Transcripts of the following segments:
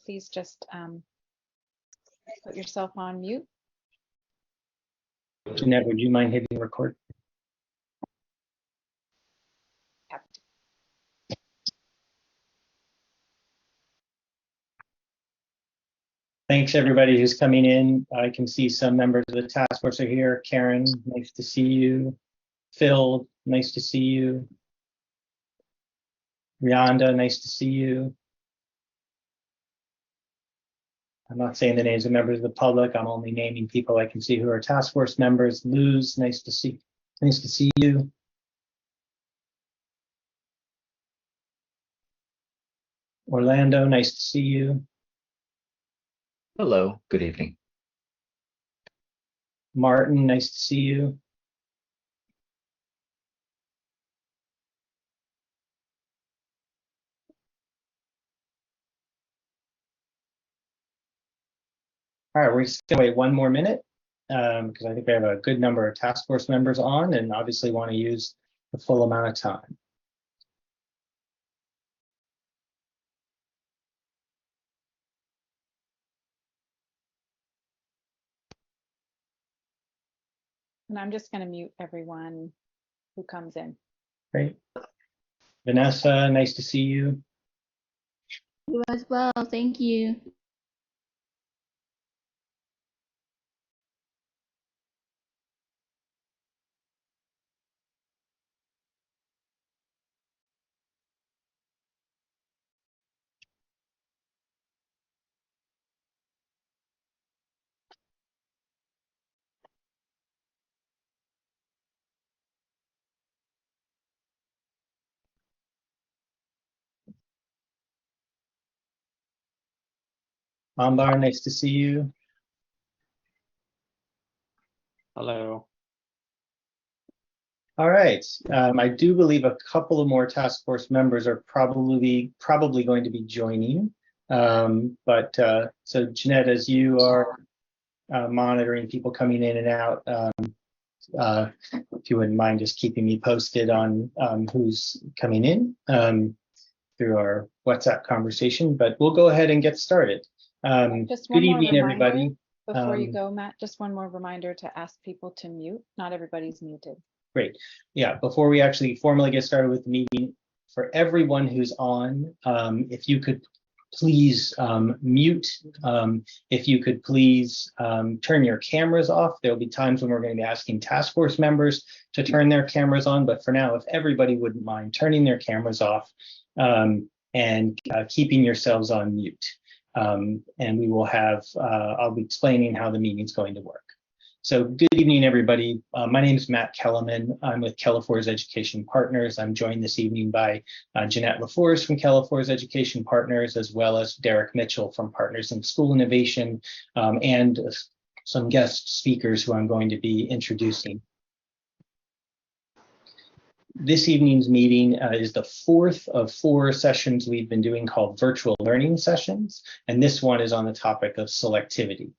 please just put yourself on mute. Jeanette, would you mind hitting record? Thanks everybody who's coming in. I can see some members of the task force are here. Karen, nice to see you. Phil, nice to see you. Rionda, nice to see you. I'm not saying the names of members of the public. I'm only naming people I can see who are task force members. Luz, nice to see you. Orlando, nice to see you. Hello, good evening. Martin, nice to see you. All right, we're just gonna wait one more minute because I think we have a good number of task force members on and obviously want to use the full amount of time. And I'm just going to mute everyone who comes in. Great. Vanessa, nice to see you. You as well, thank you. Ambar, nice to see you. Hello. All right. I do believe a couple of more task force members are probably going to be joining. So Jeanette, as you are monitoring people coming in and out, if you wouldn't mind just keeping me posted on who's coming in through our WhatsApp conversation, but we'll go ahead and get started. Just one good more evening, reminder everybody. Before you go, Matt, just one more reminder to ask people to mute. Not everybody's muted. Great. Yeah, before we actually formally get started with the meeting, for everyone who's on, if you could please mute, if you could please turn your cameras off. There'll be times when we're going to be asking task force members to turn their cameras on, but for now, if everybody wouldn't mind turning their cameras off and keeping yourselves on mute. And we will have, I'll be explaining how the meeting's going to work. So good evening, everybody. My name is Matt Kellerman. I'm with Kelefors Education Partners. I'm joined this evening by Jeanette LaForce from Kelefors Education Partners, as well as Derek Mitchell from Partners in School Innovation, and some guest speakers who I'm going to be introducing. This evening's meeting is the fourth of 4 sessions we've been doing called virtual learning sessions, and this one is on the topic of selectivity.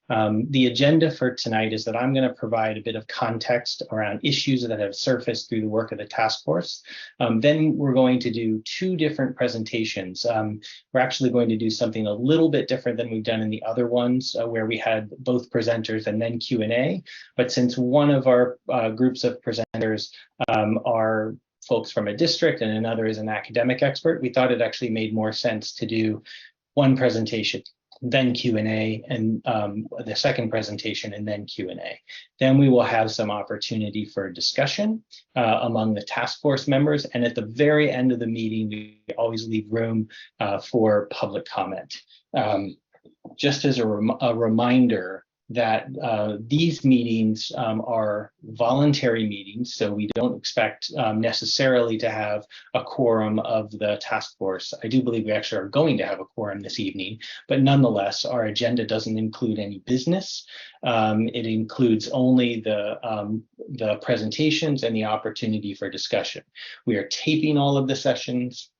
The agenda for tonight is that I'm going to provide a bit of context around issues that have surfaced through the work of the task force. Then we're going to do 2 different presentations. We're actually going to do something a little bit different than we've done in the other ones, where we had both presenters and then Q&A. But since one of our groups of presenters are folks from a district and another is an academic expert, we thought it actually made more sense to do one presentation, then Q&A, and the second presentation, and then Q&A. Then we will have some opportunity for discussion among the task force members. And at the very end of the meeting, we always leave room for public comment. Just as a reminder that these meetings are voluntary meetings, so we don't expect necessarily to have a quorum of the task force. I do believe we actually are going to have a quorum this evening, but nonetheless, our agenda doesn't include any business. It includes only the presentations and the opportunity for discussion. We are taping all of the sessions,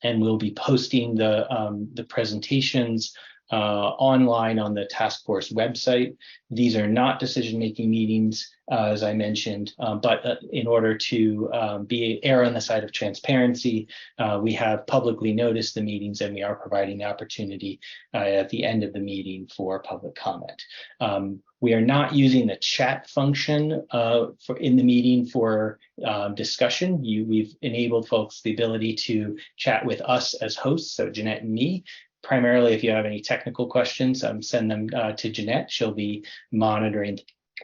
and we'll be posting the presentations online on the task force website. These are not decision-making meetings, as I mentioned, but in order to err on the side of transparency, we have publicly noticed the meetings, and we are providing the opportunity at the end of the meeting for public comment. We are not using the chat function in the meeting for discussion. We've enabled folks the ability to chat with us as hosts, so Jeanette and me. Primarily, if you have any technical questions, send them to Jeanette. She'll be monitoring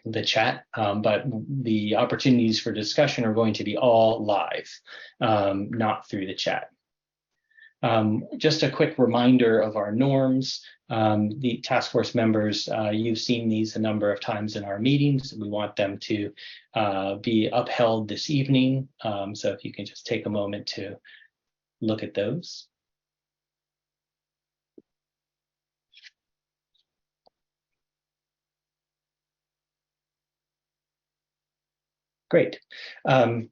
the chat, but the opportunities for discussion are going to be all live, not through the chat. Just a quick reminder of our norms. The task force members, you've seen these a number of times in our meetings. We want them to be upheld this evening. So if you can just take a moment to look at those. Great. The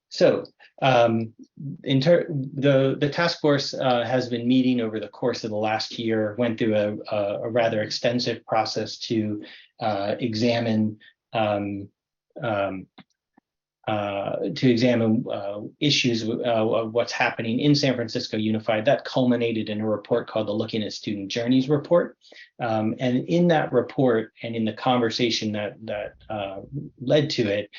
task force has been meeting over the course of the last year, went through a rather extensive process to examine issues of what's happening in San Francisco Unified. That culminated in a report called the Looking at Student Journeys report. And in that report and in the conversation that led to it,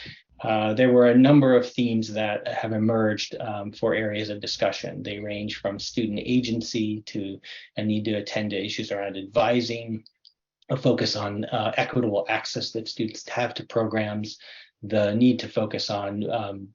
there were a number of themes that have emerged for areas of discussion. They range from student agency to a need to attend to issues around advising, a focus on equitable access that students have to programs, the need to focus on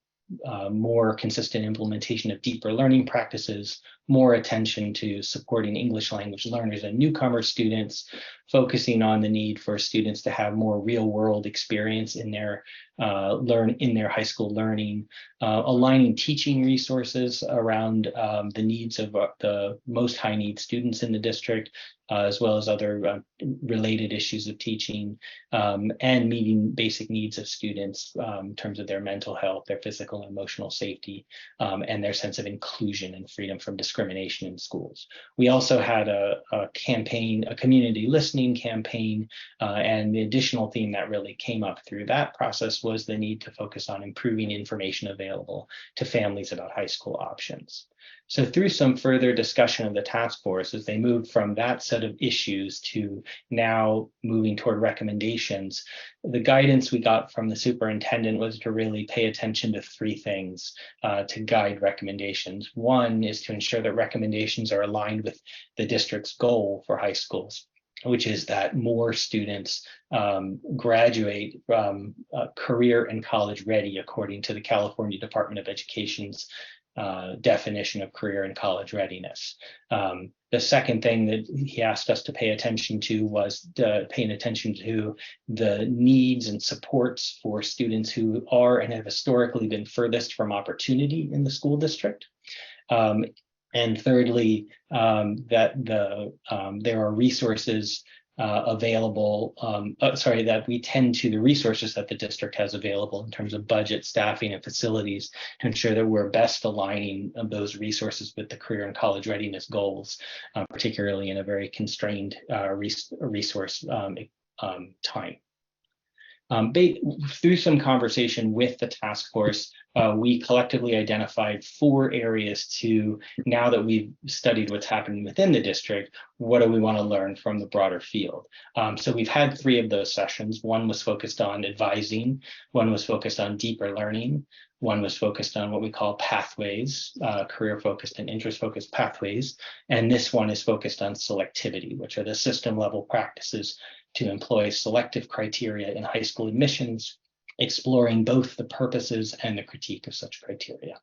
more consistent implementation of deeper learning practices, more attention to supporting English language learners and newcomer students, focusing on the need for students to have more real-world experience in their high school learning, aligning teaching resources around the needs of the most high-need students in the district, as well as other related issues of teaching, and meeting basic needs of students in terms of their mental health, their physical and emotional safety, and their sense of inclusion and freedom from discrimination in schools. We also had a campaign, a community listening campaign, and the additional theme that really came up through that process was the need to focus on improving information available to families about high school options. So through some further discussion of the task force, as they moved from that set of issues to now moving toward recommendations, the guidance we got from the superintendent was to really pay attention to three things to guide recommendations. One is to ensure that recommendations are aligned with the district's goal for high schools, which is that more students graduate career and college ready, according to the California Department of Education's definition of career and college readiness. The second thing that he asked us to pay attention to was paying attention to the needs and supports for students who are and have historically been furthest from opportunity in the school district. And thirdly, that there are resources available, that we tend to the resources that the district has available in terms of budget, staffing, and facilities to ensure that we're best aligning those resources with the career and college readiness goals, particularly in a very constrained resource time. Through some conversation with the task force, we collectively identified 4 areas to, now that we've studied what's happening within the district, what do we want to learn from the broader field? So we've had 3 of those sessions. One was focused on advising, one was focused on deeper learning, one was focused on what we call pathways, career-focused and interest-focused pathways, and this one is focused on selectivity, which are the system-level practices to employ selective criteria in high school admissions, exploring both the purposes and the critique of such criteria.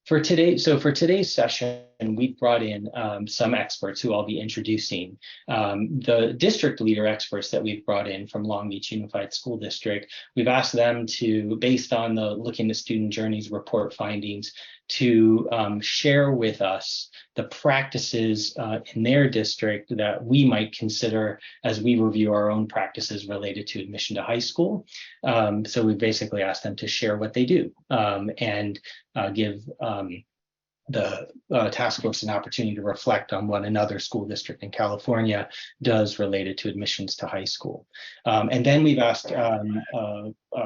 For today's session, we brought in some experts who I'll be introducing. The district leader experts that we've brought in from Long Beach Unified School District, we've asked them to, based on the Looking at Student Journeys report findings, to share with us the practices in their district that we might consider as we review our own practices related to admission to high school. So we basically asked them to share what they do and give task force an opportunity to reflect on what another school district in California does related to admissions to high school. And then we've asked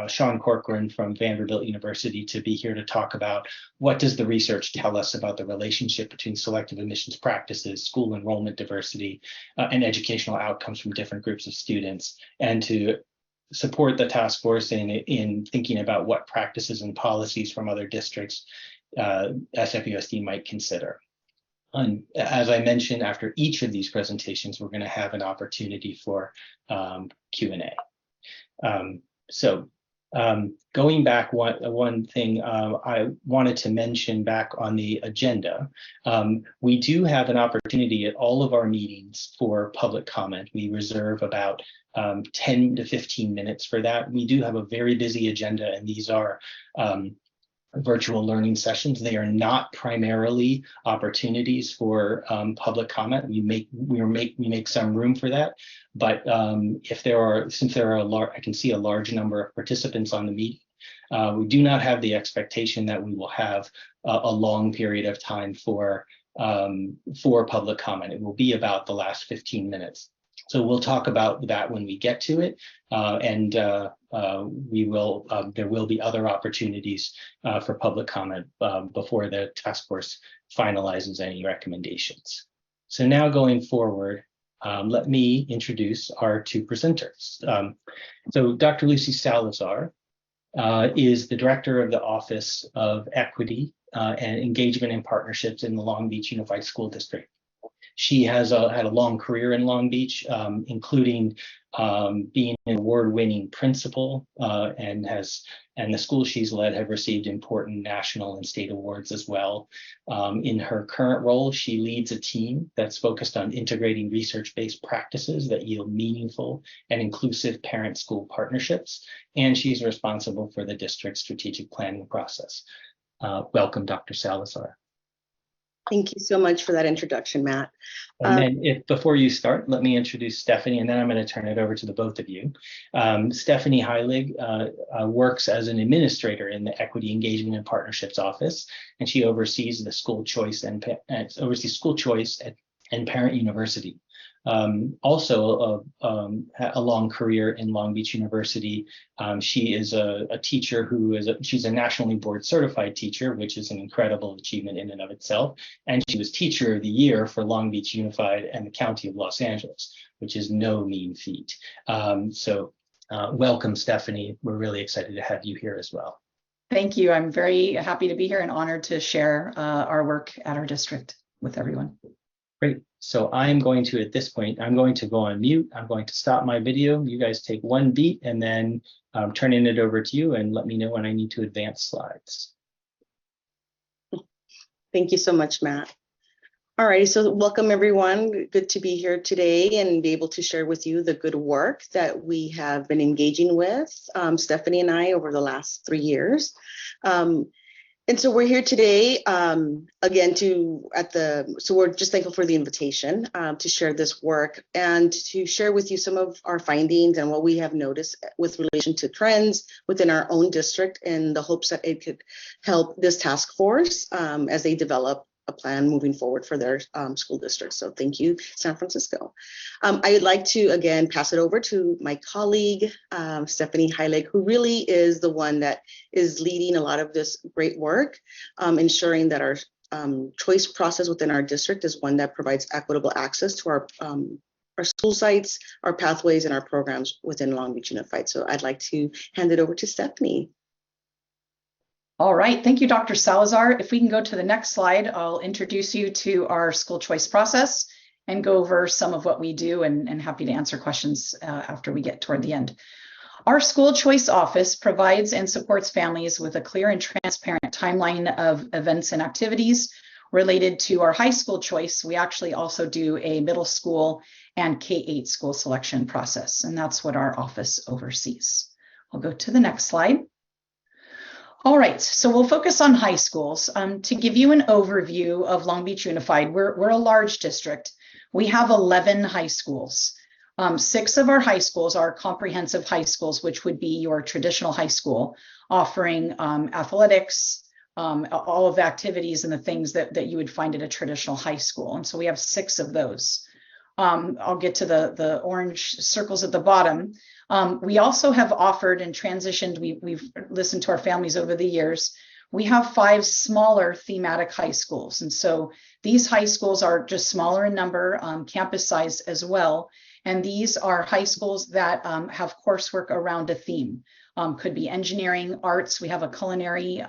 Sean Corcoran from Vanderbilt University to be here to talk about what does the research tell us about the relationship between selective admissions practices, school enrollment diversity, and educational outcomes from different groups of students, and to support the task force in thinking about what practices and policies from other districts SFUSD might consider. As I mentioned, after each of these presentations, we're going to have an opportunity for Q&A. Going back, one thing I wanted to mention back on the agenda, we do have an opportunity at all of our meetings for public comment. We reserve about 10 to 15 minutes for that. We do have a very busy agenda, and these are virtual learning sessions. They are not primarily opportunities for public comment. We make some room for that, but since there are I can see a large number of participants on the meeting, we do not have the expectation that we will have a long period of time for public comment. It will be about the last 15 minutes. So we'll talk about that when we get to it, and there will be other opportunities for public comment before the task force finalizes any recommendations. So now going forward, let me introduce our two presenters. So Dr. Lucy Salazar is the director of the Office of Equity and Engagement and Partnerships in the Long Beach Unified School District. She has had a long career in Long Beach, including being an award-winning principal, and the schools she's led have received important national and state awards as well. In her current role, she leads a team that's focused on integrating research-based practices that yield meaningful and inclusive parent-school partnerships, and she's responsible for the district's strategic planning process. Welcome, Dr. Salazar. Thank you so much for that introduction, Matt. And then before you start, let me introduce Stephanie, and then I'm going to turn it over to the both of you. Stephanie Heilig works as an administrator in the Equity Engagement and Partnerships Office, and she oversees the school choice and Parent University. Also a long career in Long Beach University. She is a teacher she's a nationally board certified teacher, which is an incredible achievement in and of itself. And she was Teacher of the Year for Long Beach Unified and the County of Los Angeles, which is no mean feat. Welcome, Stephanie. We're really excited to have you here as well. Thank you. I'm very happy to be here and honored to share our work at our district with everyone. Great. So I'm going to, at this point, I'm going to go on mute. I'm going to stop my video. You guys take one beat, and then turning it over to you and let me know when I need to advance slides. Thank you so much, Matt. All righty, so welcome everyone. Good to be here today and be able to share with you the good work that we have been engaging with, Stephanie and I, over the last 3 years. And so we're here today, again, so we're just thankful for the invitation to share this work and to share with you some of our findings and what we have noticed with relation to trends within our own district, in the hopes that it could help this task force as they develop a plan moving forward for their school district. So thank you, San Francisco. I would like to, again, pass it over to my colleague, Stephanie Heilig, who really is the one that is leading a lot of this great work, ensuring that our choice process within our district is one that provides equitable access to our school sites, our pathways, and our programs within Long Beach Unified. So I'd like to hand it over to Stephanie. All right, thank you, Dr. Salazar. If we can go to the next slide, I'll introduce you to our school choice process and go over some of what we do, and happy to answer questions after we get toward the end. Our school choice office provides and supports families with a clear and transparent timeline of events and activities related to our high school choice. We actually also do a middle school and K-8 school selection process, and that's what our office oversees. I'll go to the next slide. All right, so we'll focus on high schools. To give you an overview of Long Beach Unified, we're a large district. We have 11 high schools. 6 of our high schools are comprehensive high schools, which would be your traditional high school, offering athletics, all of the activities and the things that you would find at a traditional high school. And so we have 6 of those. I'll get to the orange circles at the bottom. We also have offered and transitioned, we've listened to our families over the years. We have 5 smaller thematic high schools. And so these high schools are just smaller in number, campus size as well. And these are high schools that have coursework around a theme. Could be engineering, arts. We have a culinary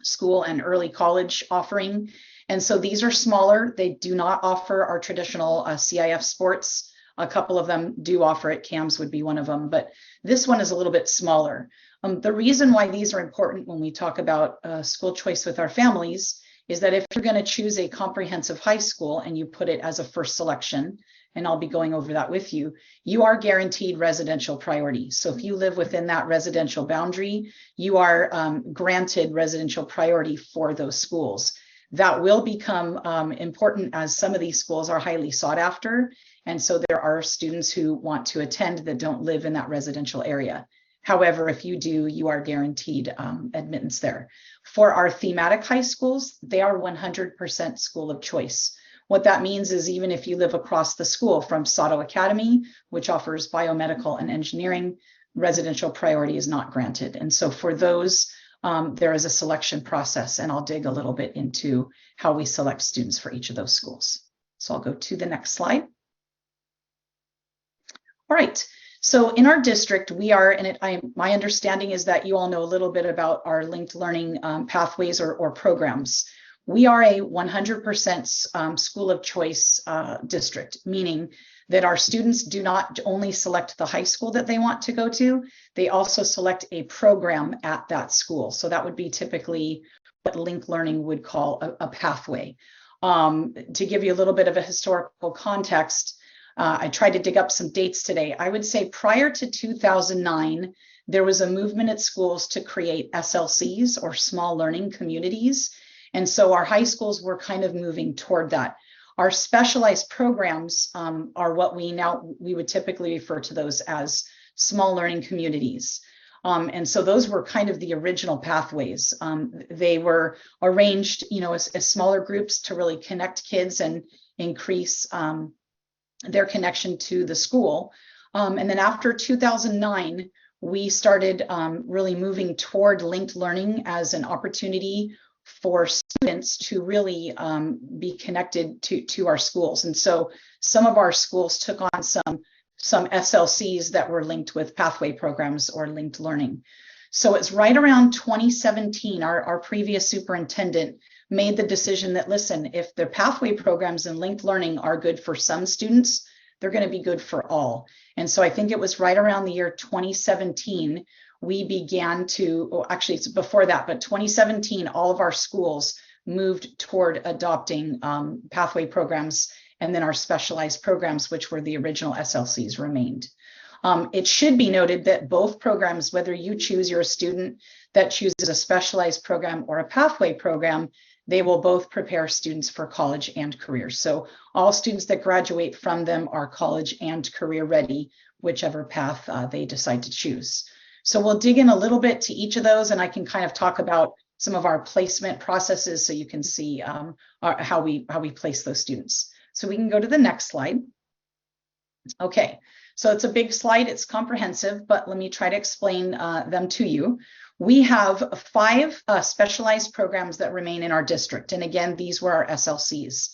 school and early college offering. And so these are smaller. They do not offer our traditional CIF sports. A couple of them do offer it. CAMS would be one of them, but this one is a little bit smaller. The reason why these are important when we talk about school choice with our families is that if you're going to choose a comprehensive high school and you put it as a first selection, and I'll be going over that with you, you are guaranteed residential priority. So if you live within that residential boundary, you are granted residential priority for those schools. That will become important as some of these schools are highly sought after. And so there are students who want to attend that don't live in that residential area. However, if you do, you are guaranteed admittance there. For our thematic high schools, they are 100% school of choice. What that means is even if you live across the school from Sato Academy, which offers biomedical and engineering, residential priority is not granted. And so for those, there is a selection process, and I'll dig a little bit into how we select students for each of those schools. So I'll go to the next slide. All right. So in our district, we are, and my understanding is that you all know a little bit about our linked learning pathways or programs. We are a 100% school of choice district, meaning that our students do not only select the high school that they want to go to, they also select a program at that school. So that would be typically what linked learning would call a pathway. To give you a little bit of a historical context, I tried to dig up some dates today. I would say prior to 2009, there was a movement at schools to create SLCs or small learning communities. And so our high schools were kind of moving toward that. Our specialized programs are what we would typically refer to those as small learning communities. And so those were kind of the original pathways. They were arranged, as smaller groups to really connect kids and increase their connection to the school. And then after 2009, we started really moving toward linked learning as an opportunity for students to really be connected to our schools. And so some of our schools took on some SLCs that were linked with pathway programs or linked learning. So it's right around 2017, our previous superintendent made the decision that, listen, if the pathway programs and linked learning are good for some students, they're going to be good for all. And so I think it was right around the year 2017, we began to, actually it's before that, but 2017, all of our schools moved toward adopting pathway programs, and then our specialized programs, which were the original SLCs, remained. It should be noted that both programs, whether you're a student that chooses a specialized program or a pathway program, they will both prepare students for college and career. So all students that graduate from them are college and career ready, whichever path they decide to choose. So we'll dig in a little bit to each of those, and I can kind of talk about some of our placement processes so you can see how we place those students. So we can go to the next slide. Okay, so it's a big slide, it's comprehensive, but let me try to explain them to you. We have 5 specialized programs that remain in our district. And again, these were our SLCs.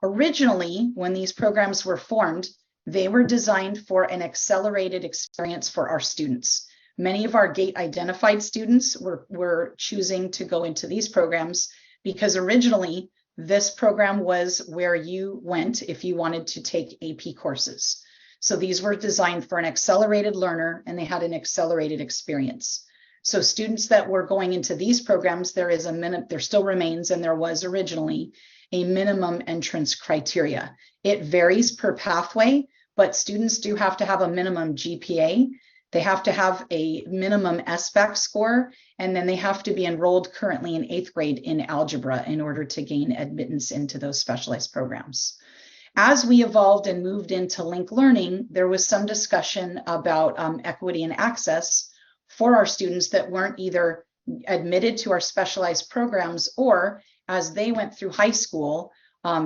Originally, when these programs were formed, they were designed for an accelerated experience for our students. Many of our GATE identified students were choosing to go into these programs because originally this program was where you went if you wanted to take AP courses. So these were designed for an accelerated learner, and they had an accelerated experience. So students that were going into these programs, there still remains, and there was originally a minimum entrance criteria. It varies per pathway, but students do have to have a minimum GPA. They have to have a minimum SBAC score, and then they have to be enrolled currently in 8th grade in algebra in order to gain admittance into those specialized programs. As we evolved and moved into linked learning, there was some discussion about equity and access for our students that weren't either admitted to our specialized programs, or as they went through high school,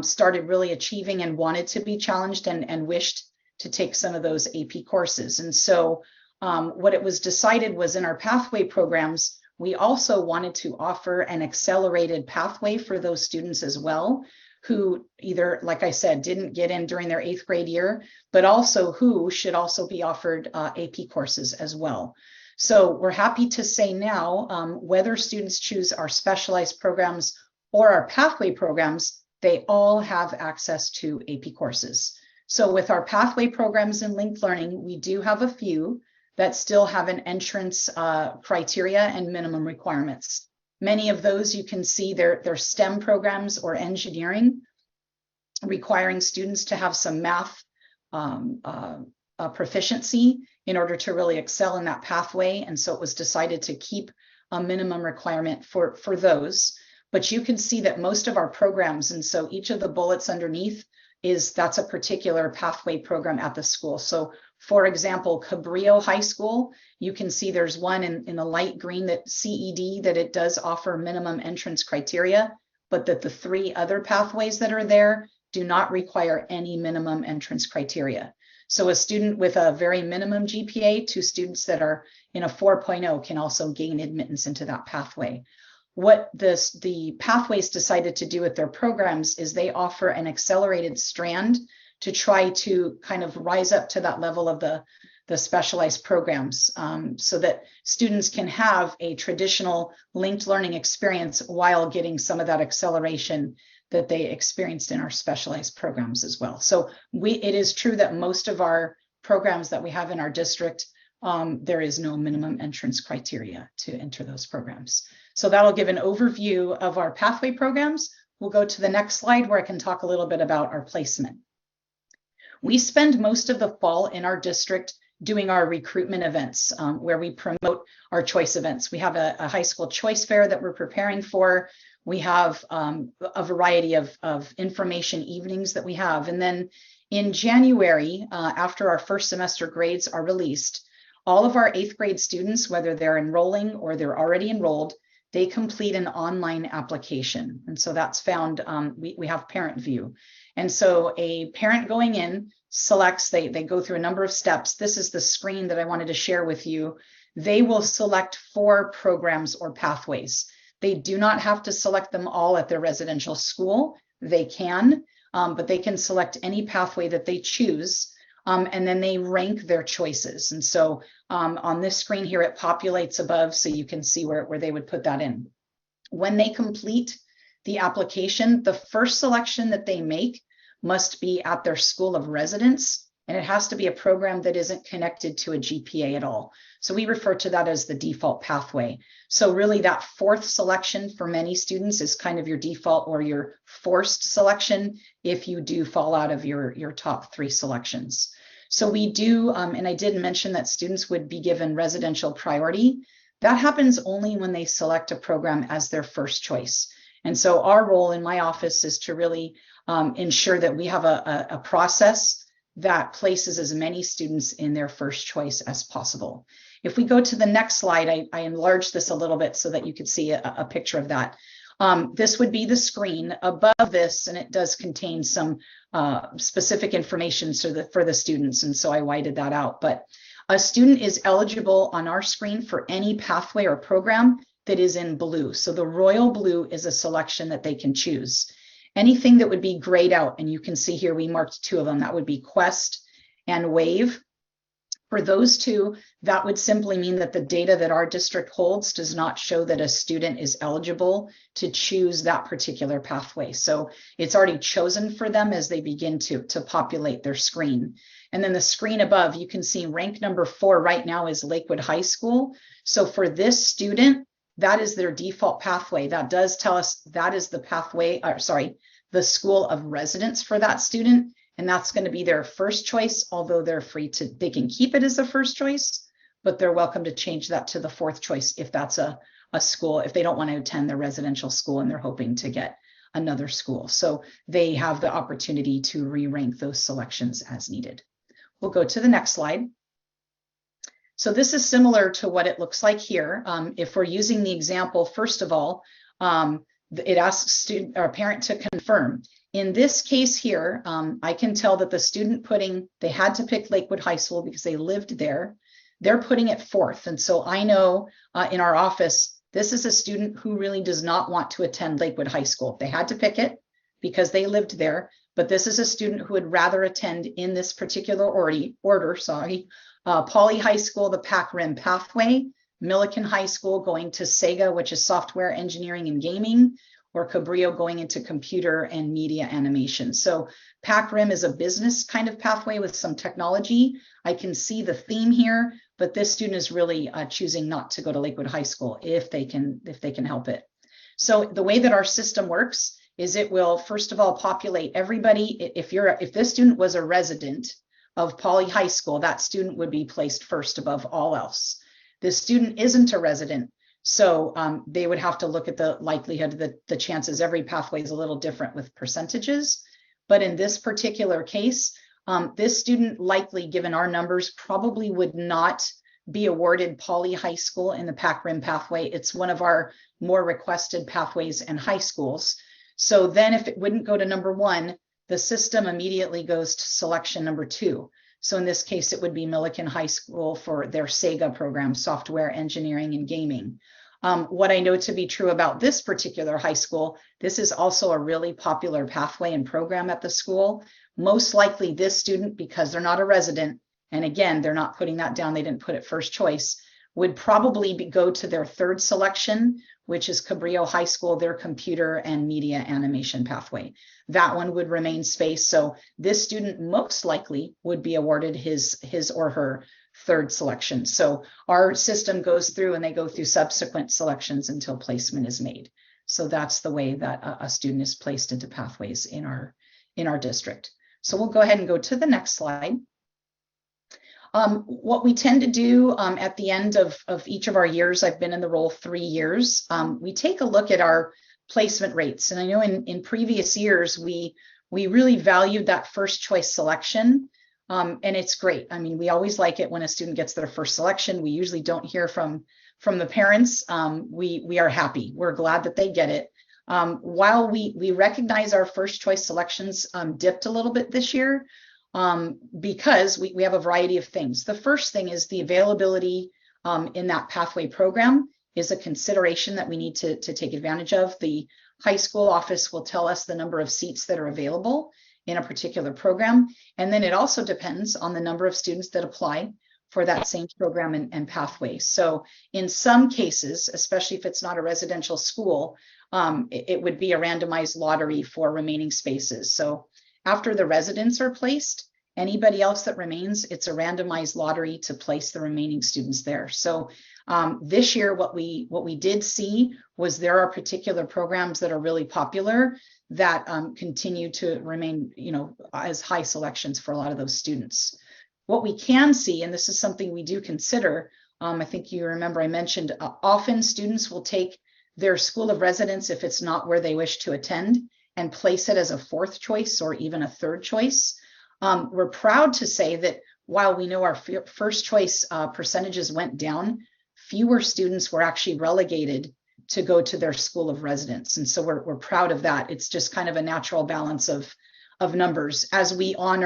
started really achieving and wanted to be challenged and wished to take some of those AP courses. And so what it was decided was in our pathway programs, we also wanted to offer an accelerated pathway for those students as well, who either, like I said, didn't get in during their 8th grade year, but also who should also be offered AP courses as well. So we're happy to say now, whether students choose our specialized programs or our pathway programs, they all have access to AP courses. So with our pathway programs in linked learning, we do have a few that still have an entrance criteria and minimum requirements. Many of those you can see they're STEM programs or engineering, requiring students to have some math proficiency in order to really excel in that pathway. And so it was decided to keep a minimum requirement for those. But you can see that most of our programs, and so each of the bullets underneath that's a particular pathway program at the school. So for example, Cabrillo High School, you can see there's one in the light green, that CED, that it does offer minimum entrance criteria, but that the 3 other pathways that are there do not require any minimum entrance criteria. So a student with a very minimum GPA to students that are in a 4.0 can also gain admittance into that pathway. What the pathways decided to do with their programs is they offer an accelerated strand to try to kind of rise up to that level of the specialized programs, so that students can have a traditional linked learning experience while getting some of that acceleration that they experienced in our specialized programs as well. So it is true that most of our programs that we have in our district, there is no minimum entrance criteria to enter those programs. So that'll give an overview of our pathway programs. We'll go to the next slide where I can talk a little bit about our placement. We spend most of the fall in our district doing our recruitment events, where we promote our choice events. We have a high school choice fair that we're preparing for. We have a variety of information evenings that we have. And then in January, after our first semester grades are released, all of our 8th grade students, whether they're enrolling or they're already enrolled, they complete an online application. And so that's found, we have parent view. And so a parent going in selects, they go through a number of steps. This is the screen that I wanted to share with you. They will select 4 programs or pathways. They do not have to select them all at their residential school. They can, but they can select any pathway that they choose. And then they rank their choices. And so on this screen here, it populates above so you can see where they would put that in. When they complete the application, the first selection that they make must be at their school of residence, and it has to be a program that isn't connected to a GPA at all. So we refer to that as the default pathway. So really that 4th selection for many students is kind of your default or your forced selection if you do fall out of your top 3 selections. So we do, and I did mention that students would be given residential priority. That happens only when they select a program as their first choice. And so our role in my office is to really ensure that we have a process that places as many students in their first choice as possible. If we go to the next slide, I enlarged this a little bit so that you could see a picture of that. This would be the screen above this, and it does contain some specific information for the students, and so I whited that out. But a student is eligible on our screen for any pathway or program that is in blue. So the royal blue is a selection that they can choose. Anything that would be grayed out, and you can see here we marked 2 of them, that would be Quest and Wave. For those 2, that would simply mean that the data that our district holds does not show that a student is eligible to choose that particular pathway. So it's already chosen for them as they begin to populate their screen. And then the screen above, you can see rank number 4 right now is Lakewood High School. So for this student, that is their default pathway. That does tell us that is the pathway, the school of residence for that student. And that's going to be their first choice, although they're free to, they can keep it as a first choice, but they're welcome to change that to the 4th choice if that's a school, if they don't want to attend their residential school and they're hoping to get another school. So they have the opportunity to re-rank those selections as needed. We'll go to the next slide. So this is similar to what it looks like here. If we're using the example, first of all, it asks student or parent to confirm. In this case here, I can tell that the student they had to pick Lakewood High School because they lived there. They're putting it fourth. And so I know in our office, this is a student who really does not want to attend Lakewood High School. They had to pick it because they lived there, but this is a student who would rather attend in this particular order, Poly High School, the Pac Rim pathway, Millikan High School going to SEGA, which is software engineering and gaming, or Cabrillo going into computer and media animation. So Pac Rim is a business kind of pathway with some technology. I can see the theme here, but this student is really choosing not to go to Lakewood High School if they can help it. So the way that our system works is it will first of all populate everybody. If this student was a resident of Poly High School, that student would be placed first above all else. This student isn't a resident, so they would have to look at the likelihood, the chances. Every pathway is a little different with percentages, but in this particular case, this student likely, given our numbers, probably would not be awarded Poly High School in the Pac Rim pathway. It's one of our more requested pathways and high schools. So then if it wouldn't go to number one, the system immediately goes to selection number 2. So in this case, it would be Millikan High School for their SEGA program, software engineering and gaming. What I know to be true about this particular high school, this is also a really popular pathway and program at the school. Most likely this student, because they're not a resident, and again, they're not putting that down, they didn't put it first choice, would probably go to their 3rd selection, which is Cabrillo High School, their computer and media animation pathway. That one would remain space. So this student most likely would be awarded his or her 3rd selection. So our system goes through and they go through subsequent selections until placement is made. So that's the way that a student is placed into pathways in our district. So we'll go ahead and go to the next slide. What we tend to do at the end of each of our years, I've been in the role 3 years, we take a look at our placement rates. And I know in previous years, we really valued that first choice selection. And it's great. I mean, we always like it when a student gets their first selection. We usually don't hear from the parents. We are happy. We're glad that they get it. While we recognize our first choice selections dipped a little bit this year, because we have a variety of things. The first thing is the availability in that pathway program is a consideration that we need to take advantage of. The high school office will tell us the number of seats that are available in a particular program. And then it also depends on the number of students that apply for that same program and pathway. So in some cases, especially if it's not a residential school, it would be a randomized lottery for remaining spaces. So after the residents are placed, anybody else that remains, it's a randomized lottery to place the remaining students there. So this year, what we did see was there are particular programs that are really popular that continue to remain, as high selections for a lot of those students. What we can see, and this is something we do consider, I think you remember I mentioned, often students will take their school of residence if it's not where they wish to attend and place it as a 4th choice or even a 3rd choice. We're proud to say that while we know our first choice percentages went down, fewer students were actually relegated to go to their school of residence. And so we're proud of that. It's just kind of a natural balance of numbers. As we want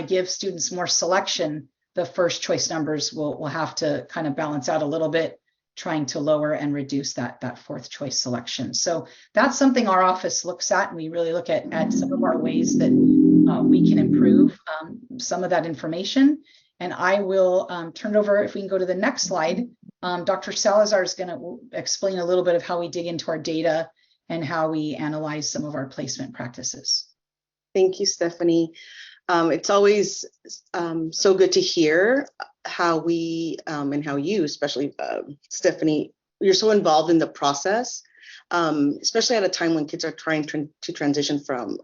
to give students more selection, the first choice numbers will have to kind of balance out a little bit, trying to lower and reduce that 4th choice selection. So that's something our office looks at, and we really look at some of our ways that we can improve some of that information. And I will turn it over, if we can go to the next slide. Dr. Salazar is going to explain a little bit of how we dig into our data and how we analyze some of our placement practices. Thank you, Stephanie. It's always so good to hear how we and how you, especially Stephanie, you're so involved in the process, especially at a time when kids are trying to transition from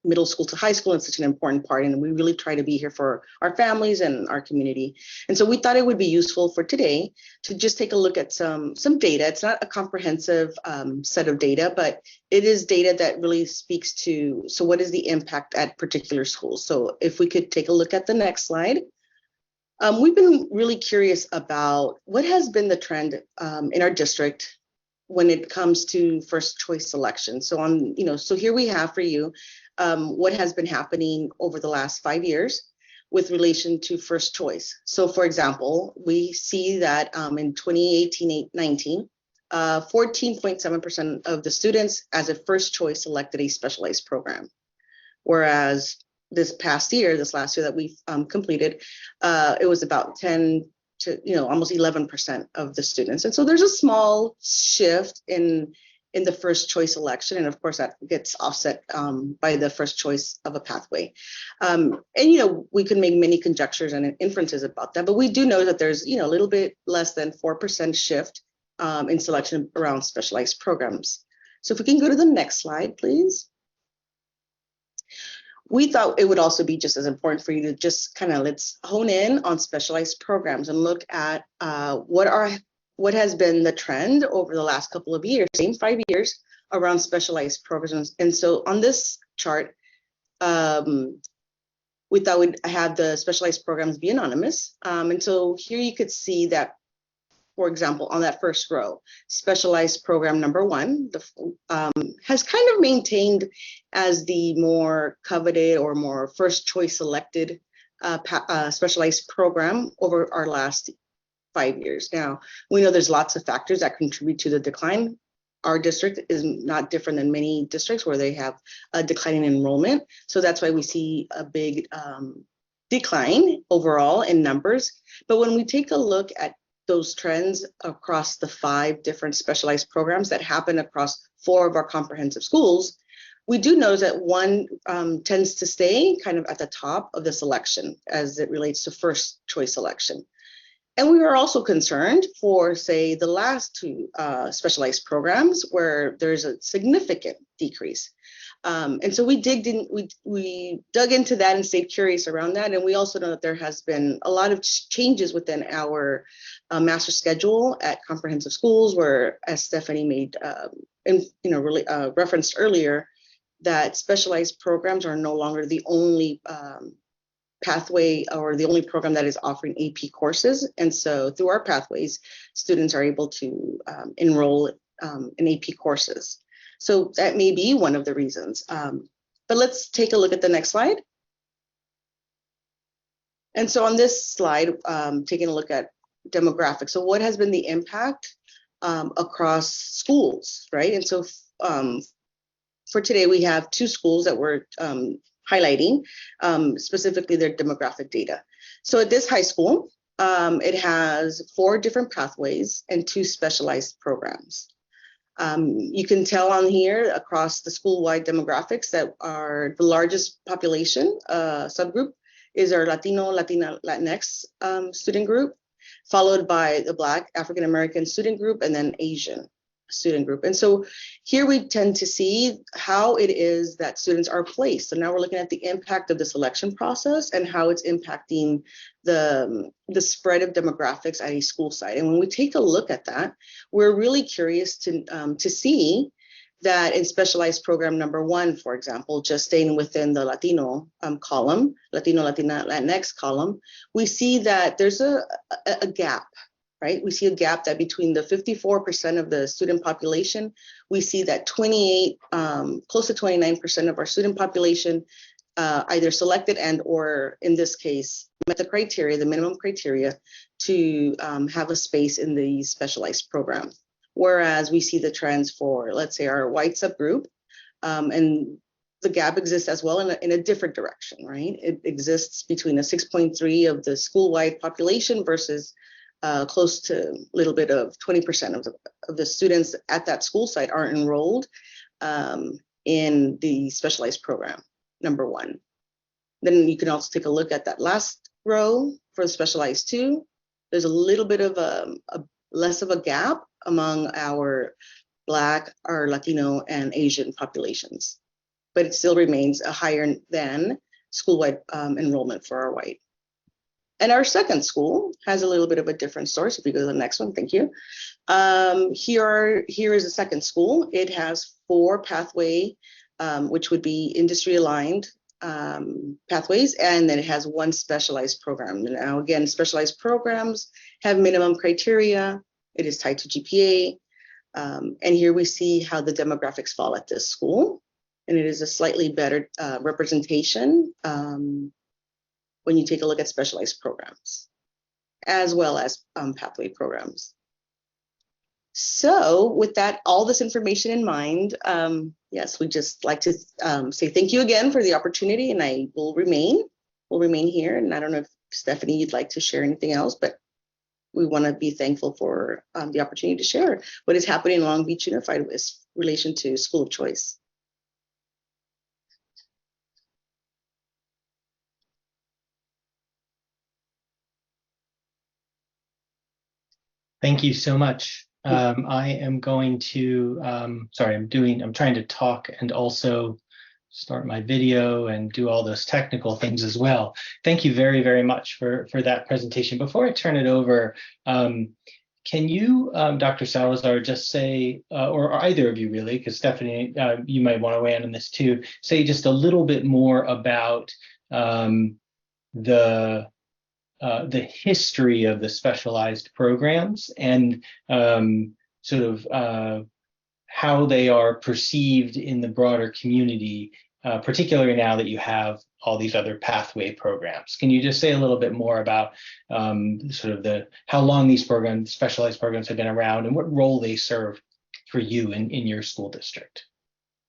middle school to high school. It's such an important part, and we really try to be here for our families and our community. And so we thought it would be useful for today to just take a look at some data. It's not a comprehensive set of data, but it is data that really speaks to, so what is the impact at particular schools? So if we could take a look at the next slide. We've been really curious about what has been the trend in our district when it comes to first choice selection. So here we have for you what has been happening over the last 5 years with relation to first choice. So for example, we see that in 2018-19, 14.7% of the students as a first choice selected a specialized program. Whereas this last year that we've completed, it was about 10 to almost 11% of the students. And so there's a small shift in the first choice election, and of course that gets offset by the first choice of a pathway. And we can make many conjectures and inferences about that, but we do know that there's a little bit less than 4% shift in selection around specialized programs. So if we can go to the next slide, please. We thought it would also be just as important for you to just let's hone in on specialized programs and look at what has been the trend over the last couple of years, same 5 years, around specialized programs. And so on this chart, we thought we'd have the specialized programs be anonymous. And so here you could see that, for example, on that first row, specialized program number 1 has kind of maintained as the more coveted or more first choice selected specialized program over our last 5 years. Now, we know there's lots of factors that contribute to the decline. Our district is not different than many districts where they have a declining enrollment. So that's why we see a big decline overall in numbers. But when we take a look at those trends across the 5 different specialized programs that happen across 4 of our comprehensive schools, we do know that one tends to stay kind of at the top of the selection as it relates to first choice selection. And we were also concerned for, say, the last 2 specialized programs where there's a significant decrease. And so we dug into that and stayed curious around that. And we also know that there has been a lot of changes within our master schedule at comprehensive schools, where, as Stephanie made referenced earlier, that specialized programs are no longer the only pathway or the only program that is offering AP courses. And so through our pathways, students are able to enroll in AP courses. So that may be one of the reasons. But let's take a look at the next slide. And so on this slide, taking a look at demographics. So what has been the impact across schools, right? And so for today, we have 2 schools that we're highlighting, specifically their demographic data. So at this high school, it has 4 different pathways and 2 specialized programs. You can tell on here across the school-wide demographics that the largest population subgroup is our Latino, Latina, Latinx student group, followed by the Black African American student group, and then Asian student group. And so here we tend to see how it is that students are placed. So now we're looking at the impact of the selection process and how it's impacting the spread of demographics at a school site. And when we take a look at that, we're really curious to see that in specialized program number 1, for example, just staying within the Latino column, Latino, Latina, Latinx column, we see that there's a gap. Right? We see a gap that between the 54% of the student population, we see that close to 29% of our student population either selected and or in this case, met the criteria, the minimum criteria to have a space in the specialized program. Whereas we see the trends for, let's say, our white subgroup, and the gap exists as well in a different direction, right? It exists between a 6.3 of the school-wide population versus close to a little bit of 20% of the students at that school site are enrolled in the specialized program, number 1. Then you can also take a look at that last row for the specialized 2. There's a little bit of a less of a gap among our Black, our Latino, and Asian populations, but it still remains a higher than school-wide enrollment for our white. And our second school has a little bit of a different story. So if you go to the next one, thank you. Here is the second school. It has 4 pathway, which would be industry aligned pathways, and then it has one specialized program. Now, again, specialized programs have minimum criteria. It is tied to GPA. And here we see how the demographics fall at this school. And it is a slightly better representation when you take a look at specialized programs, as well as pathway programs. So with that, all this information in mind, yes, we just like to say thank you again for the opportunity, and I will remain here. And I don't know if Stephanie, you'd like to share anything else, but we want to be thankful for the opportunity to share what is happening in Long Beach Unified with relation to school of choice. Thank you so much. I am going to, I'm trying to talk and also start my video and do all those technical things as well. Thank you very, very much for that presentation. Before I turn it over, can you, Dr. Salazar, just say, or either of you really, because Stephanie, you might want to weigh in on this too, say just a little bit more about the history of the specialized programs and sort of how they are perceived in the broader community, particularly now that you have all these other pathway programs. Can you just say a little bit more about sort of how long these programs, specialized programs, have been around and what role they serve for you in your school district?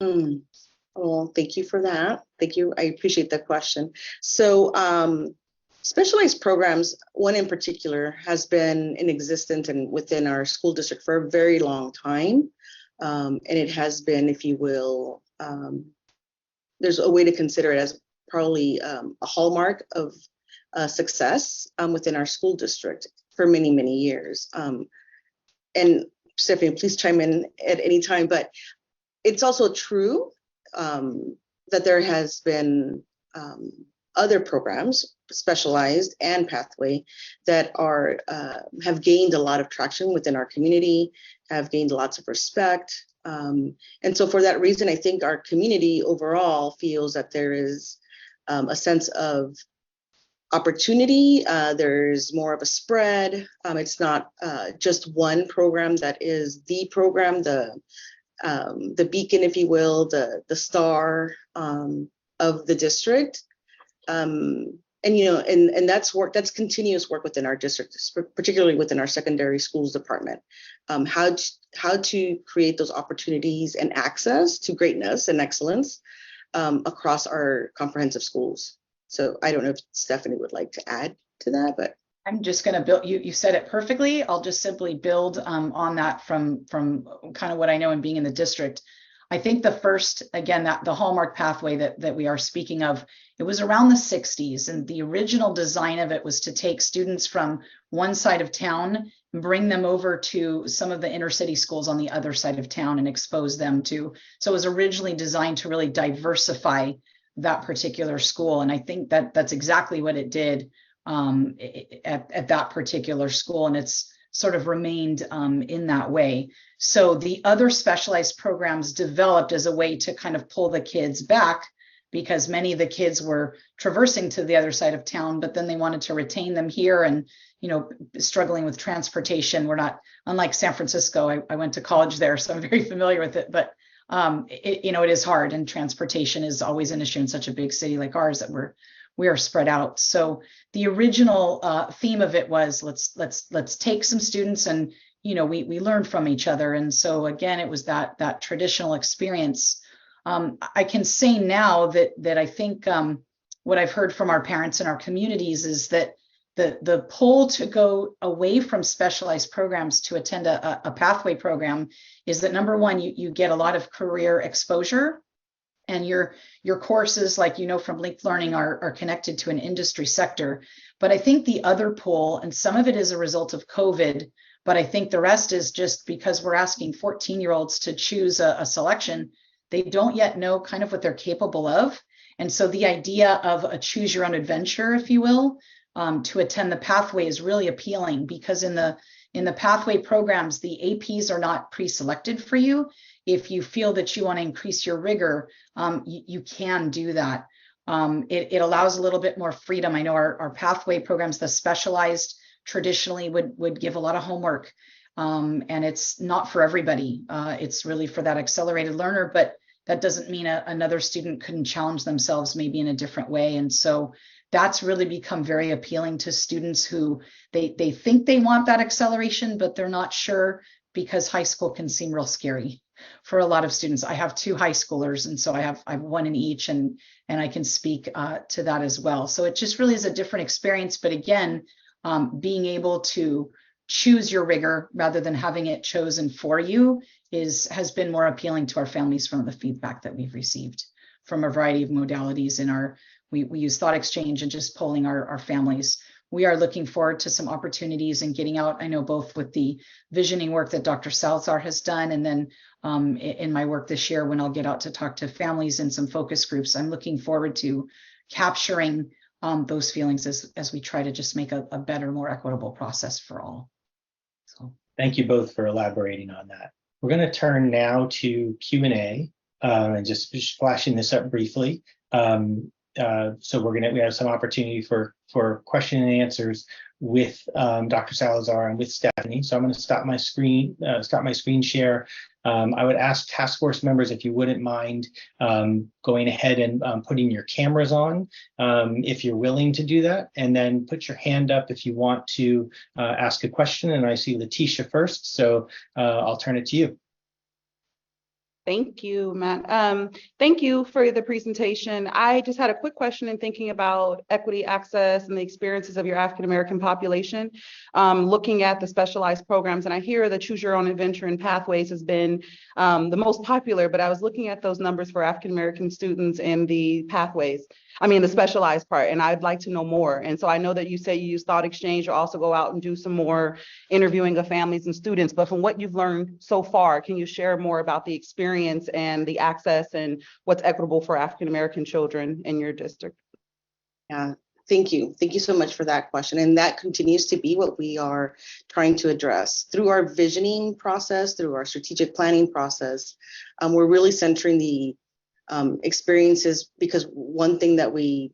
Well, thank you for that. Thank you. I appreciate the question. So specialized programs, one in particular, has been in existence and within our school district for a very long time. And it has been, if you will, there's a way to consider it as probably a hallmark of success within our school district for many, many years. And Stephanie, please chime in at any time, but it's also true that there has been other programs, specialized and pathway, that are have gained a lot of traction within our community, have gained lots of respect. And so for that reason, I think our community overall feels that there is a sense of opportunity. There's more of a spread. It's not just one program that is the program, the beacon, if you will, the star of the district. And, you know, and that's continuous work within our district, particularly within our secondary schools department. How to create those opportunities and access to greatness and excellence across our comprehensive schools. So I don't know if Stephanie would like to add to that, but I'm just going to build, you said it perfectly. I'll just simply build on that from kind of what I know in being in the district. I think the first, again, that the hallmark pathway that we are speaking of, it was around the 60s, and the original design of it was to take students from one side of town, bring them over to some of the inner city schools on the other side of town and expose them to, so it was originally designed to really diversify that particular school. And I think that that's exactly what it did at that particular school. And it's sort of remained in that way. So the other specialized programs developed as a way to kind of pull the kids back, because many of the kids were traversing to the other side of town, but then they wanted to retain them here and, you know, struggling with transportation. We're not, unlike San Francisco, I went to college there, so I'm very familiar with it, but you know, it is hard, and transportation is always an issue in such a big city like ours that we are spread out. So the original theme of it was let's take some students and, you know, we learned from each other. And so again, it was that traditional experience. I can say now that I think what I've heard from our parents and our communities is that the pull to go away from specialized programs to attend a pathway program is that, number one, you get a lot of career exposure, and your courses, like, you know, from linked learning are connected to an industry sector. But I think the other pull, and some of it is a result of COVID, but I think the rest is just because we're asking 14-year-olds to choose a selection. They don't yet know kind of what they're capable of. And so the idea of a choose your own adventure, if you will, to attend the pathway is really appealing, because in the pathway programs, the APs are not pre-selected for you. If you feel that you want to increase your rigor, you can do that. It allows a little bit more freedom. I know our pathway programs, the specialized, traditionally would give a lot of homework, and it's not for everybody. It's really for that accelerated learner, but that doesn't mean another student couldn't challenge themselves maybe in a different way. And so that's really become very appealing to students who they think they want that acceleration, but they're not sure, because high school can seem real scary for a lot of students. I have 2 high schoolers, and so I have one in each, and I can speak to that as well. So it just really is a different experience. But again, being able to choose your rigor rather than having it chosen for you has been more appealing to our families from the feedback that we've received from a variety of modalities in our, we use thought exchange and just polling our families. We are looking forward to some opportunities and getting out. I know both with the visioning work that Dr. Salazar has done, and then in my work this year, when I'll get out to talk to families in some focus groups, I'm looking forward to capturing those feelings as we try to just make a better, more equitable process for all. So thank you both for elaborating on that. We're going to turn now to Q&A, and just flashing this up briefly. So we have some opportunity for question and answers with Dr. Salazar and with Stephanie. So I'm going to stop my screen share. I would ask task force members if you wouldn't mind going ahead and putting your cameras on if you're willing to do that, and then put your hand up if you want to ask a question. And I see Letitia first, so I'll turn it to you. Thank you, Matt. Thank you for the presentation. I just had a quick question in thinking about equity, access, and the experiences of your African-American population, looking at the specialized programs. And I hear the Choose Your Own Adventure and Pathways has been the most popular, but I was looking at those numbers for African-American students in the pathways. I mean, the specialized part, and I'd like to know more. And so I know that you say you use thought exchange. You'll also go out and do some more interviewing of families and students. But from what you've learned so far, can you share more about the experience and the access and what's equitable for African-American children in your district? Yeah, thank you. Thank you so much for that question. And that continues to be what we are trying to address through our visioning process, through our strategic planning process. We're really centering the experiences, because one thing that we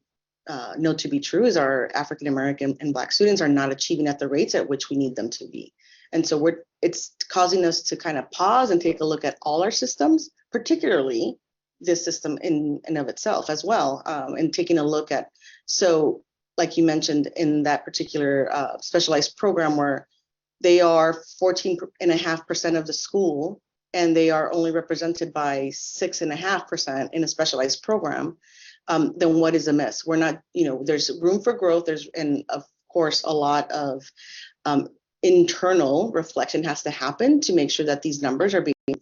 know to be true is our African American and Black students are not achieving at the rates at which we need them to be. And so it's causing us to kind of pause and take a look at all our systems, particularly this system in and of itself as well, and taking a look at, so like you mentioned in that particular specialized program where they are 14.5% of the school, and they are only represented by 6.5% in a specialized program, then what is amiss? We're not, there's room for growth. And of course, a lot of internal reflection has to happen to make sure that these numbers are being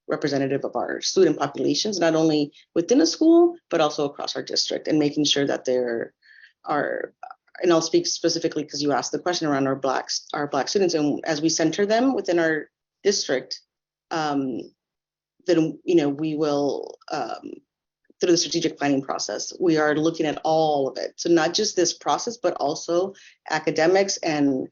representative of our student populations, not only within a school, but also across our district, and making sure that there are, and I'll speak specifically because you asked the question around our Black students, and as we center them within our district, then we will through the strategic planning process, we are looking at all of it. So not just this process, but also academics, and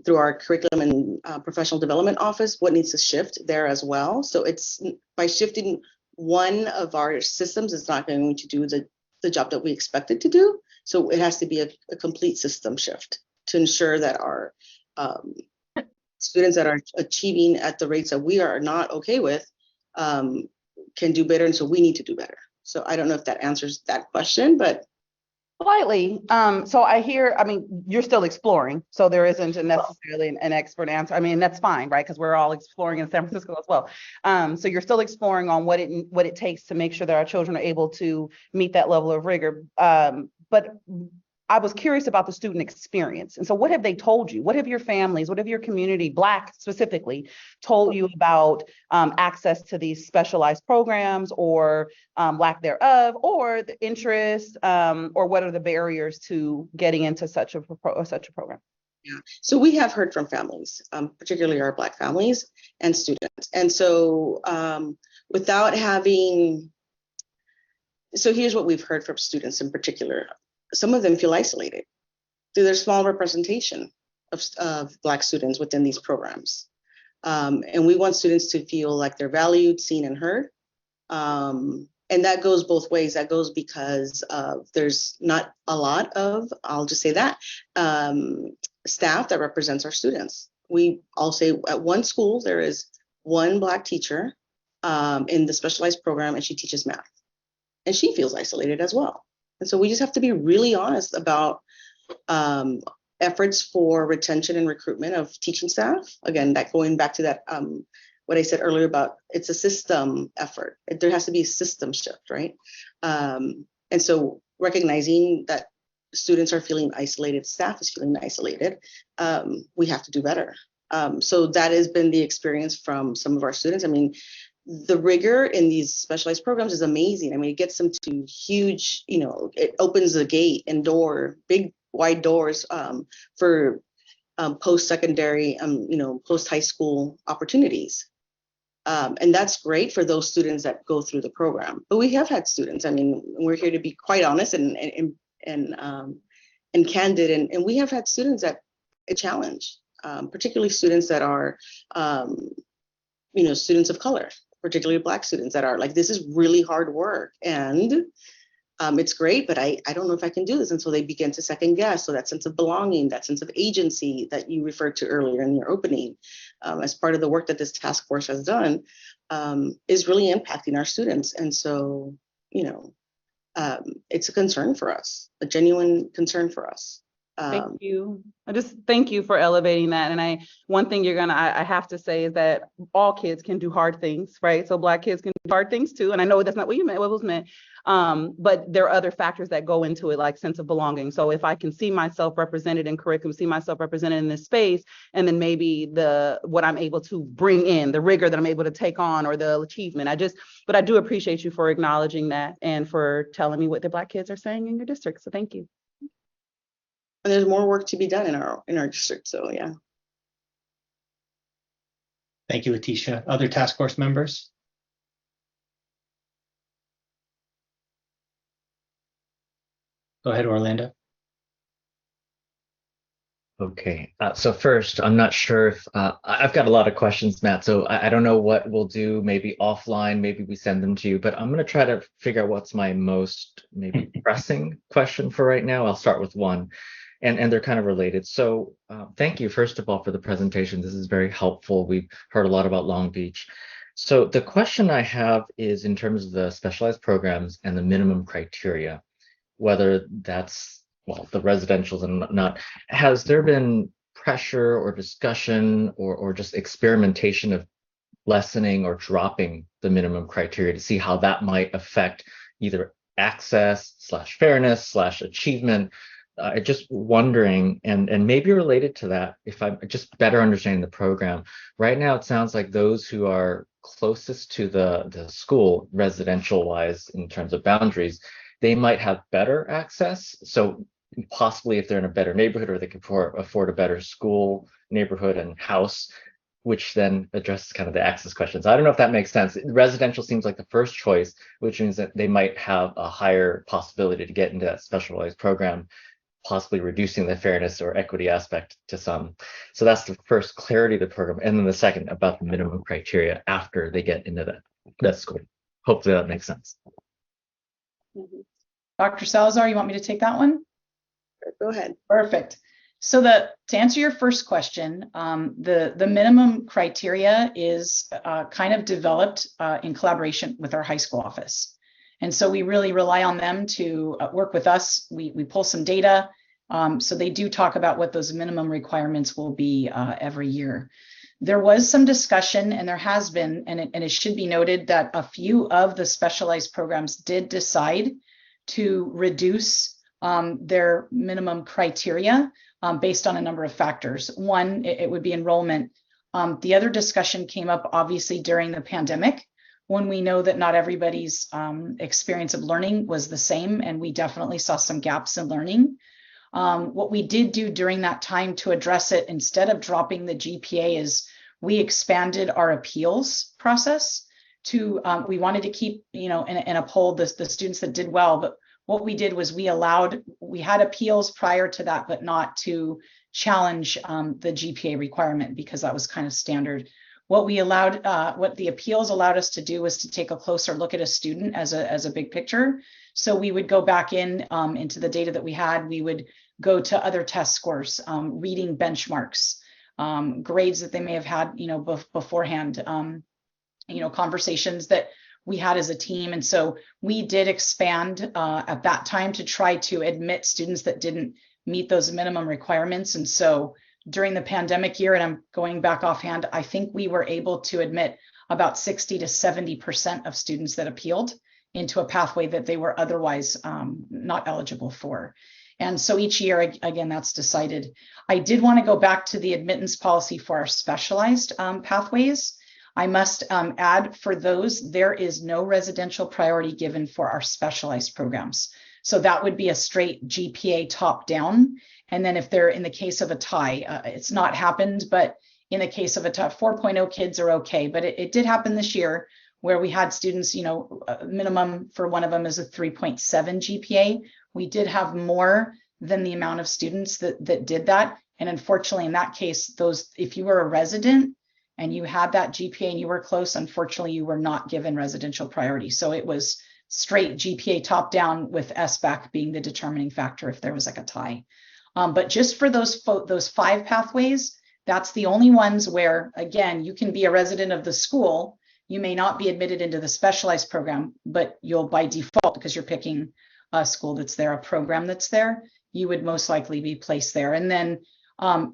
through our curriculum and professional development office, what needs to shift there as well. So it's by shifting one of our systems, it's not going to do the job that we expect it to do. So it has to be a complete system shift to ensure that our students that are achieving at the rates that we are not okay with can do better, and so we need to do better. So I don't know if that answers that question, but slightly. So I hear, you're still exploring, so there isn't necessarily an expert answer. That's fine, right? Because we're all exploring in San Francisco as well. So you're still exploring on what it takes to make sure that our children are able to meet that level of rigor. But I was curious about the student experience. And so what have they told you? What have your families, what have your community, Black specifically, told you about access to these specialized programs, or lack thereof, or the interest, or what are the barriers to getting into such a program? Yeah, so we have heard from families, particularly our Black families and students. And so so here's what we've heard from students in particular. Some of them feel isolated through their small representation of Black students within these programs. And we want students to feel like they're valued, seen, and heard. And And that goes both ways. That goes because there's not a lot of, I'll just say that, staff that represents our students. We all say at one school, there is one Black teacher in the specialized program, and she teaches math. And she feels isolated as well. And so we just have to be really honest about efforts for retention and recruitment of teaching staff. Again, that going back to that, what I said earlier about it's a system effort. There has to be a system shift, right? And so recognizing that students are feeling isolated, staff is feeling isolated, we have to do better. So that has been the experience from some of our students. I mean, the rigor in these specialized programs is amazing. I mean, it gets them to huge, it opens a gate and door, big wide doors for post-secondary, post-high school opportunities. And that's great for those students that go through the program. But we have had students, I mean, we're here to be quite honest and candid, and we have had students that a challenge, particularly students that are, students of color, particularly Black students that are like, this is really hard work. And it's great, but I don't know if I can do this. And so they begin to second guess. So that sense of belonging, that sense of agency that you referred to earlier in your opening, as part of the work that this task force has done, is really impacting our students. And so, it's a concern for us, a genuine concern for us. Thank you. I just thank you for elevating that. And one thing I have to say is that all kids can do hard things, right? So Black kids can do hard things too. And I know that's not what was meant. But there are other factors that go into it, like sense of belonging. So if I can see myself represented in curriculum, see myself represented in this space, and then maybe what I'm able to bring in, the rigor that I'm able to take on, or the achievement. But I do appreciate you for acknowledging that and for telling me what the Black kids are saying in your district. So thank you. And there's more work to be done in our district. So yeah. Thank you, Letitia. Other task force members? Go ahead, Orlando. Okay, so first, I'm not sure if I've got a lot of questions, Matt, so I don't know what we'll do, maybe offline, maybe we send them to you, but I'm going to try to figure out what's my most maybe pressing question for right now. I'll start with one, and they're kind of related. So thank you, first of all, for the presentation. This is very helpful. We've heard a lot about Long Beach. So the question I have is in terms of the specialized programs and the minimum criteria, whether that's the residentials and whatnot, has there been pressure or discussion or just experimentation of lessening or dropping the minimum criteria to see how that might affect either access / fairness / achievement? Just wondering, and maybe related to that, if I'm just better understanding the program. Right now, it sounds like those who are closest to the school, residential wise, in terms of boundaries, they might have better access. So possibly if they're in a better neighborhood or they can afford a better school, neighborhood, and house, which then addresses kind of the access questions. I don't know if that makes sense. Residential seems like the first choice, which means that they might have a higher possibility to get into that specialized program, possibly reducing the fairness or equity aspect to some. So that's the first clarity of the program. And then the second about the minimum criteria after they get into that school. Hopefully that makes sense. Dr. Salazar, you want me to take that one? Go ahead. Perfect. So to answer your first question, the minimum criteria is kind of developed in collaboration with our high school office. And so we really rely on them to work with us. We pull some data. So they do talk about what those minimum requirements will be every year. There was some discussion, and there has been, and it should be noted that a few of the specialized programs did decide to reduce their minimum criteria based on a number of factors. One, it would be enrollment. The other discussion came up obviously during the pandemic, when we know that not everybody's experience of learning was the same, and we definitely saw some gaps in learning. What we did do during that time to address it, instead of dropping the GPA, is we expanded our appeals process to, we wanted to keep, and uphold the students that did well, but what we did was we had appeals prior to that, but not to challenge the GPA requirement, because that was kind of standard. what the appeals allowed us to do was to take a closer look at a student as a big picture. So we would go back into the data that we had. We would go to other test scores, reading benchmarks, grades that they may have had, beforehand, conversations that we had as a team. And so we did expand at that time to try to admit students that didn't meet those minimum requirements. And so during the pandemic year, and I'm going back offhand, I think we were able to admit about 60 to 70% of students that appealed into a pathway that they were otherwise not eligible for. And so each year, again, that's decided. I did want to go back to the admittance policy for our specialized pathways. I must add, for those, there is no residential priority given for our specialized programs. So that would be a straight GPA top down. And then if they're in the case of a tie, it's not happened, but in the case of a tie, 4.0 kids are okay. But it did happen this year where we had students, minimum for one of them is a 3.7 GPA. We did have more than the amount of students that did that. And unfortunately, in that case, if you were a resident and you had that GPA and you were close, unfortunately, you were not given residential priority. So it was straight GPA top down with SBAC being the determining factor if there was like a tie. But just for those 5 pathways, that's the only ones where, again, you can be a resident of the school. You may not be admitted into the specialized program, but you'll by default, because you're picking a school that's there, a program that's there, you would most likely be placed there. And then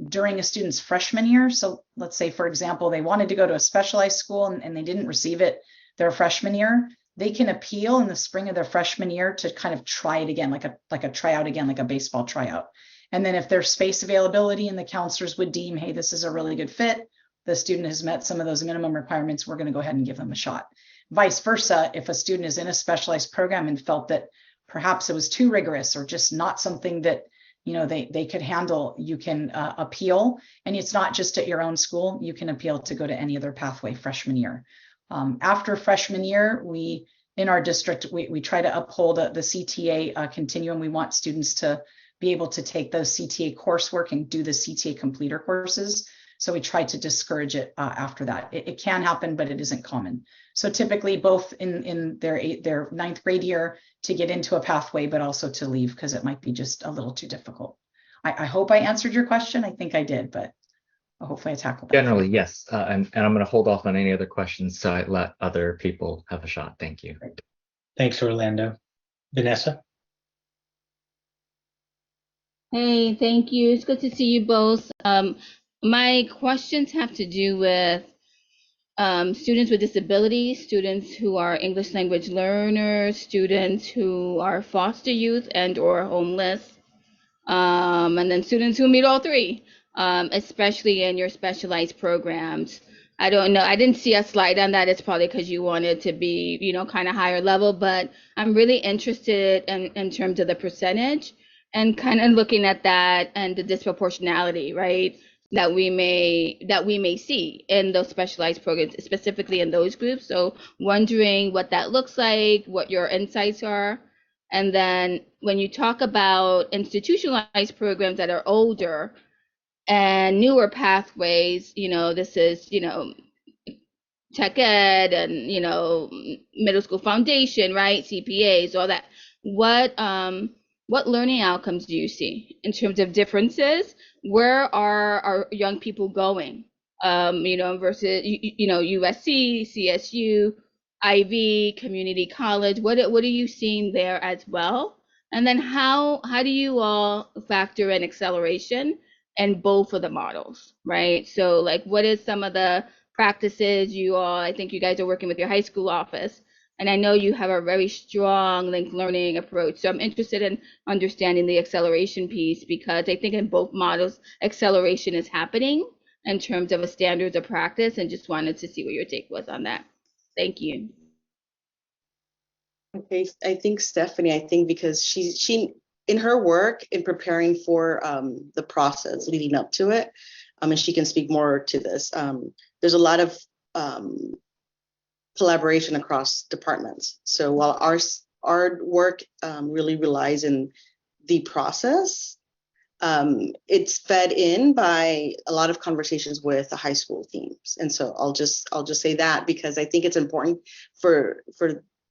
during a student's freshman year, so let's say, for example, they wanted to go to a specialized school and they didn't receive it their freshman year, they can appeal in the spring of their freshman year to kind of try it again, like a tryout again, like a baseball tryout. And then if there's space availability and the counselors would deem, hey, this is a really good fit, the student has met some of those minimum requirements, we're going to go ahead and give them a shot. Vice versa, if a student is in a specialized program and felt that perhaps it was too rigorous or just not something that they could handle, you can appeal. And it's not just at your own school, you can appeal to go to any other pathway freshman year. After freshman year, in our district, we try to uphold the CTA continuum. We want students to be able to take those CTA coursework and do the CTA completer courses. So we try to discourage it after that. It can happen, but it isn't common. So typically both in their 9th grade year to get into a pathway, but also to leave because it might be just a little too difficult. I hope I answered your question. I think I did, but hopefully I tackled that. Generally, yes. And I'm going to hold off on any other questions so I let other people have a shot. Thank you. Thanks, Orlando. Vanessa? Hey, thank you. It's good to see you both. My questions have to do with students with disabilities, students who are English language learners, students who are foster youth and or homeless, and then students who meet all 3, especially in your specialized programs. I don't know. I didn't see a slide on that. It's probably because you wanted to be, kind of higher level, but I'm really interested in terms of the percentage and kind of looking at that and the disproportionality, right? That we may see in those specialized programs, specifically in those groups. So wondering what that looks like, what your insights are. And then when you talk about institutionalized programs that are older and newer pathways, this is, tech ed and, middle school foundation, right? CPAs, all that. What learning outcomes do you see in terms of differences? Where are our young people going? Versus USC, CSU, Ivy, community college. What are you seeing there as well? And then how do you all factor in acceleration in both of the models, right? So like, what is some of the practices I think you guys are working with your high school office, and I know you have a very strong linked learning approach. So I'm interested in understanding the acceleration piece, because I think in both models, acceleration is happening in terms of a standards of practice, and just wanted to see what your take was on that. Thank you. Okay, I think Stephanie, because she in her work in preparing for the process leading up to it, and she can speak more to this. There's a lot of collaboration across departments. So while our work really relies in the process, it's fed in by a lot of conversations with the high school teams. And so I'll just say that, because I think it's important for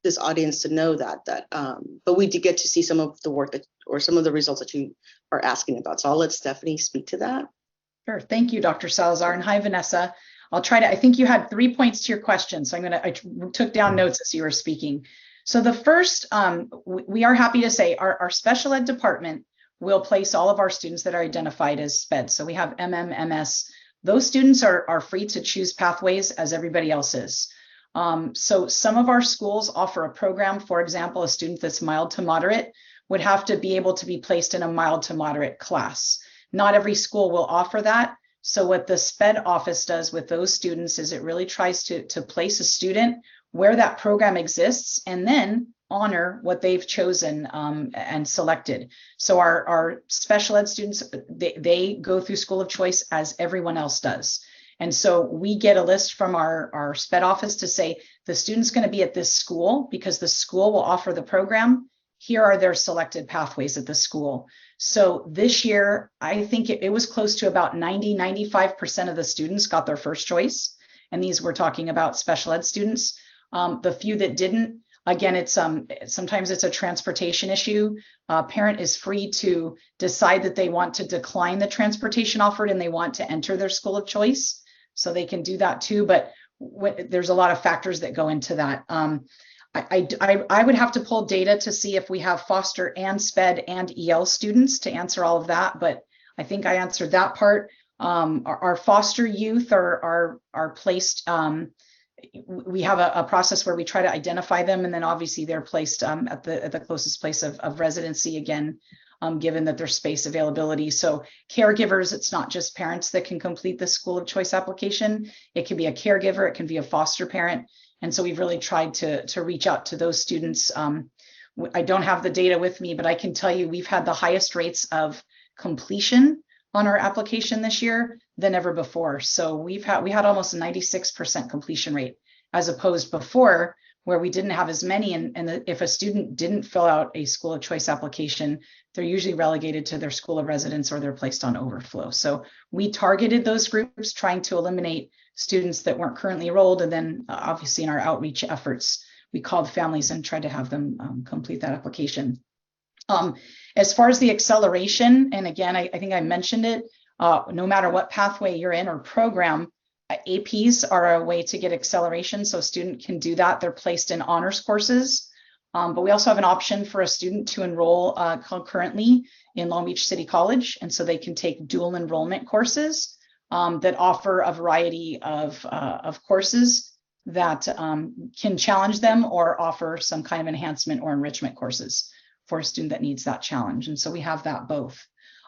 this audience to know that, but we did get to see some of the work or some of the results that you are asking about. So I'll let Stephanie speak to that. Sure. Thank you, Dr. Salazar. And hi, Vanessa. I'll try to, I think you had 3 points to your question. So I took down notes as you were speaking. So the first, we are happy to say our special ed department will place all of our students that are identified as SPED. So we have MS. Those students are free to choose pathways as everybody else is. So some of our schools offer a program. For example, a student that's mild to moderate would have to be able to be placed in a mild to moderate class. Not every school will offer that. So what the SPED office does with those students is it really tries to place a student where that program exists and then honor what they've chosen and selected. So our special ed students, they go through school of choice as everyone else does. And so we get a list from our SPED office to say the student's going to be at this school because the school will offer the program. Here are their selected pathways at the school. So this year, I think it was close to about 95% of the students got their first choice. And these we're talking about special ed students. The few that didn't, again, it's sometimes it's a transportation issue. A parent is free to decide that they want to decline the transportation offered and they want to enter their school of choice. So they can do that too, but there's a lot of factors that go into that. I would have to pull data to see if we have foster and SPED and EL students to answer all of that, but I think I answered that part. Our foster youth are placed, we have a process where we try to identify them, and then obviously they're placed at the closest place of residency, again, given that there's space availability. So caregivers, it's not just parents that can complete the school of choice application. It can be a caregiver, it can be a foster parent. And so we've really tried to reach out to those students. I don't have the data with me, but I can tell you we've had the highest rates of completion on our application this year than ever before. So we had almost a 96% completion rate, as opposed before where we didn't have as many. And if a student didn't fill out a school of choice application, they're usually relegated to their school of residence or they're placed on overflow. So we targeted those groups, trying to eliminate students that weren't currently enrolled. And then obviously in our outreach efforts, we called families and tried to have them complete that application. As far as the acceleration, and again, I think I mentioned it, no matter what pathway you're in or program, APs are a way to get acceleration. So a student can do that. They're placed in honors courses. But we also have an option for a student to enroll concurrently in Long Beach City College. And so they can take dual enrollment courses that offer a variety of courses that can challenge them or offer some kind of enhancement or enrichment courses for a student that needs that challenge. And so we have that both.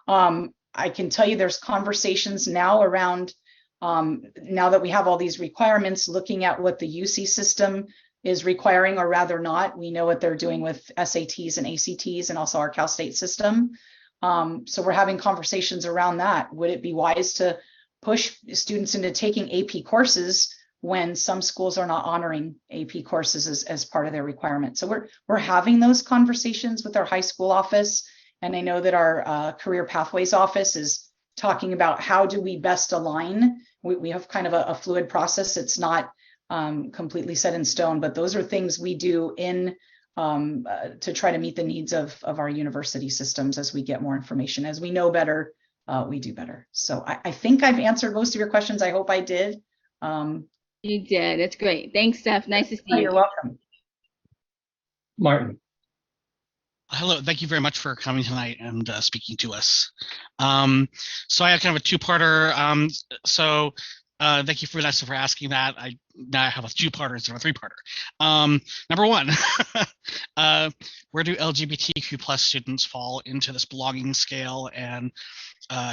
I can tell you there's conversations now around, now that we have all these requirements, looking at what the UC system is requiring, or rather not. We know what they're doing with SATs and ACTs and also our Cal State system. So we're having conversations around that. Would it be wise to push students into taking AP courses when some schools are not honoring AP courses as part of their requirement? So we're having those conversations with our high school office. And I know that our career pathways office is talking about how do we best align. We have kind of a fluid process. It's not completely set in stone, but those are things we do in to try to meet the needs of our university systems as we get more information. As we know better, we do better. So I think I've answered most of your questions. I hope I did. You did. That's great. Thanks, Steph. Nice to see you. You're welcome. Martin. Hello, thank you very much for coming tonight and speaking to us. So I have kind of a two-parter. Thank you, Vanessa, for asking that. Now I have a two-parter instead of a three-parter. Number one, where do LGBTQ plus students fall into this belonging scale and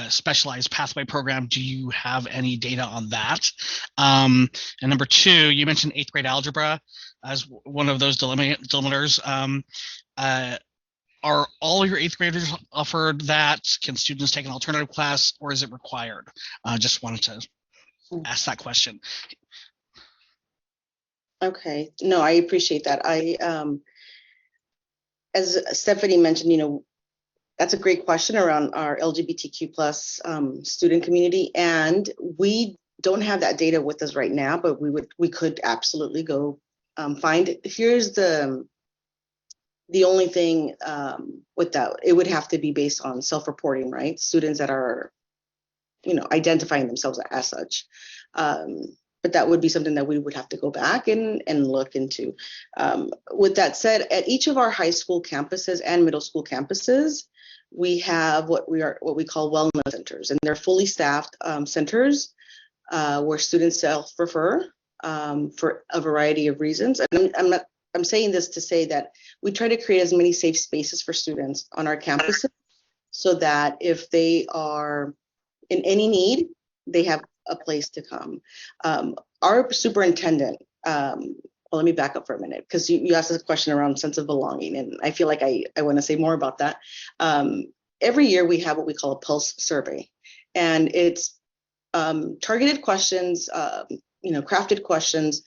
specialized pathway program? Do you have any data on that? And number two, you mentioned 8th grade algebra as one of those delimiters. Are all your 8th graders offered that? Can students take an alternative class, or is it required? Just wanted to ask that question. Okay, no, I appreciate that. As Stephanie mentioned, that's a great question around our LGBTQ plus student community, and we don't have that data with us right now, but we could absolutely go find it. Here's the only thing with that, it would have to be based on self-reporting, right? Students that are, identifying themselves as such. But that would be something that we would have to go back and look into. With that said, at each of our high school campuses and middle school campuses, we have what we call wellness centers, and they're fully staffed centers where students self-refer for a variety of reasons. And I'm saying this to say that we try to create as many safe spaces for students on our campuses so that if they are in any need, they have a place to come. Our superintendent, well, let me back up for a minute, because you asked us a question around sense of belonging, and I feel like I want to say more about that. Every year we have what we call a pulse survey, and it's targeted questions, crafted questions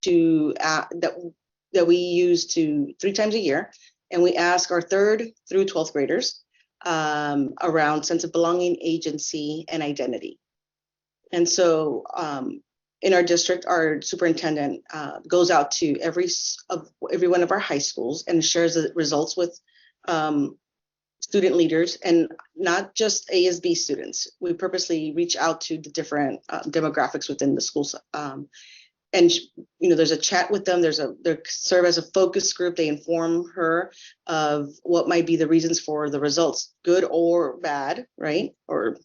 that we use 3 times a year, and we ask our 3rd through 12th graders around sense of belonging, agency, and identity. And so in our district, our superintendent goes out to every one of our high schools and shares the results with student leaders, and not just ASB students. We purposely reach out to the different demographics within the schools. And there's a chat with them. They serve as a focus group. They inform her of what might be the reasons for the results, good or bad, right? Or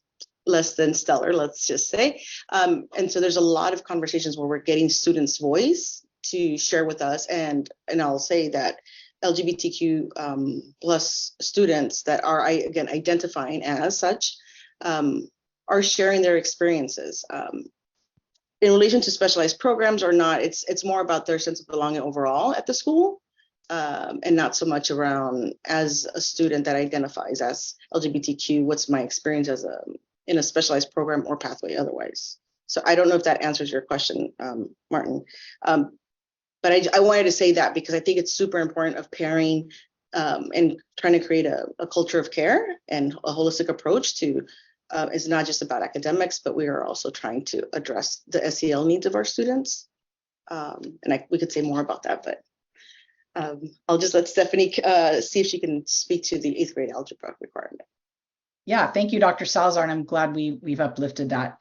less than stellar, let's just say. And so there's a lot of conversations where we're getting students' voice to share with us. And I'll say that LGBTQ plus students that are, again, identifying as such, are sharing their experiences. In relation to specialized programs or not, it's more about their sense of belonging overall at the school, and not so much around, as a student that identifies as LGBTQ, what's my experience in a specialized program or pathway otherwise. So I don't know if that answers your question, Martin. But I wanted to say that because I think it's super important of pairing and trying to create a culture of care and a holistic approach to. It's not just about academics, but we are also trying to address the SEL needs of our students. And we could say more about that, but I'll just let Stephanie see if she can speak to the 8th grade algebra requirement. Yeah, thank you, Dr. Salazar, and I'm glad we've uplifted that.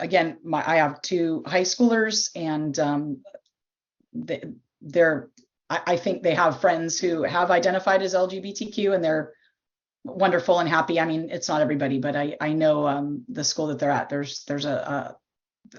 Again, I have 2 high schoolers, and I think they have friends who have identified as LGBTQ, and they're wonderful and happy. I mean, it's not everybody, but I know the school that they're at. There's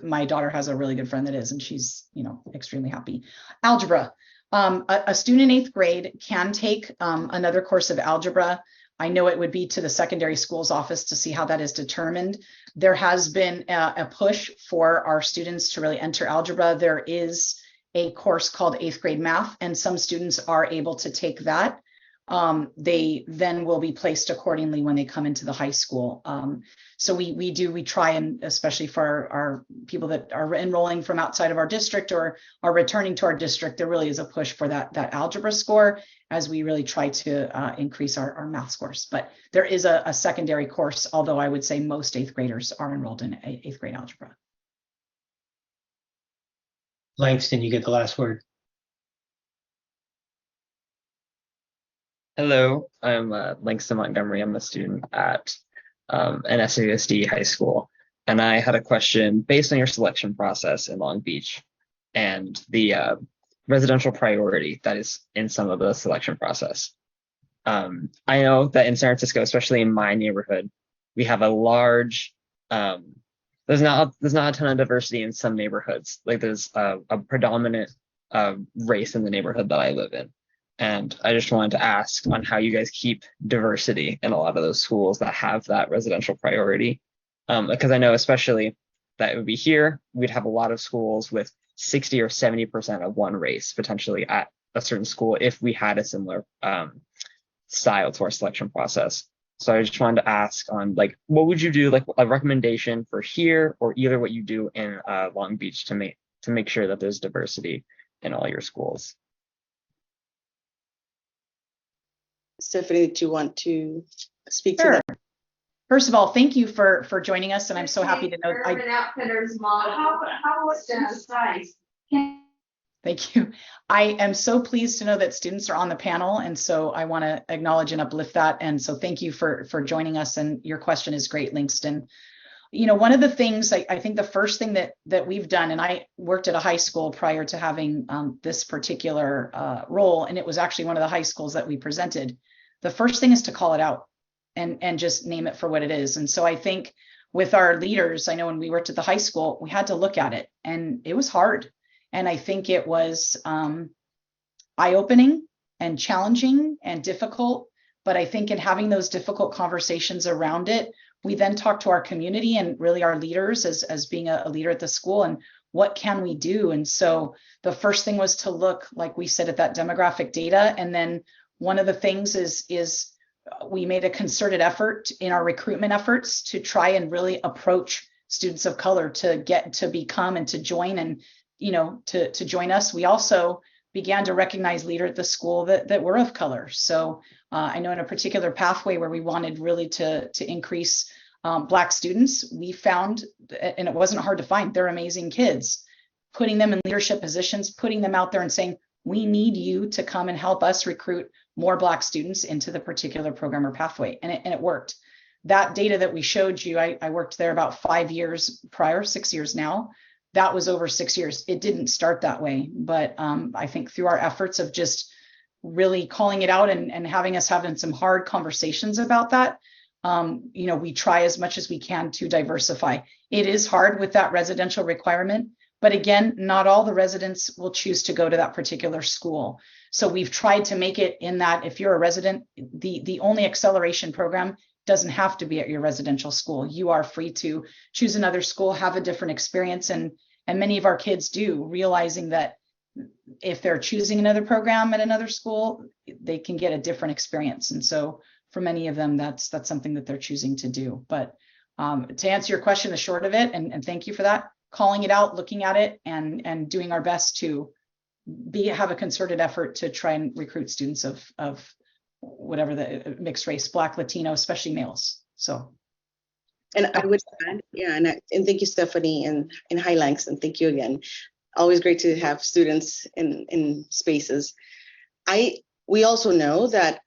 my daughter has a really good friend that is, and she's extremely happy. Algebra. A student in 8th grade can take another course of algebra. I know it would be to the secondary schools office to see how that is determined. There has been a push for our students to really enter algebra. There is a course called 8th grade math, and some students are able to take that. They then will be placed accordingly when they come into the high school. So we try, and especially for our people that are enrolling from outside of our district or are returning to our district, there really is a push for that algebra score, as we really try to increase our math scores. But there is a secondary course, although I would say most 8th graders are enrolled in 8th grade algebra. Langston, you get the last word. Hello, I'm Langston Montgomery. I'm a student at an SFUSD high school, and I had a question based on your selection process in Long Beach and the residential priority that is in some of the selection process. I know that in San Francisco, especially in my neighborhood, we have a large, there's not a ton of diversity in some neighborhoods. Like there's a predominant race in the neighborhood that I live in. And I just wanted to ask on how you guys keep diversity in a lot of those schools that have that residential priority. Because I know especially that it would be here, we'd have a lot of schools with 60 or 70% of one race potentially at a certain school if we had a similar style to our selection process. So I just wanted to ask on what would you do, like a recommendation for here, or either what you do in Long Beach to make sure that there's diversity in all your schools. Stephanie, do you want to speak to Sure. that? First of all, thank you for joining us, and I'm so happy to know. Urban Outfitters model. How was the size? Thank you. I am so pleased to know that students are on the panel, and so I want to acknowledge and uplift that. And so thank you for joining us, and your question is great, Langston. You know, one of the things I think the first thing that we've done, and I worked at a high school prior to having this particular role, and it was actually one of the high schools that we presented. The first thing is to call it out and just name it for what it is. And so I think with our leaders, I know when we worked at the high school, we had to look at it, and it was hard. And I think it was eye-opening and challenging and difficult. But I think in having those difficult conversations around it, we then talked to our community and really our leaders as being a leader at the school, and what can we do? And so the first thing was to look, like we said, at that demographic data. And then one of the things is we made a concerted effort in our recruitment efforts to try and really approach students of color to get to become and to join and, you know, to join us. We also began to recognize leaders at the school that were of color. So I know in a particular pathway where we wanted really to increase Black students, we found, and it wasn't hard to find, they're amazing kids, putting them in leadership positions, putting them out there and saying, we need you to come and help us recruit more Black students into the particular program or pathway. And it worked. That data that we showed you, I worked there about 5 years prior, 6 years now. That was over 6 years. It didn't start that way, but I think through our efforts of just really calling it out and having us having some hard conversations about that, you know, we try as much as we can to diversify. It is hard with that residential requirement, but again, not all the residents will choose to go to that particular school. So we've tried to make it in that if you're a resident, the only acceleration program doesn't have to be at your residential school. You are free to choose another school, have a different experience. And many of our kids do, realizing that if they're choosing another program at another school, they can get a different experience. And so for many of them, that's something that they're choosing to do. But to answer your question, the short of it, and thank you for that, calling it out, looking at it, and doing our best to have a concerted effort to try and recruit students of whatever the mixed race, Black, Latino, especially males. So. And I would add, yeah, and thank you, Stephanie, and hi, Langston, thank you again. Always great to have students in spaces. We also know that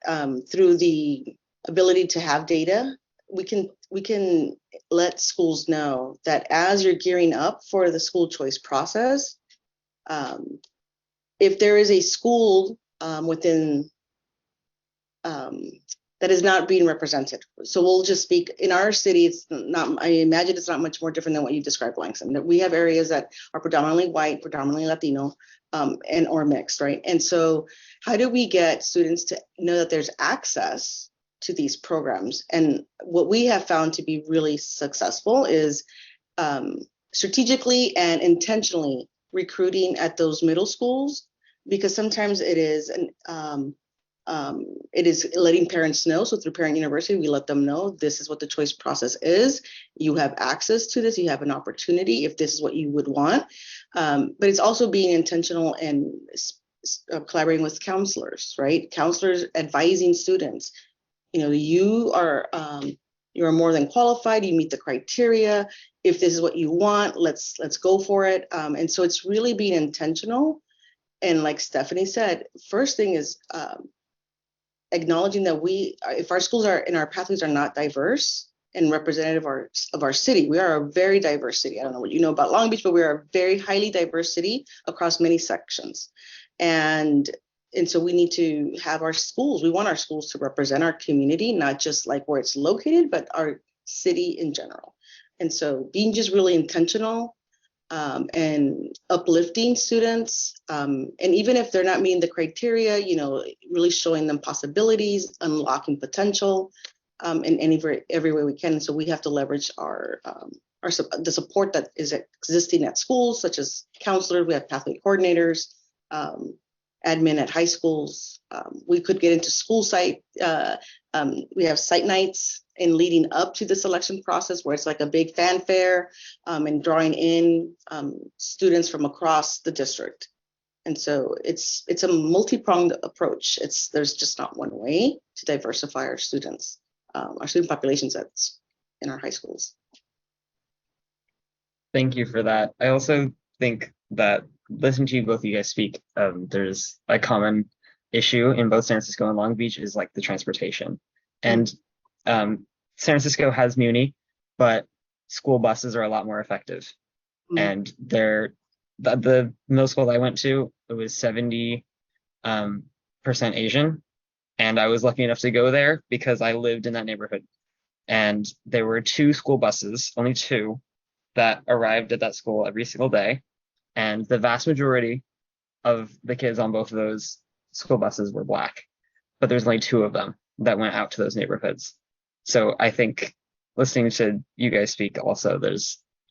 through the ability to have data, we can let schools know that as you're gearing up for the school choice process, if there is a school within that is not being represented. So we'll just speak in our city. It's not, I imagine it's not much more different than what you described, Langston. That we have areas that are predominantly white, predominantly Latino, and or mixed, right? And so how do we get students to know that there's access to these programs? And what we have found to be really successful is strategically and intentionally recruiting at those middle schools, because sometimes it is letting parents know. So through Parent University, we let them know this is what the choice process is. You have access to this. You have an opportunity if this is what you would want. But it's also being intentional and collaborating with counselors, right? Counselors advising students. You know, you are more than qualified. You meet the criteria. If this is what you want, let's go for it. And so it's really being intentional. And like Stephanie said, first thing is acknowledging that if our schools and our pathways are not diverse and representative of our city, we are a very diverse city. I don't know what you know about Long Beach, but we are a very highly diverse city across many sections. And so we need to have our schools. We want our schools to represent our community, not just like where it's located, but our city in general. And so being just really intentional and uplifting students, and even if they're not meeting the criteria, you know, really showing them possibilities, unlocking potential in every way we can. And so we have to leverage the support that is existing at schools, such as counselors. We have pathway coordinators, admin at high schools. We could get into school site. We have site nights and leading up to the selection process, where it's like a big fanfare and drawing in students from across the district. And so it's a multi-pronged approach. There's just not one way to diversify our students. our student populations that's in our high schools. Thank you for that. I also think that listening to both of you guys speak, there's a common issue in both San Francisco and Long Beach is like the transportation. And San Francisco has Muni, but school buses are a lot more effective. And the middle school I went to, it was 70% Asian. And I was lucky enough to go there because I lived in that neighborhood. And there were 2 school buses, only 2, that arrived at that school every single day. And the vast majority of the kids on both of those school buses were Black. But there's only 2 of them that went out to those neighborhoods. So I think listening to you guys speak also,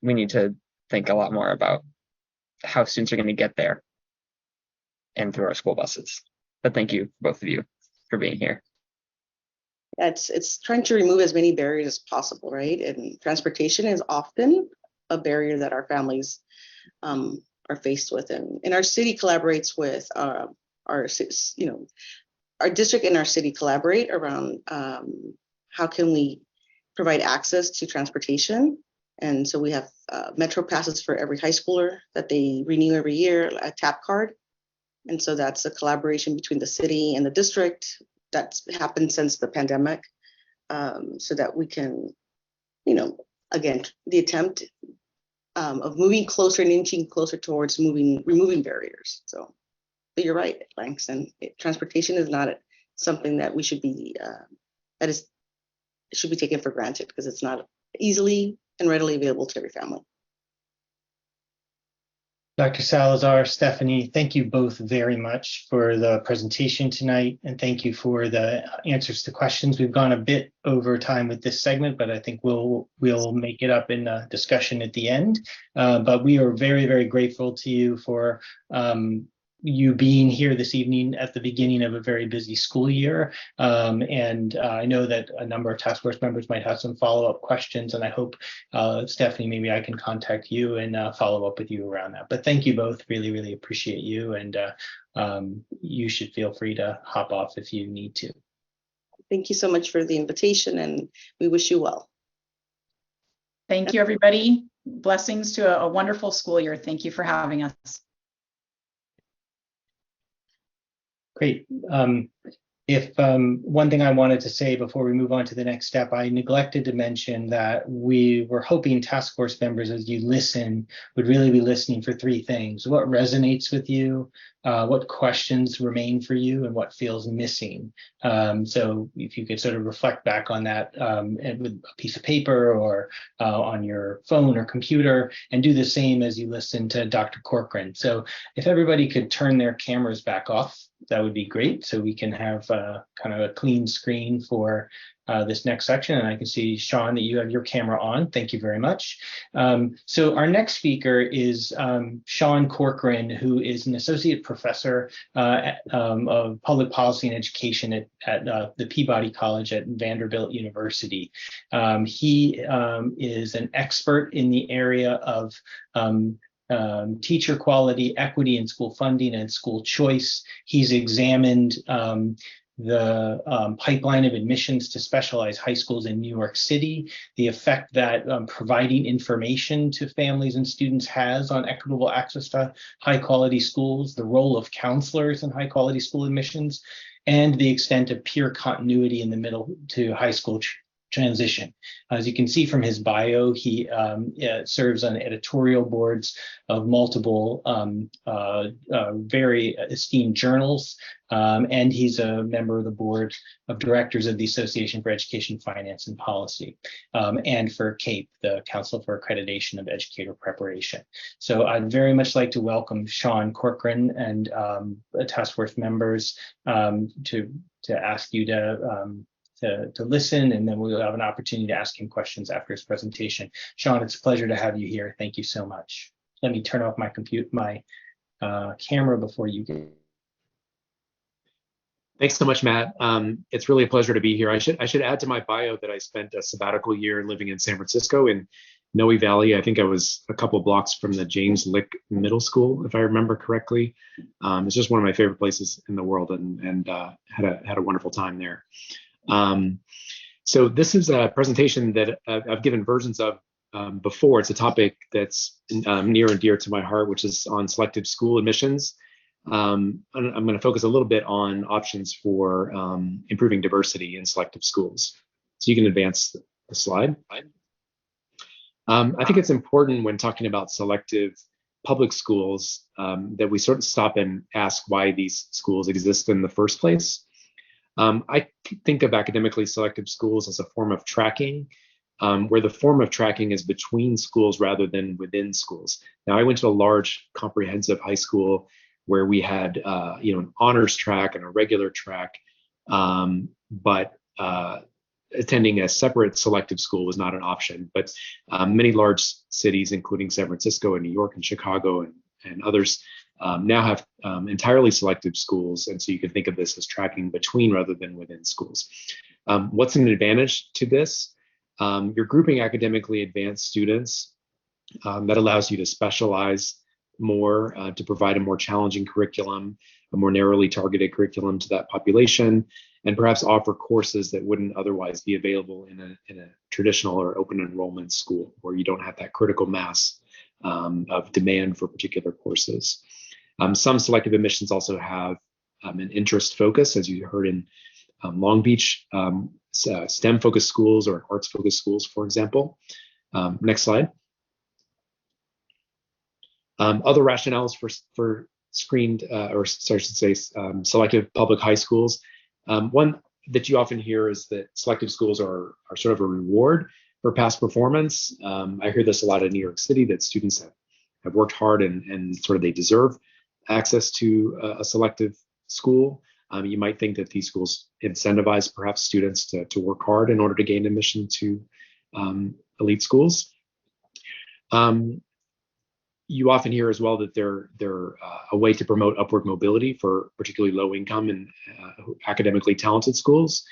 we need to think a lot more about how students are going to get there and through our school buses. But thank you, both of you, for being here. Yeah, it's trying to remove as many barriers as possible, right? And transportation is often a barrier that our families are faced with. And our city collaborates with our district and our city collaborate around how can we provide access to transportation. And so we have Metro passes for every high schooler that they renew every year, a TAP card. And so that's a collaboration between the city and the district that's happened since the pandemic, so that we can, again, the attempt of moving closer and inching closer towards removing barriers. So, but you're right, Langston. Transportation is not something that we should be should be taken for granted because it's not easily and readily available to every family. Dr. Salazar, Stephanie, thank you both very much for the presentation tonight, and thank you for the answers to questions. We've gone a bit over time with this segment, but I think we'll make it up in a discussion at the end. But we are very, very grateful to you for you being here this evening at the beginning of a very busy school year. And I know that a number of task force members might have some follow-up questions, and I hope, Stephanie, maybe I can contact you and follow up with you around that. But thank you both, really, really appreciate you, and you should feel free to hop off if you need to. Thank you so much for the invitation, and we wish you well. Thank you, everybody. Blessings to a wonderful school year. Thank you for having us. Great. If one thing I wanted to say before we move on to the next step, I neglected to mention that we were hoping task force members, as you listen, would really be listening for 3 things: what resonates with you, what questions remain for you, and what feels missing. So if you could sort of reflect back on that with a piece of paper or on your phone or computer, and do the same as you listen to Dr. Corcoran. So if everybody could turn their cameras back off, that would be great, so we can have kind of a clean screen for this next section. And I can see, Sean, that you have your camera on. Thank you very much. So our next speaker is Sean Corcoran, who is an associate professor of public policy and education at the Peabody College at Vanderbilt University. He is an expert in the area of teacher quality, equity in school funding, and school choice. He's examined the pipeline of admissions to specialized high schools in New York City, the effect that providing information to families and students has on equitable access to high quality schools, the role of counselors in high quality school admissions, and the extent of peer continuity in the middle to high school transition. As you can see from his bio, he serves on editorial boards of multiple very esteemed journals, and he's a member of the board of directors of the Association for Education, Finance, and Policy, and for CAPE, the Council for Accreditation of Educator Preparation. So I'd very much like to welcome Sean Corcoran and task force members to ask you to listen, and then we'll have an opportunity to ask him questions after his presentation. Sean, it's a pleasure to have you here. Thank you so much. Let me turn off my camera before you get. Thanks so much, Matt. It's really a pleasure to be here. I should add to my bio that I spent a sabbatical year living in San Francisco in Noe Valley. I think I was a couple blocks from the James Lick Middle School, if I remember correctly. It's just one of my favorite places in the world, and had a wonderful time there. So this is a presentation that I've given versions of before. It's a topic that's near and dear to my heart, which is on selective school admissions. I'm going to focus a little bit on options for improving diversity in selective schools. So you can advance the slide. I think it's important when talking about selective public schools that we sort of stop and ask why these schools exist in the first place. I think of academically selective schools as a form of tracking, where the form of tracking is between schools rather than within schools. Now, I went to a large comprehensive high school where we had an honors track and a regular track, but attending a separate selective school was not an option. But many large cities, including San Francisco and New York and Chicago and others, now have entirely selective schools. And so you can think of this as tracking between rather than within schools. What's an advantage to this? You're grouping academically advanced students. That allows you to specialize more, to provide a more challenging curriculum, a more narrowly targeted curriculum to that population, and perhaps offer courses that wouldn't otherwise be available in a traditional or open enrollment school, where you don't have that critical mass of demand for particular courses. Some selective admissions also have an interest focus, as you heard in Long Beach, STEM-focused schools or arts-focused schools, for example. Next slide. Other rationales for selective public high schools. One that you often hear is that selective schools are sort of a reward for past performance. I hear this a lot in New York City, that students have worked hard and sort of they deserve access to a selective school. You might think that these schools incentivize perhaps students to work hard in order to gain admission to elite schools. You often hear as well that they're a way to promote upward mobility for particularly low income and academically talented schools,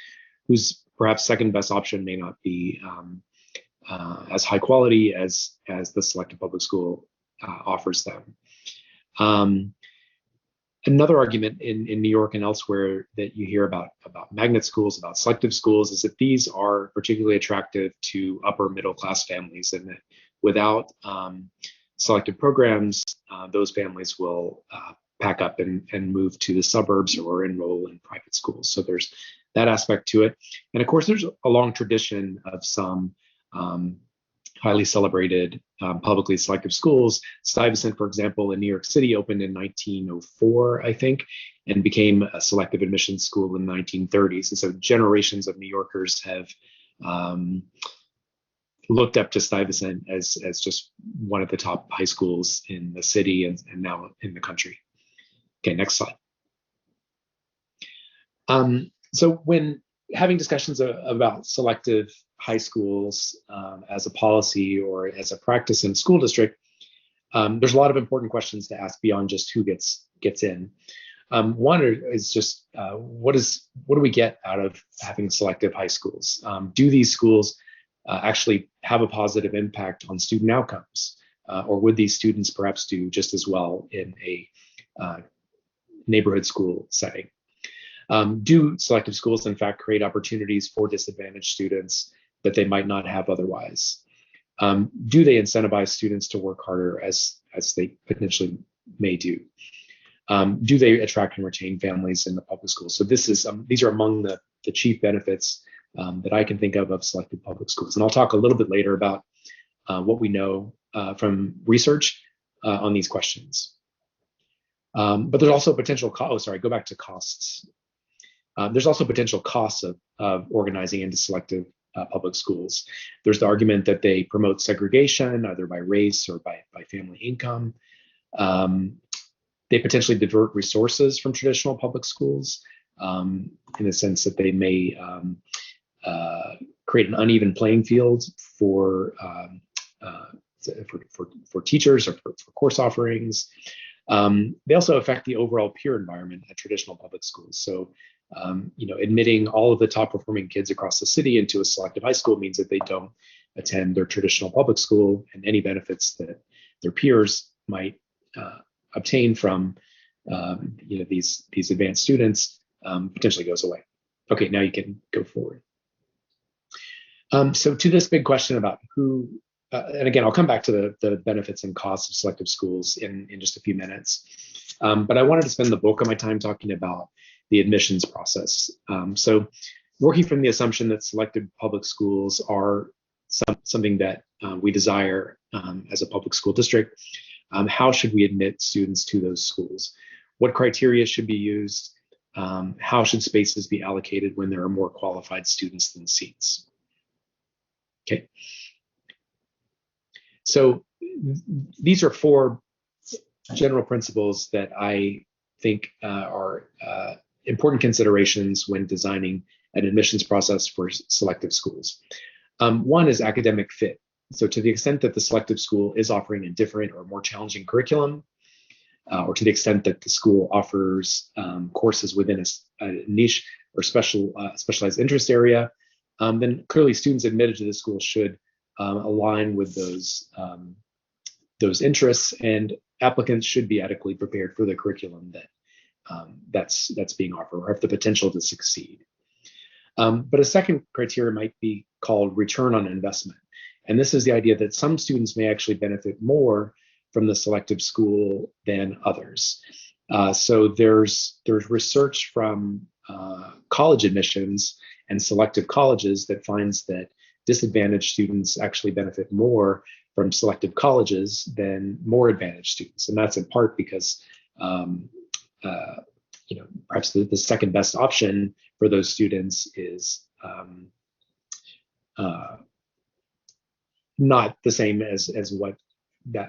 whose perhaps second best option may not be as high quality as the selective public school offers them. Another argument in New York and elsewhere that you hear about magnet schools, about selective schools, is that these are particularly attractive to upper middle class families, and that without selective programs, those families will pack up and move to the suburbs or enroll in private schools. So there's that aspect to it. And of course, there's a long tradition of some highly celebrated publicly selective schools. Stuyvesant, for example, in New York City opened in 1904, I think, and became a selective admissions school in the 1930s. And so generations of New Yorkers have looked up to Stuyvesant as just one of the top high schools in the city and now in the country. Okay, next slide. So when having discussions about selective high schools as a policy or as a practice in a school district, there's a lot of important questions to ask beyond just who gets in. One is just what do we get out of having selective high schools? Do these schools actually have a positive impact on student outcomes? Or would these students perhaps do just as well in a neighborhood school setting? Do selective schools, in fact, create opportunities for disadvantaged students that they might not have otherwise? Do they incentivize students to work harder as they potentially may do? Do they attract and retain families in the public schools? So these are among the chief benefits that I can think of selective public schools. And I'll talk a little bit later about what we know from research on these questions. But there's also potential go back to costs. There's also potential costs of organizing into selective public schools. There's the argument that they promote segregation, either by race or by family income. They potentially divert resources from traditional public schools in the sense that they may create an uneven playing field for teachers or for course offerings. They also affect the overall peer environment at traditional public schools. So, admitting all of the top performing kids across the city into a selective high school means that they don't attend their traditional public school, and any benefits that their peers might obtain from these advanced students potentially goes away. Okay, now you can go forward. So to this big question about who, and again, I'll come back to the benefits and costs of selective schools in just a few minutes. But I wanted to spend the bulk of my time talking about the admissions process. So working from the assumption that selected public schools are something that we desire as a public school district, how should we admit students to those schools? What criteria should be used? How should spaces be allocated when there are more qualified students than seats? Okay. So these are four general principles that I think are important considerations when designing an admissions process for selective schools. One is academic fit. So to the extent that the selective school is offering a different or more challenging curriculum, or to the extent that the school offers courses within a niche or specialized interest area, then clearly students admitted to the school should align with those interests, and applicants should be adequately prepared for the curriculum that's being offered or have the potential to succeed. But a second criteria might be called return on investment. And this is the idea that some students may actually benefit more from the selective school than others. So there's research from college admissions and selective colleges that finds that disadvantaged students actually benefit more from selective colleges than more advantaged students. And that's in part because perhaps the second best option for those students is not the same as what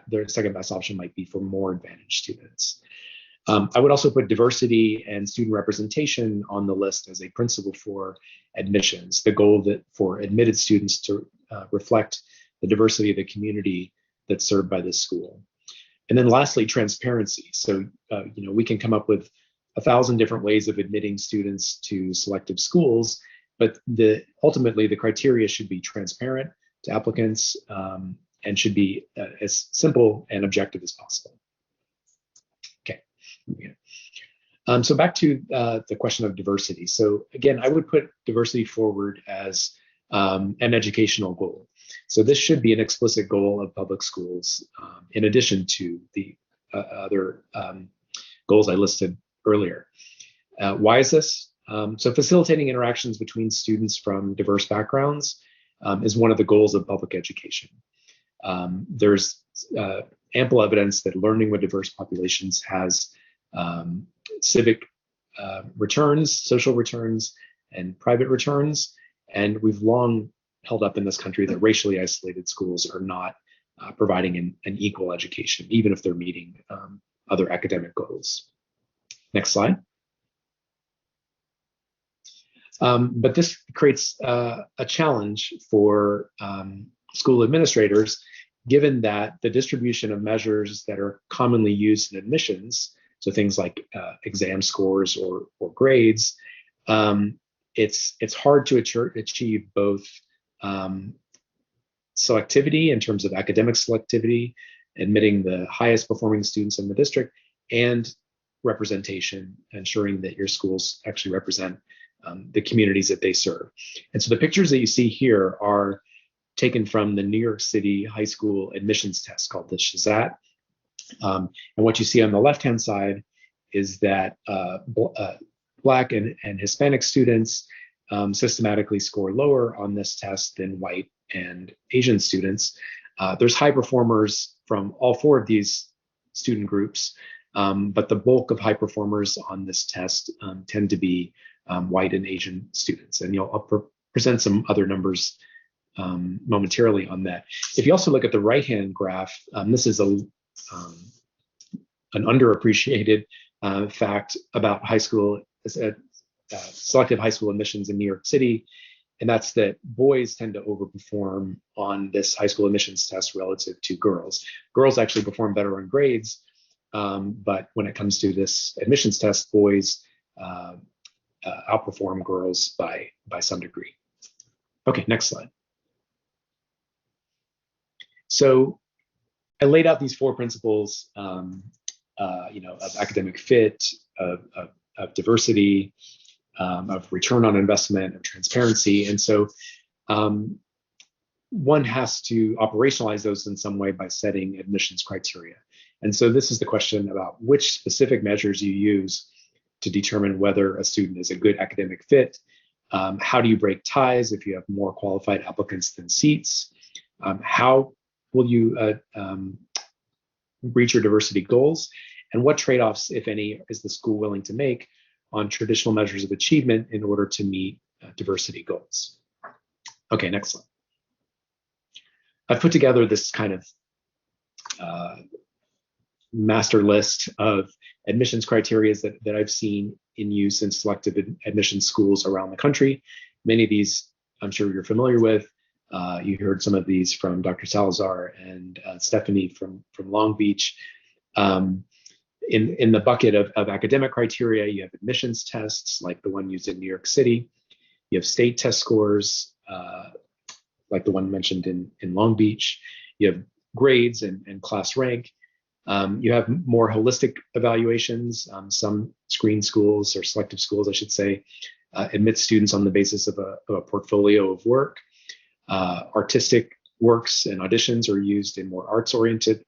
their second best option might be for more advantaged students. I would also put diversity and student representation on the list as a principle for admissions, the goal that for admitted students to reflect the diversity of the community that's served by this school. And then lastly, transparency. So, we can come up with 1,000 different ways of admitting students to selective schools, but ultimately the criteria should be transparent to applicants and should be as simple and objective as possible. Okay. So back to the question of diversity. So again, I would put diversity forward as an educational goal. So this should be an explicit goal of public schools, in addition to the other goals I listed earlier. Why is this? So facilitating interactions between students from diverse backgrounds is one of the goals of public education. There's ample evidence that learning with diverse populations has civic returns, social returns, and private returns. And we've long held up in this country that racially isolated schools are not providing an equal education, even if they're meeting other academic goals. Next slide. But this creates a challenge for school administrators, given that the distribution of measures that are commonly used in admissions, so things like exam scores or grades, it's hard to achieve both selectivity in terms of academic selectivity, admitting the highest performing students in the district, and representation, ensuring that your schools actually represent the communities that they serve. And so the pictures that you see here are taken from the New York City high school admissions test called the SHAZAT. And what you see on the left-hand side is that Black and Hispanic students systematically score lower on this test than white and Asian students. There's high performers from all four of these student groups, but the bulk of high performers on this test tend to be white and Asian students. And I'll present some other numbers momentarily on that. If you also look at the right-hand graph, this is an underappreciated fact about high school, selective high school admissions in New York City, and that's that boys tend to overperform on this high school admissions test relative to girls. Girls actually perform better on grades, but when it comes to this admissions test, boys outperform girls by some degree. Okay, next slide. So I laid out these four principles, of academic fit, of diversity, of return on investment, of transparency. And so one has to operationalize those in some way by setting admissions criteria. And so this is the question about which specific measures you use to determine whether a student is a good academic fit. How do you break ties if you have more qualified applicants than seats? How will you reach your diversity goals? And what trade-offs, if any, is the school willing to make on traditional measures of achievement in order to meet diversity goals? Okay, next slide. I've put together this kind of master list of admissions criteria that I've seen in use in selective admission schools around the country. Many of these I'm sure you're familiar with. You heard some of these from Dr. Salazar and Stephanie from Long Beach. In the bucket of academic criteria, you have admissions tests like the one used in New York City. You have state test scores like the one mentioned in Long Beach. You have grades and class rank. You have more holistic evaluations. Some screen schools or selective schools, I should say, admit students on the basis of a portfolio of work. Artistic works and auditions are used in more arts-oriented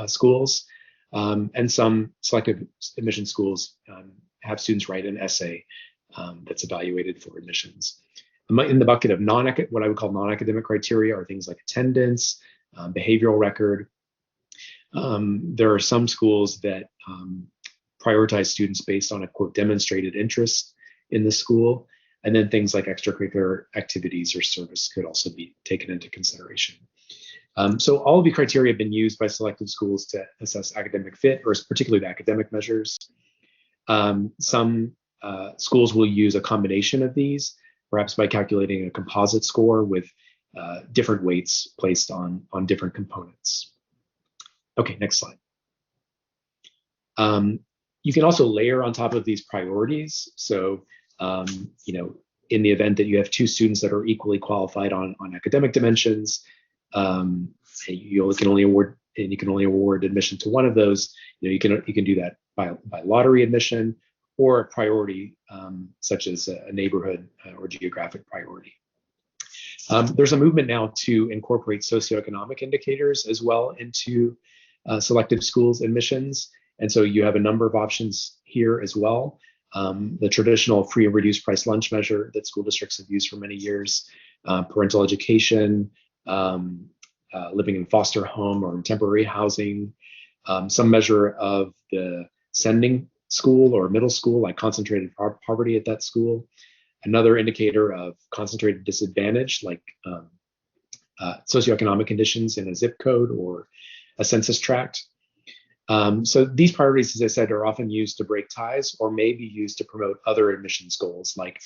schools. And some selective admission schools have students write an essay that's evaluated for admissions. In the bucket of what I would call non-academic criteria are things like attendance, behavioral record. There are some schools that prioritize students based on a quote demonstrated interest in the school. And then things like extracurricular activities or service could also be taken into consideration. So all of the criteria have been used by selective schools to assess academic fit, or particularly the academic measures. Some schools will use a combination of these, perhaps by calculating a composite score with different weights placed on different components. Okay, next slide. You can also layer on top of these priorities. So, in the event that you have two students that are equally qualified on academic dimensions, you can only award admission to one of those. You can do that by lottery admission or a priority, such as a neighborhood or geographic priority. There's a movement now to incorporate socioeconomic indicators as well into selective schools admissions. And so you have a number of options here as well. The traditional free and reduced price lunch measure that school districts have used for many years, parental education, living in foster home or in temporary housing, some measure of the sending school or middle school, like concentrated poverty at that school, another indicator of concentrated disadvantage, like socioeconomic conditions in a zip code or a census tract. So these priorities, as I said, are often used to break ties or may be used to promote other admissions goals, like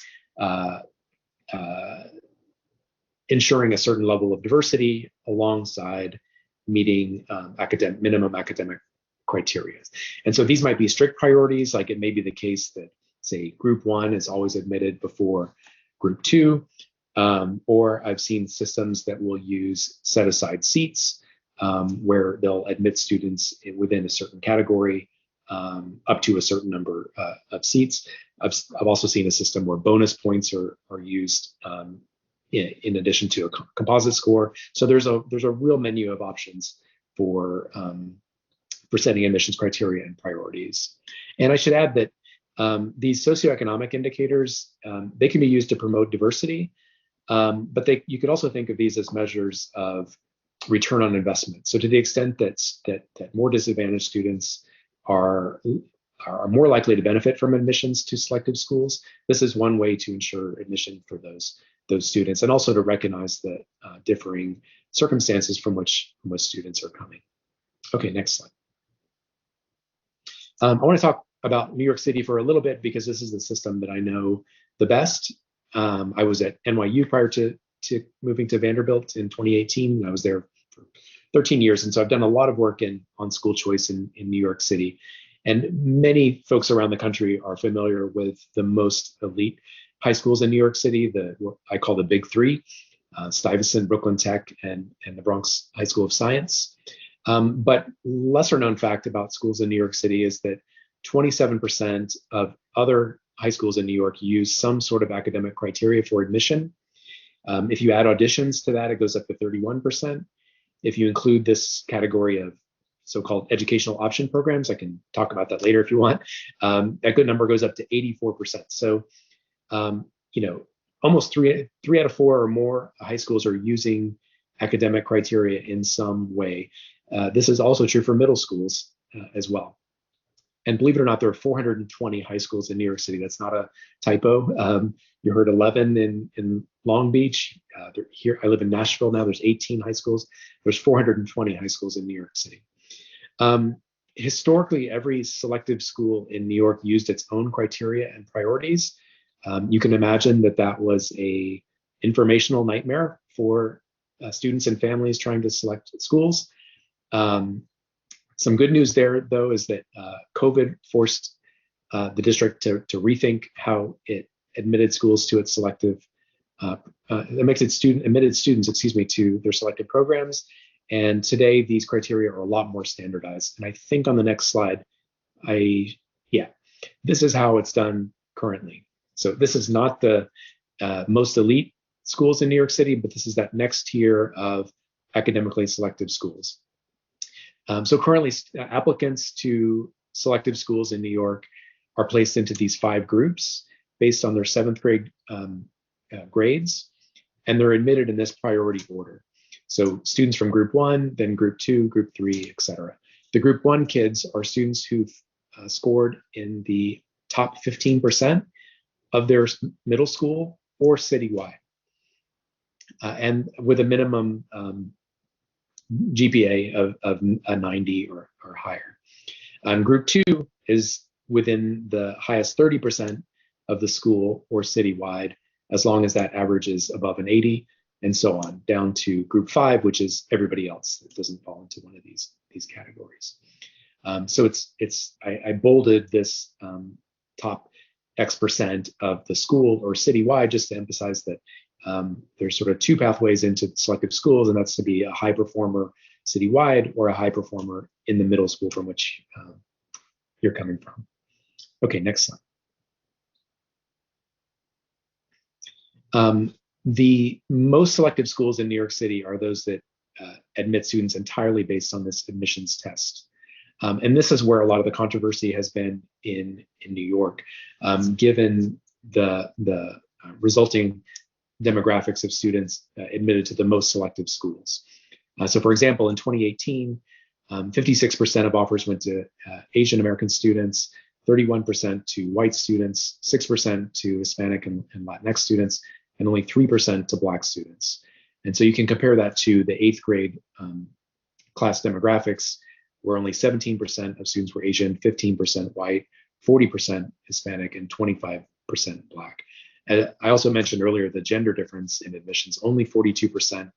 ensuring a certain level of diversity alongside meeting minimum academic criteria. And so these might be strict priorities, like it may be the case that, say, group 1 is always admitted before group 2, or I've seen systems that will use set-aside seats, where they'll admit students within a certain category up to a certain number of seats. I've also seen a system where bonus points are used in addition to a composite score. So there's a real menu of options for setting admissions criteria and priorities. And I should add that these socioeconomic indicators, they can be used to promote diversity, but you could also think of these as measures of return on investment. So to the extent that more disadvantaged students are more likely to benefit from admissions to selective schools, this is one way to ensure admission for those students, and also to recognize the differing circumstances from which students are coming. Okay, next slide. I want to talk about New York City for a little bit because this is the system that I know the best. I was at NYU prior to moving to Vanderbilt in 2018. I was there for 13 years. And so I've done a lot of work on school choice in New York City. And many folks around the country are familiar with the most elite high schools in New York City, what I call the big three, Stuyvesant, Brooklyn Tech, and the Bronx High School of Science. But lesser known fact about schools in New York City is that 27% of other high schools in New York use some sort of academic criteria for admission. If you add auditions to that, it goes up to 31%. If you include this category of so-called educational option programs, I can talk about that later if you want, that good number goes up to 84%. So, almost three out of four or more high schools are using academic criteria in some way. This is also true for middle schools as well. And believe it or not, there are 420 high schools in New York City. That's not a typo. You heard 11 in Long Beach. Here, I live in Nashville now. There's 18 high schools. There's 420 high schools in New York City. Historically, every selective school in New York used its own criteria and priorities. You can imagine that was a informational nightmare for students and families trying to select schools. Some good news there, though, is that COVID forced the district to rethink how it admitted schools to its selective, admitted students, to their selective programs. And today, these criteria are a lot more standardized. And I think on the next slide, this is how it's done currently. So this is not the most elite schools in New York City, but this is that next tier of academically selective schools. So currently, applicants to selective schools in New York are placed into these 5 groups based on their 7th grade grades, and they're admitted in this priority order. So students from group 1, then group 2, group 3, etc. The group 1 kids are students who've scored in the top 15% of their middle school or citywide, and with a minimum GPA of a 90 or higher. Group 2 is within the highest 30% of the school or citywide, as long as that average is above an 80, and so on, down to group 5, which is everybody else that doesn't fall into one of these categories. So I bolded this top X% of the school or citywide just to emphasize that there's sort of 2 pathways into selective schools, and that's to be a high performer citywide or a high performer in the middle school from which you're coming from. Okay, next slide. The most selective schools in New York City are those that admit students entirely based on this admissions test. And this is where a lot of the controversy has been in New York, given the resulting demographics of students admitted to the most selective schools. So for example, in 2018, 56% of offers went to Asian American students, 31% to white students, 6% to Hispanic and Latinx students, and only 3% to Black students. And so you can compare that to the 8th grade class demographics, where only 17% of students were Asian, 15% white, 40% Hispanic, and 25% Black. And I also mentioned earlier the gender difference in admissions. Only 42%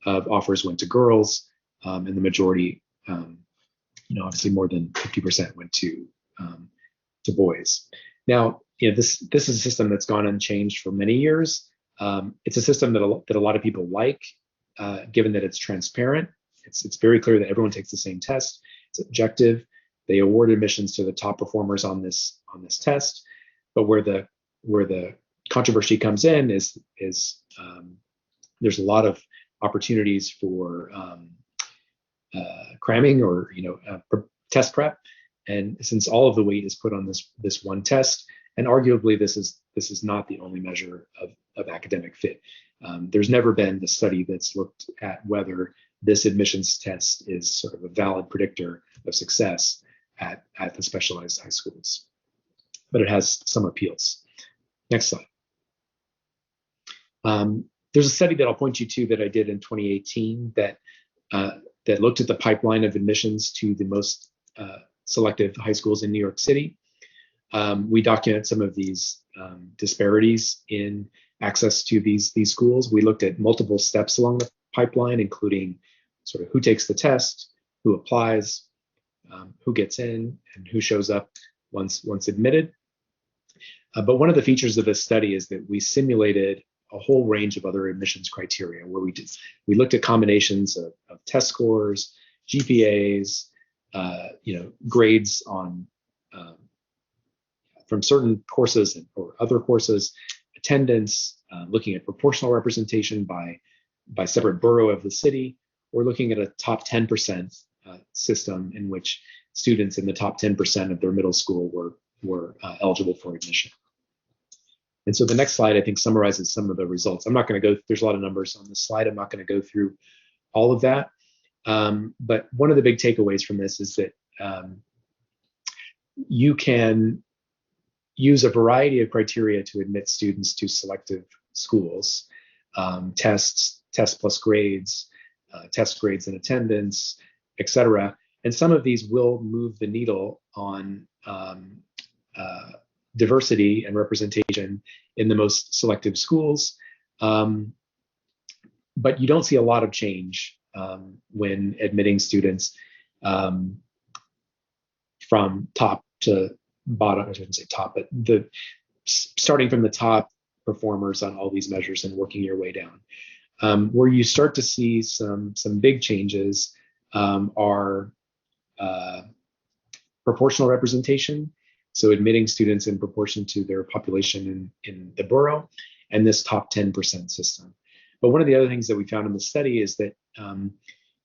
of offers went to girls, and the majority, obviously more than 50% went to boys. Now, this is a system that's gone unchanged for many years. It's a system that a lot of people like, given that it's transparent. It's very clear that everyone takes the same test. It's objective. They award admissions to the top performers on this test. But where the controversy comes in is there's a lot of opportunities for cramming or test prep, and since all of the weight is put on this one test, and arguably this is not the only measure of academic fit. There's never been a study that's looked at whether this admissions test is sort of a valid predictor of success at the specialized high schools, but it has some appeals. Next slide. There's a study that I'll point you to that I did in 2018 that looked at the pipeline of admissions to the most selective high schools in New York City. We document some of these disparities in access to these schools. We looked at multiple steps along the pipeline, including sort of who takes the test, who applies, who gets in, and who shows up once admitted. But one of the features of this study is that we simulated a whole range of other admissions criteria, where we looked at combinations of test scores, GPAs, grades on from certain courses or other courses, attendance, looking at proportional representation by separate borough of the city, or looking at a top 10% system in which students in the top 10% of their middle school were eligible for admission. And so the next slide, I think, summarizes some of the results. I'm not going to go, there's a lot of numbers on this slide. I'm not going to go through all of that. But one of the big takeaways from this is that you can use a variety of criteria to admit students to selective schools, tests, test plus grades, test grades and attendance, etc. And some of these will move the needle on diversity and representation in the most selective schools. But you don't see a lot of change when admitting students from top to bottom. I shouldn't say top, but starting from the top performers on all these measures and working your way down. Where you start to see some big changes are proportional representation, so admitting students in proportion to their population in the borough, and this top 10% system. But one of the other things that we found in the study is that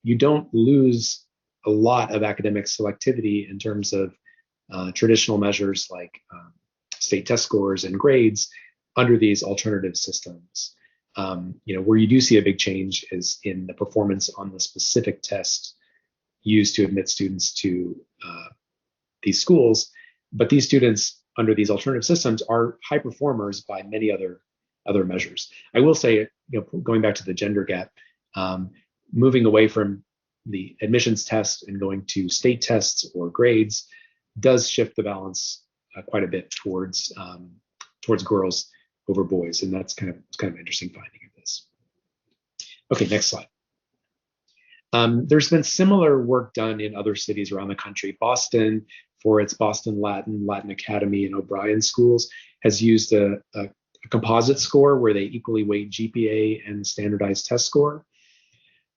you don't lose a lot of academic selectivity in terms of traditional measures like state test scores and grades under these alternative systems. Where you do see a big change is in the performance on the specific test used to admit students to these schools. But these students under these alternative systems are high performers by many other measures. I will say, going back to the gender gap, moving away from the admissions test and going to state tests or grades does shift the balance quite a bit towards girls over boys, and that's kind of an interesting finding of this. Okay, next slide. There's been similar work done in other cities around the country. Boston, for its Boston Latin Academy, and O'Brien schools, has used a composite score where they equally weight GPA and standardized test score.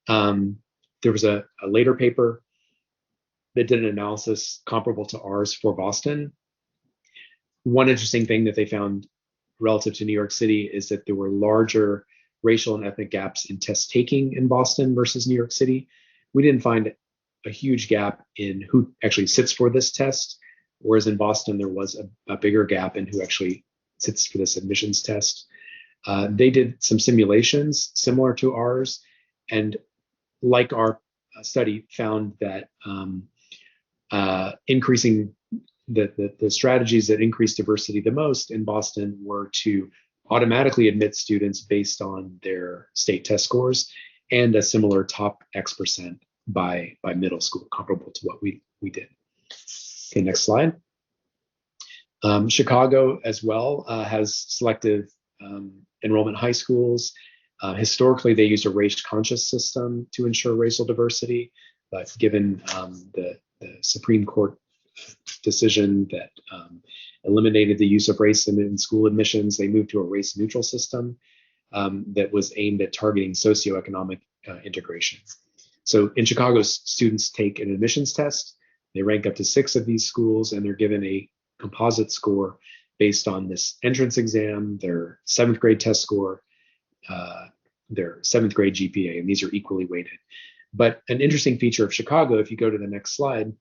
There was a later paper that did an analysis comparable to ours for Boston. One interesting thing that they found relative to New York City is that there were larger racial and ethnic gaps in test taking in Boston versus New York City. We didn't find a huge gap in who actually sits for this test, whereas in Boston there was a bigger gap in who actually sits for this admissions test. They did some simulations similar to ours, and like our study, found that increasing the strategies that increased diversity the most in Boston were to automatically admit students based on their state test scores and a similar top X% by middle school, comparable to what we did. Okay, next slide. Chicago as well has selective enrollment high schools. Historically, they used a race-conscious system to ensure racial diversity, but given the Supreme Court decision that eliminated the use of race in school admissions, they moved to a race-neutral system that was aimed at targeting socioeconomic integration. So in Chicago, students take an admissions test. They rank up to 6 of these schools, and they're given a composite score based on this entrance exam, their 7th grade test score, their 7th grade GPA, and these are equally weighted. But an interesting feature of Chicago, if you go to the next slide,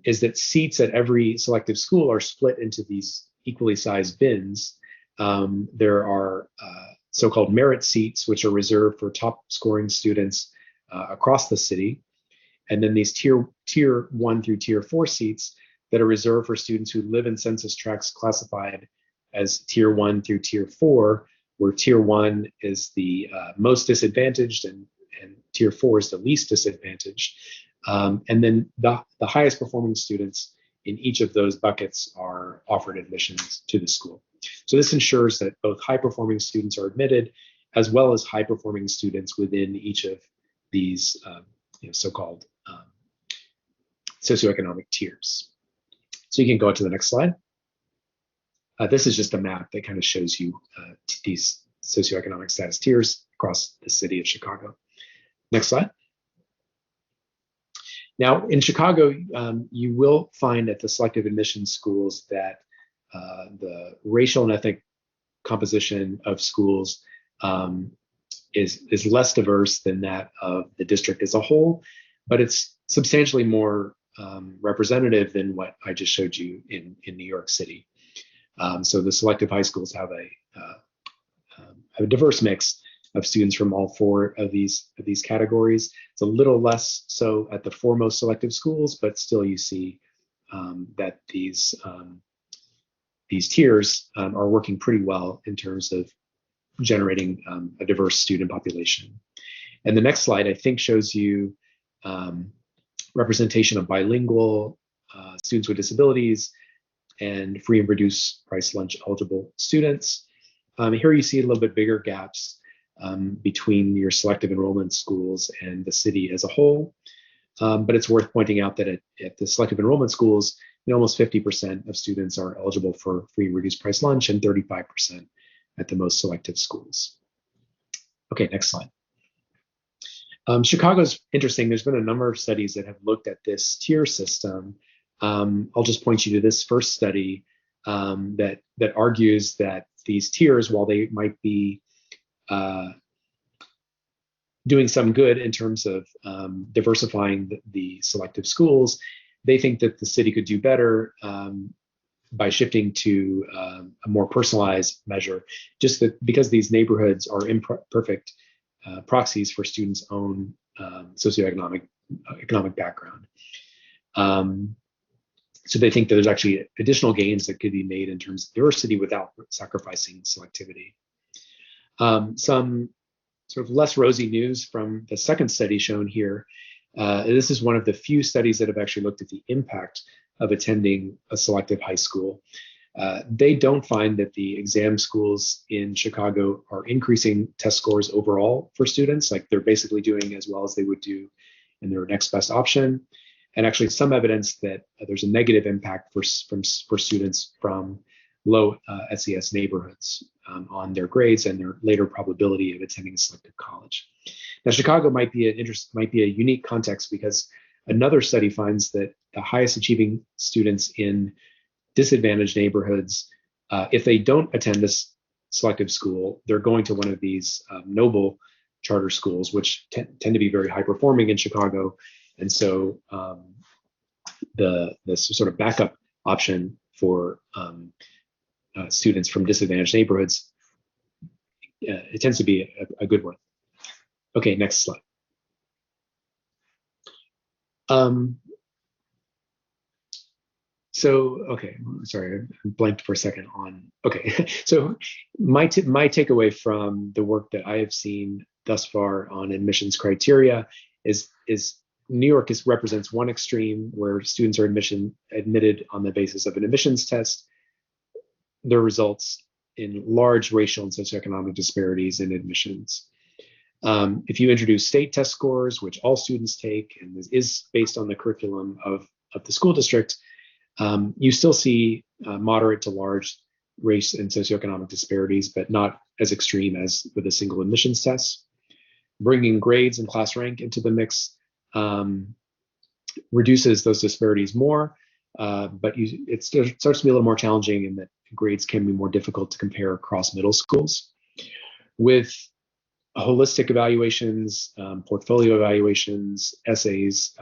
is that seats at every selective school are split into these equally sized bins. There are so-called merit seats, which are reserved for top scoring students across the city. And then these tier 1 through tier 4 seats that are reserved for students who live in census tracts classified as tier 1 through tier 4, where tier 1 is the most disadvantaged and tier 4 is the least disadvantaged. And then the highest performing students in each of those buckets are offered admissions to the school. So this ensures that both high performing students are admitted, as well as high performing students within each of these so-called socioeconomic tiers. So you can go to the next slide. This is just a map that kind of shows you these socioeconomic status tiers across the city of Chicago. Next slide. Now, in Chicago, you will find at the selective admission schools that the racial and ethnic composition of schools is less diverse than that of the district as a whole, but it's substantially more representative than what I just showed you in New York City. So the selective high schools have a diverse mix of students from all four of these categories. It's a little less so at the foremost selective schools, but still you see that these tiers are working pretty well in terms of generating a diverse student population. And the next slide, I think, shows you representation of bilingual students with disabilities and free and reduced price lunch eligible students. Here you see a little bit bigger gaps between your selective enrollment schools and the city as a whole. But it's worth pointing out that at the selective enrollment schools, almost 50% of students are eligible for free and reduced price lunch and 35% at the most selective schools. Okay, next slide. Chicago's interesting. There's been a number of studies that have looked at this tier system. I'll just point you to this first study that argues that these tiers, while they might be doing some good in terms of diversifying the selective schools, they think that the city could do better by shifting to a more personalized measure, just that because these neighborhoods are imperfect proxies for students' own socioeconomic background. So they think that there's actually additional gains that could be made in terms of diversity without sacrificing selectivity. Some sort of less rosy news from the second study shown here. This is one of the few studies that have actually looked at the impact of attending a selective high school. They don't find that the exam schools in Chicago are increasing test scores overall for students, like they're basically doing as well as they would do in their next best option. And actually some evidence that there's a negative impact for students from low SES neighborhoods on their grades and their later probability of attending a selective college. Now, Chicago might be a unique context because another study finds that the highest achieving students in disadvantaged neighborhoods, if they don't attend this selective school, they're going to one of these noble charter schools, which tend to be very high performing in Chicago. And so the sort of backup option for students from disadvantaged neighborhoods, it tends to be a good one. Okay, next slide. Okay, sorry, I blanked for a second on, okay. So my takeaway from the work that I have seen thus far on admissions criteria is New York represents one extreme where students are admitted on the basis of an admissions test. There results in large racial and socioeconomic disparities in admissions. If you introduce state test scores, which all students take and is based on the curriculum of the school district, you still see moderate to large race and socioeconomic disparities, but not as extreme as with a single admissions test. Bringing grades and class rank into the mix reduces those disparities more, but it starts to be a little more challenging in that grades can be more difficult to compare across middle schools. With holistic evaluations, portfolio evaluations, essays,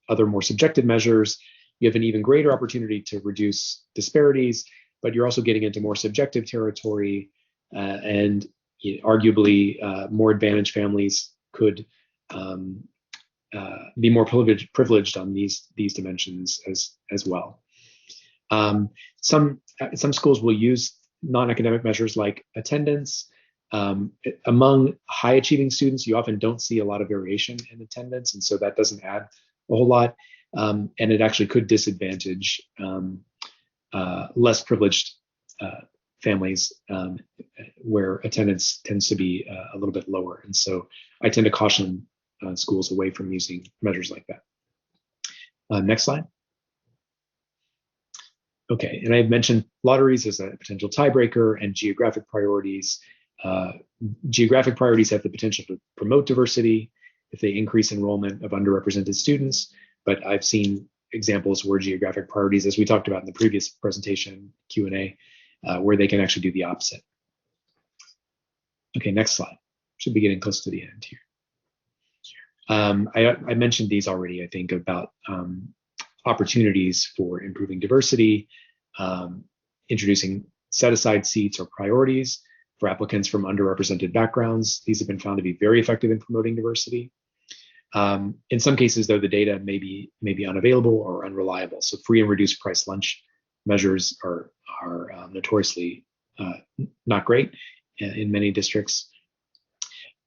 other more subjective measures, you have an even greater opportunity to reduce disparities, but you're also getting into more subjective territory, and arguably more advantaged families could be more privileged on these dimensions as well. Some schools will use non-academic measures like attendance. Among high achieving students, you often don't see a lot of variation in attendance, and so that doesn't add a whole lot. And it actually could disadvantage less privileged families where attendance tends to be a little bit lower. And so I tend to caution schools away from using measures like that. Next slide. Okay, and I've mentioned lotteries as a potential tiebreaker and geographic priorities. Geographic priorities have the potential to promote diversity if they increase enrollment of underrepresented students, but I've seen examples where geographic priorities, as we talked about in the previous presentation Q&A, where they can actually do the opposite. Okay, next slide. Should be getting close to the end here. I mentioned these already, I think, about opportunities for improving diversity, introducing set-aside seats or priorities for applicants from underrepresented backgrounds. These have been found to be very effective in promoting diversity. In some cases, though, the data may be unavailable or unreliable. So free and reduced price lunch measures are notoriously not great in many districts.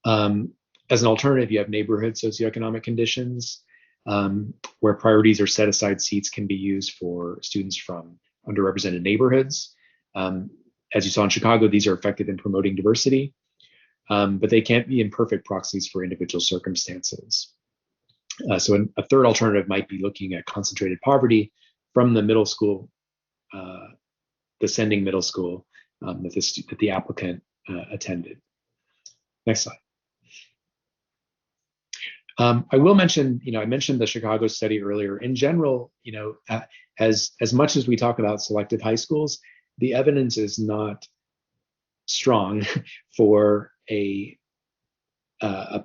As an alternative, you have neighborhood socioeconomic conditions where priorities or set-aside seats can be used for students from underrepresented neighborhoods. As you saw in Chicago, these are effective in promoting diversity, but they can't be imperfect proxies for individual circumstances. So a third alternative might be looking at concentrated poverty from the middle school, descending middle school that the applicant attended. Next slide. I will mention, I mentioned the Chicago study earlier. In general, as much as we talk about selective high schools, the evidence is not strong for a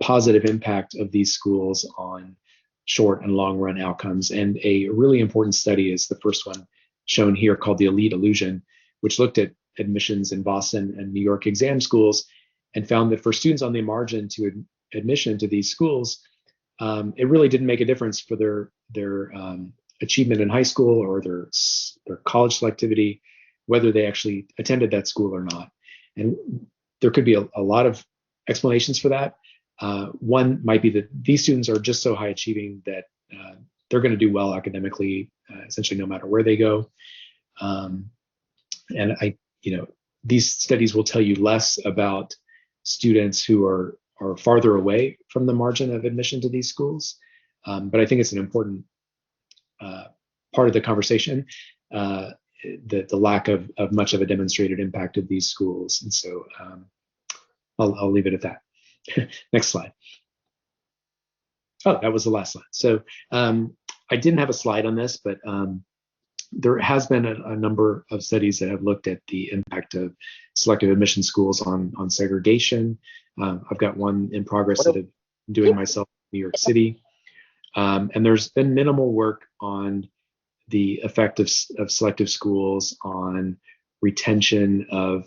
positive impact of these schools on short and long run outcomes. And a really important study is the first one shown here called the Elite Illusion, which looked at admissions in Boston and New York exam schools and found that for students on the margin to admission to these schools, it really didn't make a difference for their achievement in high school or their college selectivity, whether they actually attended that school or not. And there could be a lot of explanations for that. One might be that these students are just so high achieving that they're going to do well academically, essentially no matter where they go. And these studies will tell you less about students who are farther away from the margin of admission to these schools. But I think it's an important part of the conversation, the lack of much of a demonstrated impact of these schools. And so I'll leave it at that. Next slide. Oh, that was the last slide. So I didn't have a slide on this, but there has been a number of studies that have looked at the impact of selective admission schools on segregation. I've got one in progress that I'm doing myself in New York City. And there's been minimal work on the effect of selective schools on retention of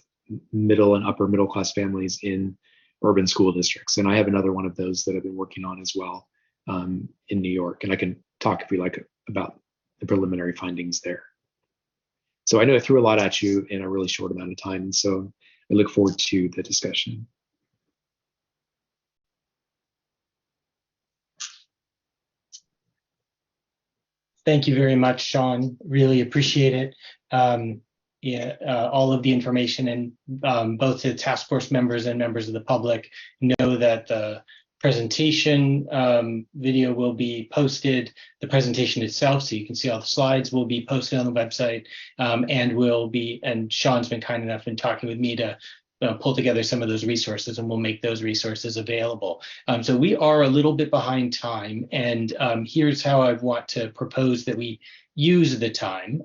middle and upper middle class families in urban school districts. And I have another one of those that I've been working on as well in New York. And I can talk, if you like, about the preliminary findings there. So I know I threw a lot at you in a really short amount of time. And so I look forward to the discussion. Thank you very much, Sean. Really appreciate it. All of the information, and both the task force members and members of the public know that the presentation video will be posted, the presentation itself, so you can see all the slides, will be posted on the website, and Sean's been kind enough in talking with me to pull together some of those resources, and we'll make those resources available. So we are a little bit behind time, and here's how I want to propose that we use the time.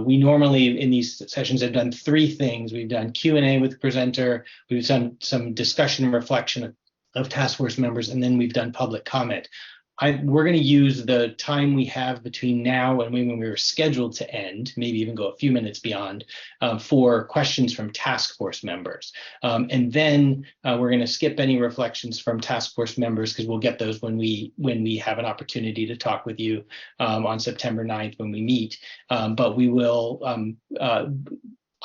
We normally in these sessions have done three things. We've done Q&A with the presenter, we've done some discussion and reflection of task force members, and then we've done public comment. We're going to use the time we have between now and when we were scheduled to end, maybe even go a few minutes beyond, for questions from task force members. And then we're going to skip any reflections from task force members because we'll get those when we have an opportunity to talk with you on September 9th when we meet. But we will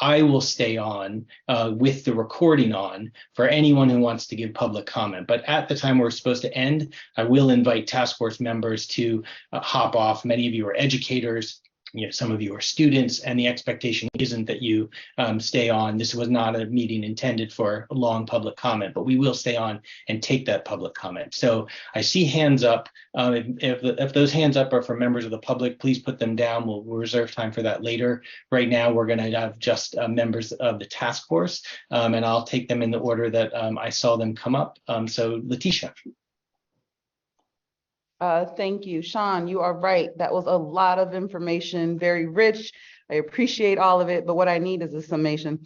I will stay on with the recording on for anyone who wants to give public comment. But at the time we're supposed to end, I will invite task force members to hop off. Many of you are educators. Some of you are students, and the expectation isn't that you stay on. This was not a meeting intended for a long public comment, but we will stay on and take that public comment. So I see hands up. If those hands up are for members of the public, please put them down. We'll reserve time for that later. Right now, we're going to have just members of the task force, and I'll take them in the order that I saw them come up. So Letitia. Thank you, Sean. You are right. That was a lot of information, very rich. I appreciate all of it, but what I need is a summation.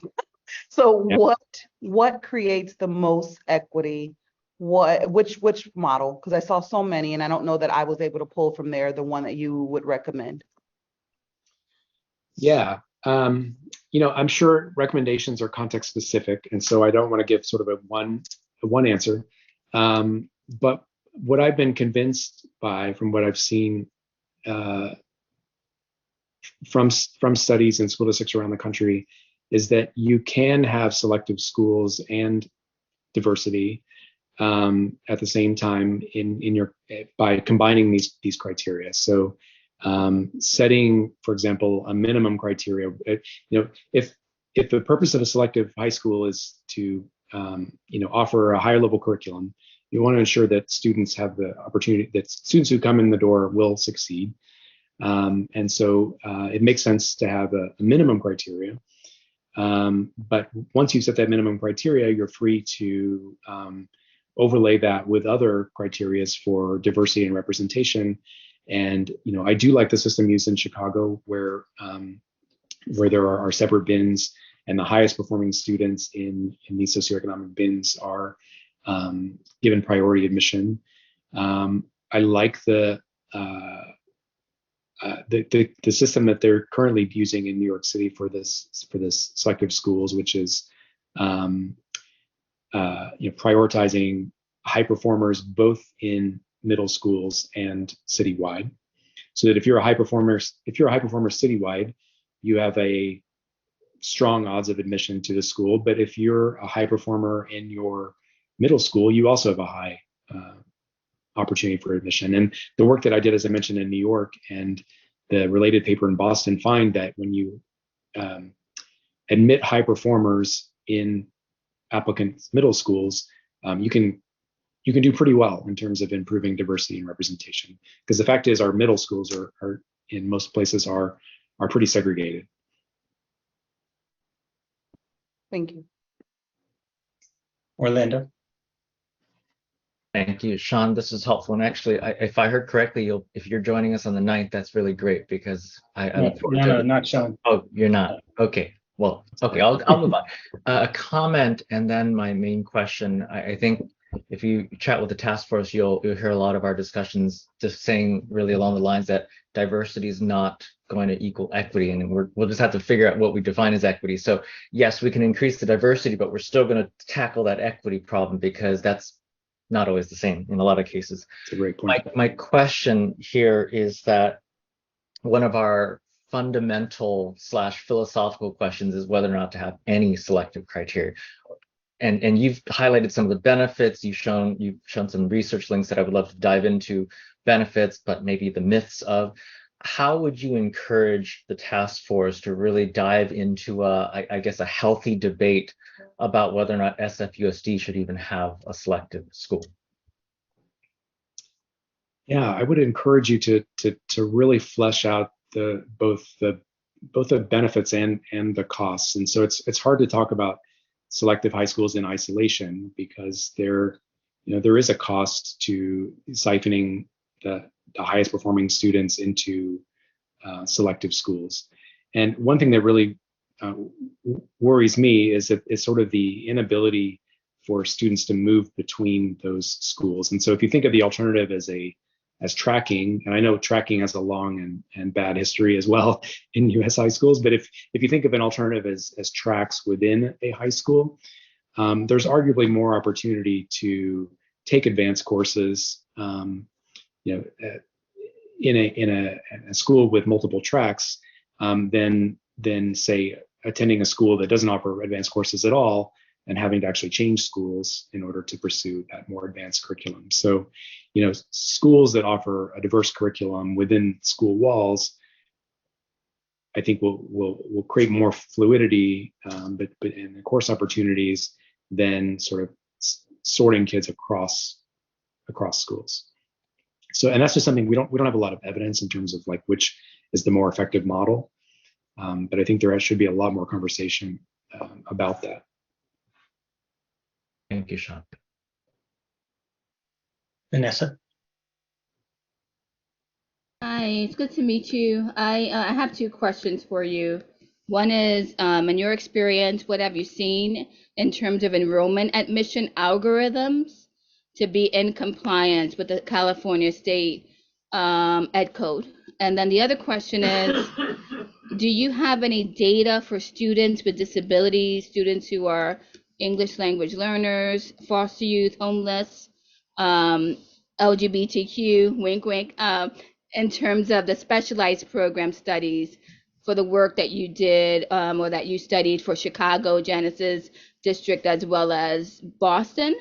So Yeah. what creates the most equity? Which model? Because I saw so many and I don't know that I was able to pull from there the one that you would recommend. Yeah. I'm sure recommendations are context specific, and so I don't want to give sort of a one answer. But what I've been convinced by, from what I've seen from studies in school districts around the country, is that you can have selective schools and diversity at the same time by combining these criteria. So setting, for example, a minimum criteria. If the purpose of a selective high school is to offer a higher level curriculum, you want to ensure that students have the opportunity, that students who come in the door will succeed. And so it makes sense to have a minimum criteria. But once you set that minimum criteria, you're free to overlay that with other criteria for diversity and representation. And I do like the system used in Chicago, where there are separate bins, and the highest performing students in these socioeconomic bins are given priority admission. I like the system that they're currently using in New York City for this selective schools, which is prioritizing high performers both in middle schools and citywide. So that if you're a high performer citywide, you have a strong odds of admission to the school. But if you're a high performer in your middle school, you also have a high opportunity for admission. And the work that I did, as I mentioned, in New York and the related paper in Boston, find that when you admit high performers in applicants' middle schools, you can do pretty well in terms of improving diversity and representation. Because the fact is, our middle schools are in most places are pretty segregated. Thank you. Orlando. Thank you, Sean. This is helpful. And actually, if I heard correctly, if you're joining us on the 9th, that's really great, because I look forward to No, not Sean. Oh, you're not. Okay. Well, okay, I'll move on. A comment and then my main question. I think if you chat with the task force, you'll hear a lot of our discussions just saying really along the lines that diversity is not going to equal equity, and we'll just have to figure out what we define as equity. So yes, we can increase the diversity, but we're still going to tackle that equity problem, because that's not always the same in a lot of cases. That's a great point. My question here is that one of our fundamental / philosophical questions is whether or not to have any selective criteria. And you've highlighted some of the benefits. You've shown some research links that I would love to dive into, benefits, but maybe the myths of. How would you encourage the task force to really dive into I guess a healthy debate about whether or not SFUSD should even have a selective school? Yeah, I would encourage you to really flesh out both the benefits and the costs. And so it's hard to talk about selective high schools in isolation, because there is a cost to siphoning the highest performing students into selective schools. And one thing that really worries me is that it's sort of the inability for students to move between those schools. And so if you think of the alternative as tracking, and I know tracking has a long and bad history as well in US high schools, but if you think of an alternative as tracks within a high school, there's arguably more opportunity to take advanced courses in a school with multiple tracks than say attending a school that doesn't offer advanced courses at all and having to actually change schools in order to pursue that more advanced curriculum. So, schools that offer a diverse curriculum within school walls, I think will create more fluidity, but in the course opportunities than sort of sorting kids across schools. So, and that's just something we don't have a lot of evidence in terms of like which is the more effective model. But I think there should be a lot more conversation about that. Thank you, Sean. Vanessa. Hi, it's good to meet you. I have two questions for you. One is, in your experience, what have you seen in terms of enrollment admission algorithms to be in compliance with the California State Ed Code? And then the other question is, do you have any data for students with disabilities, students who are English language learners, foster youth, homeless, LGBTQ, wink, wink, in terms of the specialized program studies for the work that you did or that you studied for Chicago, Genesis District, as well as Boston?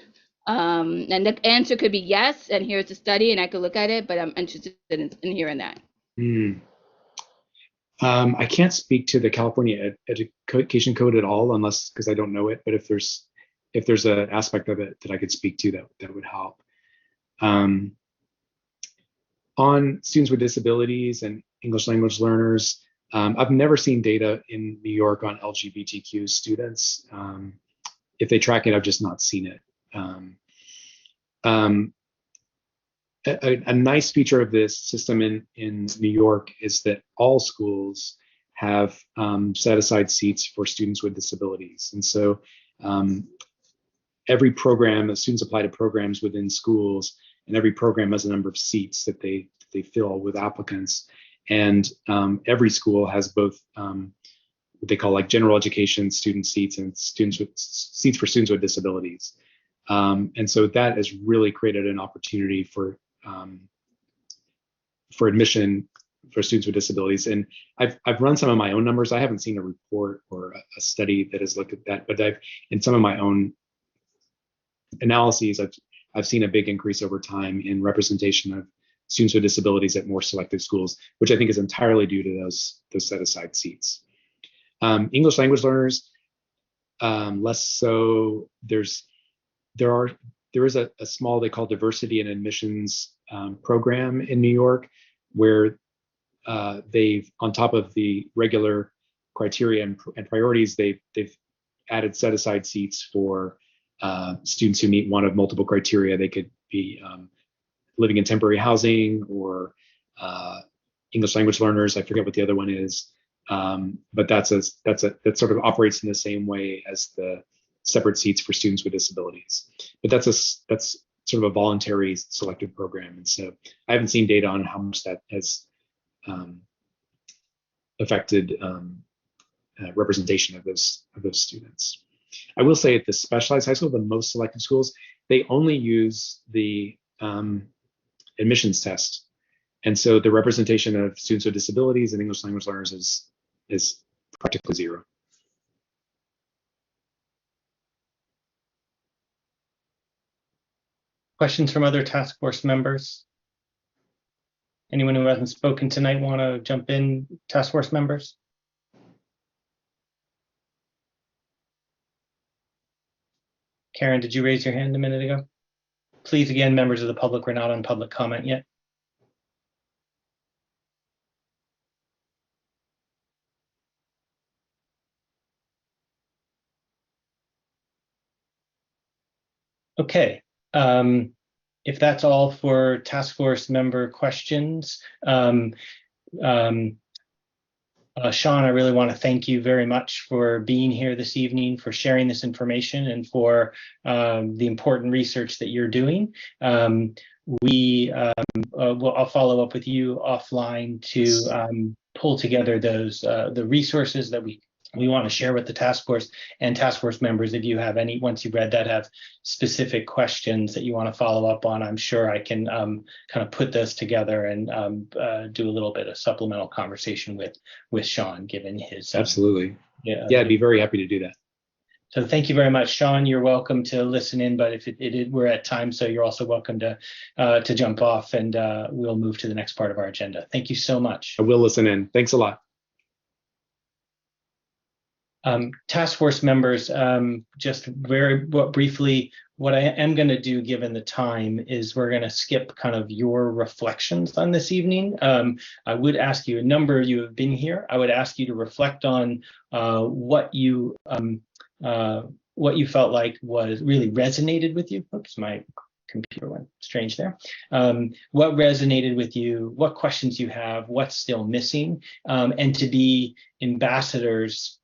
And the answer could be yes, and here's the study, and I could look at it, but I'm interested in hearing that. I can't speak to the California Education Code at all, unless because I don't know it. But if there's an aspect of it that I could speak to, that would help. On students with disabilities and English language learners, I've never seen data in New York on LGBTQ students. If they track it, I've just not seen it. A nice feature of this system in New York is that all schools have set aside seats for students with disabilities. And so every program, the students apply to programs within schools, and every program has a number of seats that they fill with applicants. And every school has both what they call like general education student seats and seats for students with disabilities. And so that has really created an opportunity for admission for students with disabilities. And I've run some of my own numbers. I haven't seen a report or a study that has looked at that, but in some of my own analyses, I've seen a big increase over time in representation of students with disabilities at more selective schools, which I think is entirely due to those set aside seats. English language learners, less so. There is a small, they call diversity and admissions program in New York, where they've, on top of the regular criteria and priorities, they've added set aside seats for students who meet one of multiple criteria. They could be living in temporary housing or English language learners. I forget what the other one is, but that sort of operates in the same way as the separate seats for students with disabilities. But that's sort of a voluntary selective program, and so I haven't seen data on how much that has affected representation of those students. I will say at the specialized high school, the most selective schools, they only use the admissions test, and so the representation of students with disabilities and English language learners is practically zero. Questions from other task force members? Anyone who hasn't spoken tonight want to jump in, task force members? Karen, did you raise your hand a minute ago? Please, again, members of the public, we're not on public comment yet. Okay. If that's all for task force member questions, Sean, I really want to thank you very much for being here this evening, for sharing this information, and for the important research that you're doing. I'll follow up with you offline to pull together those the resources that we want to share with the task force and task force members. If you have any, once you've read that, have specific questions that you want to follow up on, I'm sure I can kind of put those together and do a little bit of supplemental conversation with Sean, given his absolutely. Yeah, I'd be very happy to do that. So thank you very much, Sean. You're welcome to listen in, but if we're at time, so you're also welcome to jump off, and we'll move to the next part of our agenda. Thank you so much. I will listen in. Thanks a lot. Task force members, just very briefly, what I am going to do, given the time, is we're going to skip kind of your reflections on this evening. I would ask you, a number of you have been here, I would ask you to reflect on what you felt like was really resonated with you. Oops, my computer went strange there. What resonated with you, what questions you have, what's still missing, and to be ambassadors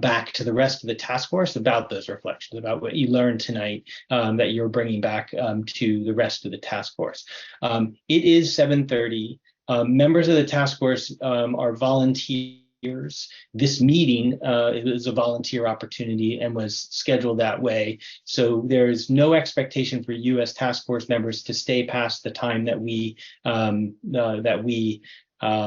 back to the rest of the task force about those reflections, about what you learned tonight, that you're bringing back to the rest of the task force. It is 7:30. Members of the task force are volunteers. This meeting is a volunteer opportunity and was scheduled that way. So there's no expectation for you as task force members to stay past the time that we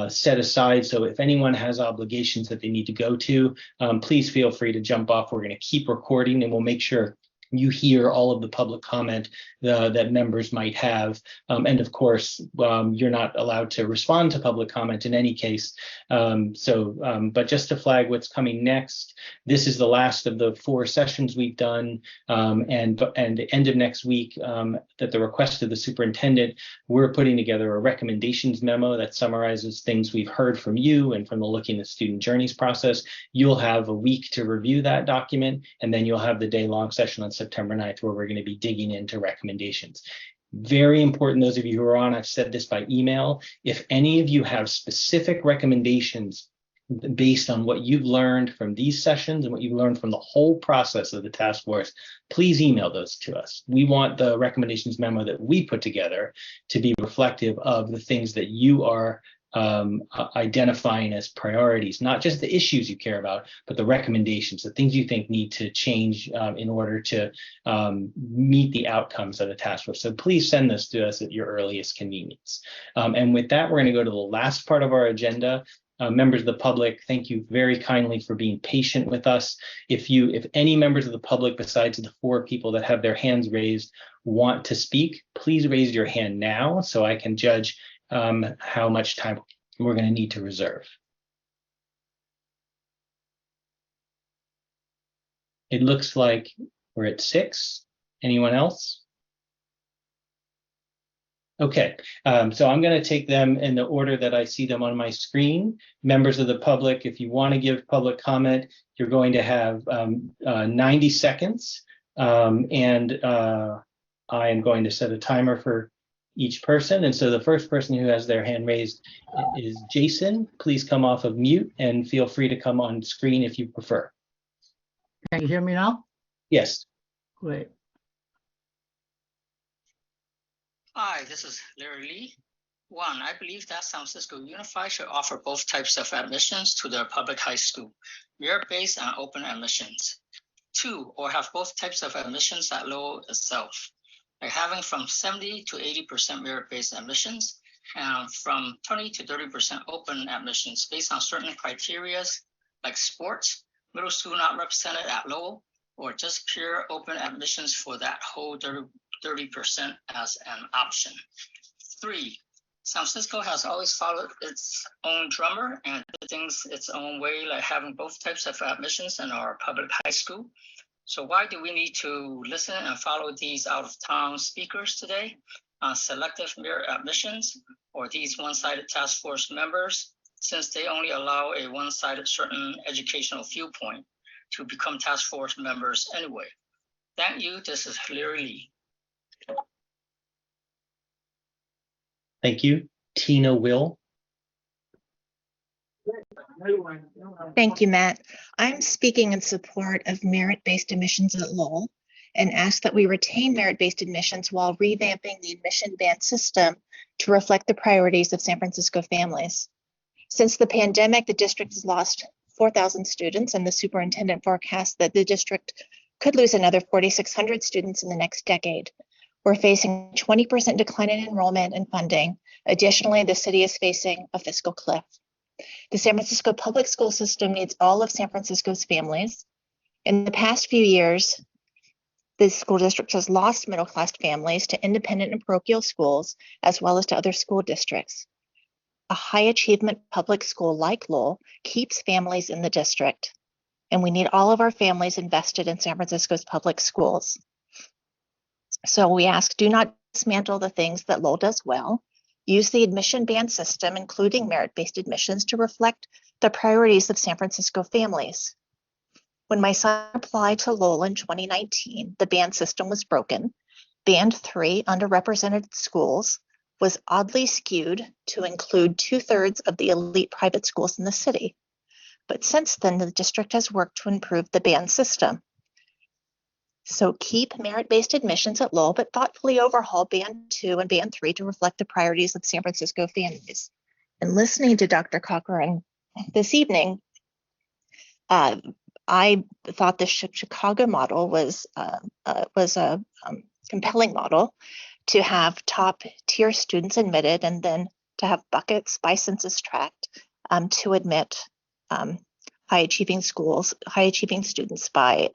set aside. So if anyone has obligations that they need to go to, please feel free to jump off. We're going to keep recording and we'll make sure you hear all of the public comment that members might have. And of course, you're not allowed to respond to public comment in any case. But just to flag what's coming next, this is the last of the 4 sessions we've done. And the end of next week, at the request of the superintendent, we're putting together a recommendations memo that summarizes things we've heard from you and from the Looking at Student Journeys process. You'll have a week to review that document, and then you'll have the day-long session on September 9th, where we're going to be digging into recommendations. Very important, those of you who are on, I've said this by email, if any of you have specific recommendations based on what you've learned from these sessions and what you've learned from the whole process of the task force, please email those to us. We want the recommendations memo that we put together to be reflective of the things that you are identifying as priorities, not just the issues you care about, but the recommendations, the things you think need to change in order to meet the outcomes of the task force. So please send this to us at your earliest convenience. And with that, we're going to go to the last part of our agenda. Members of the public, thank you very kindly for being patient with us. If any members of the public besides the 4 people that have their hands raised want to speak, please raise your hand now so I can judge how much time we're going to need to reserve. It looks like we're at 6. Anyone else? Okay, so I'm going to take them in the order that I see them on my screen. Members of the public, if you want to give public comment, you're going to have 90 seconds. And I am going to set a timer for each person. And so the first person who has their hand raised is Jason. Please come off of mute and feel free to come on screen if you prefer. Can you hear me now? Yes. Great. Hi, this is Larry Lee. 1, I believe that San Francisco Unified should offer both types of admissions to their public high school, merit-based and open admissions. 2, or have both types of admissions at Lowell itself, like having from 70 to 80% merit-based admissions and from 20 to 30% open admissions based on certain criteria like sports, middle school not represented at Lowell, or just pure open admissions for that whole 30% as an option. 3, San Francisco has always followed its own drummer and did things its own way, like having both types of admissions in our public high school. So why do we need to listen and follow these out-of-town speakers today on selective merit admissions or these one-sided task force members, since they only allow a one-sided certain educational viewpoint to become task force members anyway? Thank you. This is Larry Lee. Thank you. Tina Will. Thank you, Matt. I'm speaking in support of merit-based admissions at Lowell and ask that we retain merit-based admissions while revamping the admission band system to reflect the priorities of San Francisco families. Since the pandemic, the district has lost 4,000 students, and the superintendent forecasts that the district could lose another 4,600 students in the next decade. We're facing a 20% decline in enrollment and funding. Additionally, the city is facing a fiscal cliff. The San Francisco public school system needs all of San Francisco's families. In the past few years, the school district has lost middle-class families to independent and parochial schools, as well as to other school districts. A high-achievement public school like Lowell keeps families in the district, and we need all of our families invested in San Francisco's public schools. So we ask, do not dismantle the things that Lowell does well. Use the admission band system, including merit-based admissions, to reflect the priorities of San Francisco families. When my son applied to Lowell in 2019, the band system was broken, Band 3, underrepresented schools, was oddly skewed to include 2/3 of the elite private schools in the city. But since then, the district has worked to improve the band system. So keep merit-based admissions at Lowell, but thoughtfully overhaul Band 2 and Band 3 to reflect the priorities of San Francisco families. And listening to Dr. Corcoran this evening, I thought the Chicago model was a compelling model to have top-tier students admitted and then to have buckets by census tract to admit high-achieving students by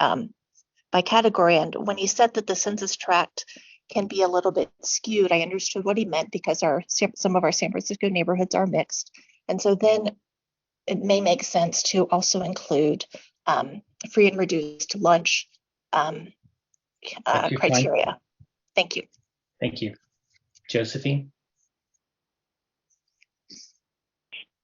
category. And when he said that the census tract can be a little bit skewed, I understood what he meant because some of our San Francisco neighborhoods are mixed. And so then it may make sense to also include free and reduced lunch criteria. Thank you. Thank you. Josephine?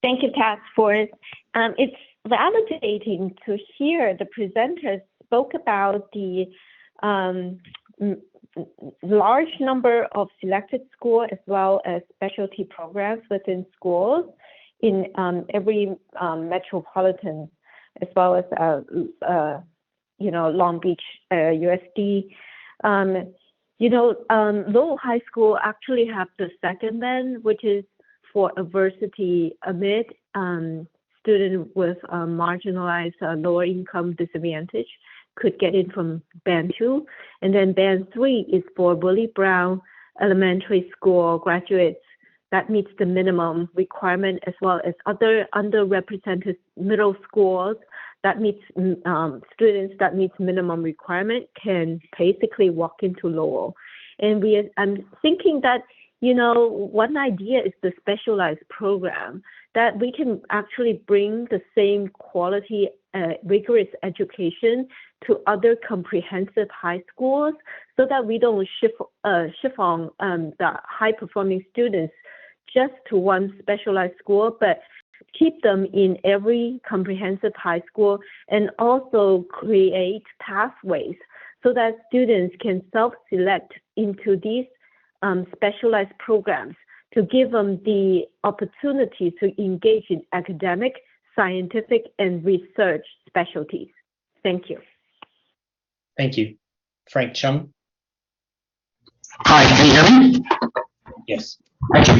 Thank you, Task Force. It's validating to hear the presenters spoke about the large number of selected schools as well as specialty programs within schools in every metropolitan, as well as Long Beach USD. Lowell High School actually have the second band, which is for adversity amid student with marginalized lower income disadvantage could get in from Band 2. And then Band 3 is for Bully Brown Elementary School graduates that meets the minimum requirement, as well as other underrepresented middle schools that meets students that meets minimum requirement can basically walk into Lowell. And I'm thinking that, one idea is the specialized program, that we can actually bring the same quality, rigorous education to other comprehensive high schools so that we don't shift on the high-performing students just to one specialized school, but keep them in every comprehensive high school and also create pathways so that students can self-select into these specialized programs to give them the opportunity to engage in academic, scientific, and research specialties. Thank you. Thank you. Frank Cheung? Hi, can you hear me? Yes. Thank you.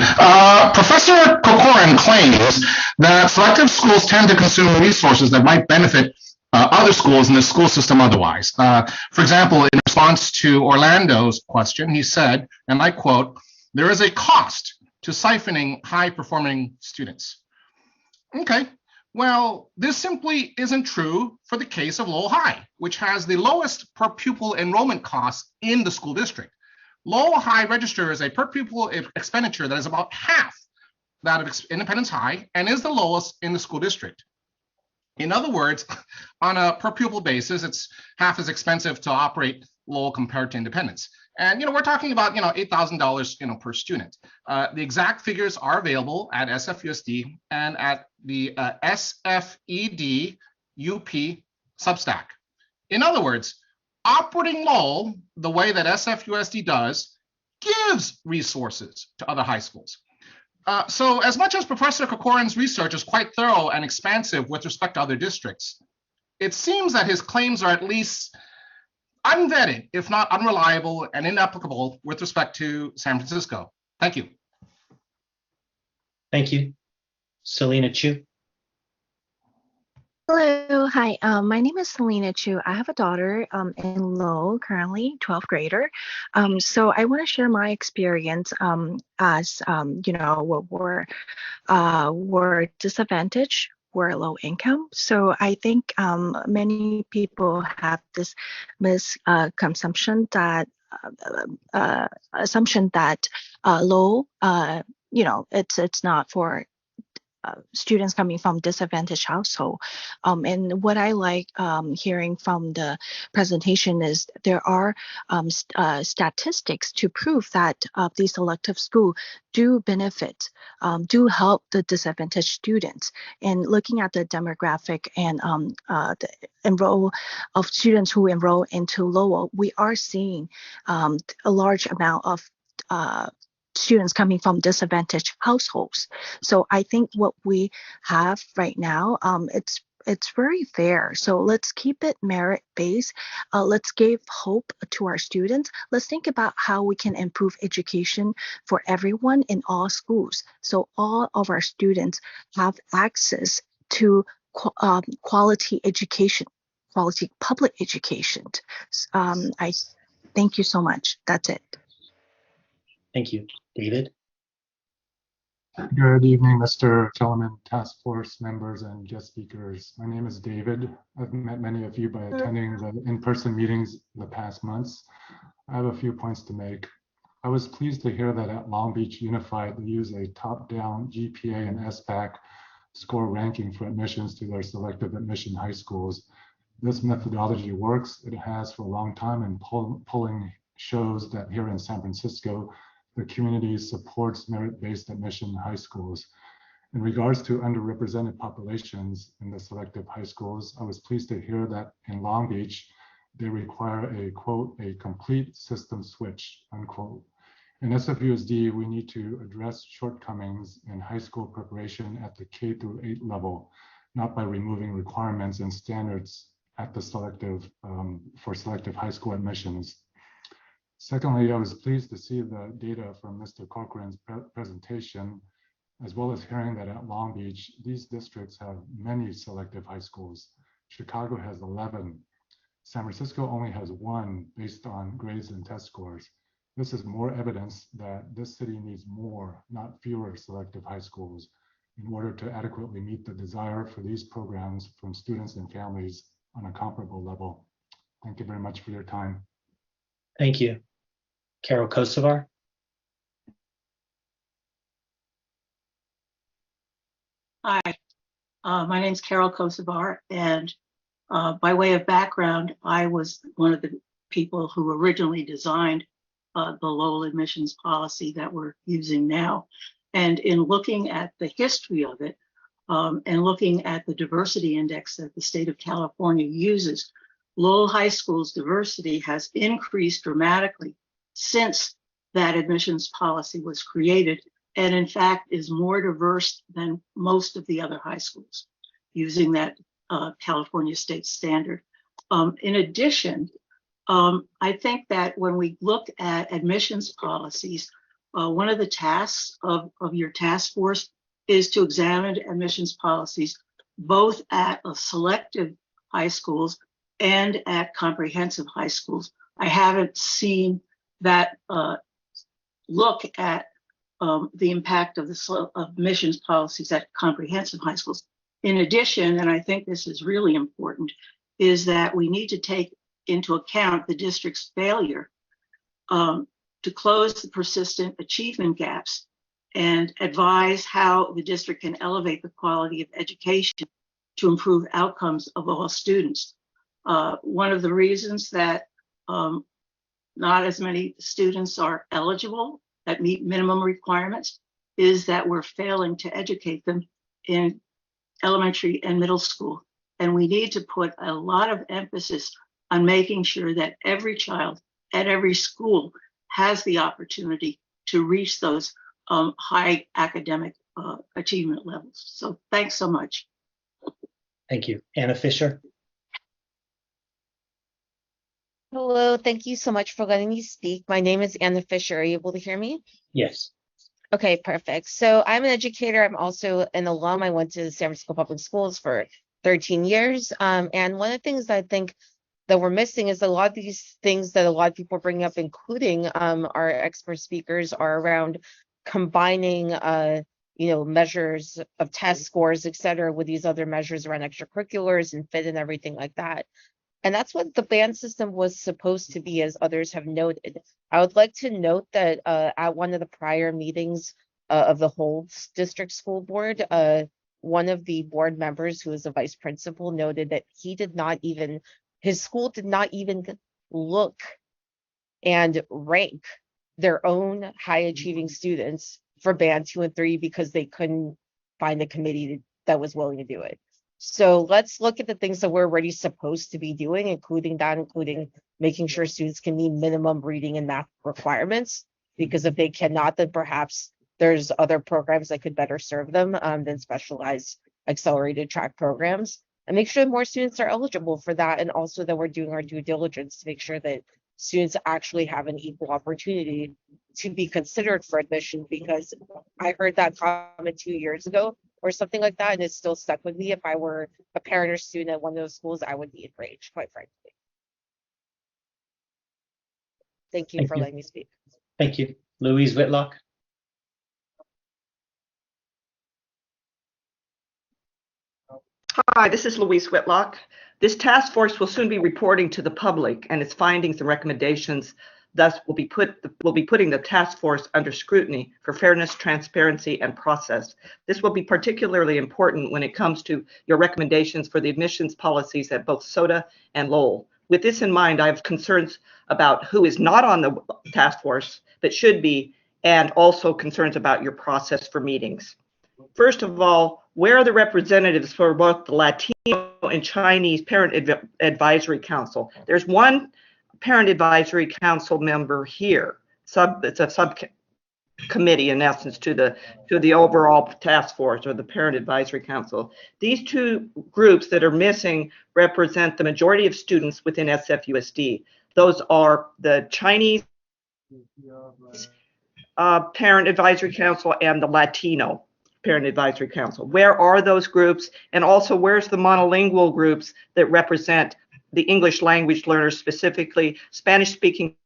Professor Corcoran claims that selective schools tend to consume resources that might benefit other schools in the school system otherwise. For example, in response to Orlando's question, he said, and I quote, "There is a cost to siphoning high-performing students." Okay, well, this simply isn't true for the case of Lowell High, which has the lowest per pupil enrollment costs in the school district. Lowell High registers a per pupil expenditure that is about half that of Independence High and is the lowest in the school district. In other words, on a per pupil basis, it's half as expensive to operate Lowell compared to Independence. And we're talking about $8,000 per student. The exact figures are available at SFUSD and at the SFED UP Substack. In other words, operating Lowell the way that SFUSD does gives resources to other high schools. So as much as Professor Corcoran's research is quite thorough and expansive with respect to other districts, it seems that his claims are at least unvetted, if not unreliable and inapplicable with respect to San Francisco. Thank you. Thank you. Selena Chu? Hello, hi. My name is Selena Chu. I have a daughter in Lowell, currently 12th grader. So I want to share my experience as we're disadvantaged, we're low income. So I think many people have this misconception that Lowell, it's not for students coming from disadvantaged household. And what I like hearing from the presentation is there are statistics to prove that these selective schools do benefit, do help the disadvantaged students. And looking at the demographic and the enroll of students who enroll into Lowell, we are seeing a large amount of students coming from disadvantaged households. So I think what we have right now, it's very fair. So let's keep it merit-based. Let's give hope to our students. Let's think about how we can improve education for everyone in all schools. So all of our students have access to quality education, quality public education. I thank you so much. That's it. Thank you. David? Good evening, Mr. Kellerman, task force members, and guest speakers. My name is David. I've met many of you by attending the in-person meetings the past months. I have a few points to make. I was pleased to hear that at Long Beach Unified, they use a top-down GPA and SBAC score ranking for admissions to their selective admission high schools. This methodology works. It has for a long time, and polling shows that here in San Francisco, the community supports merit-based admission high schools. In regards to underrepresented populations in the selective high schools, I was pleased to hear that in Long Beach, they require a, quote, a complete system switch, unquote. In SFUSD, we need to address shortcomings in high school preparation at the K through 8 level, not by removing requirements and standards at the selective, for selective high school admissions. Secondly, I was pleased to see the data from Mr. Corcoran's presentation, as well as hearing that at Long Beach, these districts have many selective high schools. Chicago has 11. San Francisco only has 1 based on grades and test scores. This is more evidence that this city needs more, not fewer selective high schools in order to adequately meet the desire for these programs from students and families on a comparable level. Thank you very much for your time. Thank you. Carol Kocivar? Hi, my name is Carol Kocivar, and by way of background, I was one of the people who originally designed the Lowell admissions policy that we're using now. And in looking at the history of it and looking at the diversity index that the state of California uses, Lowell High School's diversity has increased dramatically since that admissions policy was created, and in fact is more diverse than most of the other high schools using that California state standard. In addition, I think that when we look at admissions policies, one of the tasks of your task force is to examine admissions policies both at selective high schools and at comprehensive high schools. I haven't seen that look at the impact of the admissions policies at comprehensive high schools. In addition, and I think this is really important, is that we need to take into account the district's failure to close the persistent achievement gaps and advise how the district can elevate the quality of education to improve outcomes of all students. One of the reasons that not as many students are eligible that meet minimum requirements is that we're failing to educate them in elementary and middle school. And we need to put a lot of emphasis on making sure that every child at every school has the opportunity to reach those high academic achievement levels. So thanks so much. Thank you. Anna Fisher? Hello, thank you so much for letting me speak. My name is Anna Fisher. Are you able to hear me? Yes. Okay, perfect. So I'm an educator. I'm also an alum. I went to San Francisco Public Schools for 13 years. And one of the things that I think that we're missing is a lot of these things that a lot of people are bringing up, including our expert speakers, are around combining measures of test scores, et cetera, with these other measures around extracurriculars and fit and everything like that. And that's what the band system was supposed to be, as others have noted. I would like to note that at one of the prior meetings of the whole district school board. One of the board members, who is a vice principal, noted that his school did not even look and rank their own high achieving students for band 2 and 3 because they couldn't find a committee that was willing to do it. So let's look at the things that we're already supposed to be doing, including making sure students can meet minimum reading and math requirements, because if they cannot, then perhaps there's other programs that could better serve them than specialized accelerated track programs, and make sure more students are eligible for that, and also that we're doing our due diligence to make sure that students actually have an equal opportunity to be considered for admission, because I heard that comment 2 years ago or something like that, and it's still stuck with me. If I were a parent or student at one of those schools, I would be enraged, quite frankly. Thank you for letting me speak. Thank you. Louise Whitlock. Hi, this is Louise Whitlock. This task force will soon be reporting to the public, and its findings and recommendations thus will be putting the task force under scrutiny for fairness, transparency, and process. This will be particularly important when it comes to your recommendations for the admissions policies at both SOTA and Lowell. With this in mind, I have concerns about who is not on the task force but should be, and also concerns about your process for meetings. First of all, where are the representatives for both the Latino and Chinese Parent Advisory Council? There's one Parent Advisory Council member here. It's a subcommittee, in essence, to the overall task force or the Parent Advisory Council. These two groups that are missing represent the majority of students within SFUSD. Those are the Chinese Parent Advisory Council and the Latino Parent Advisory Council. Where are those groups? And also, where's the monolingual groups that represent the English language learners, specifically Spanish-speaking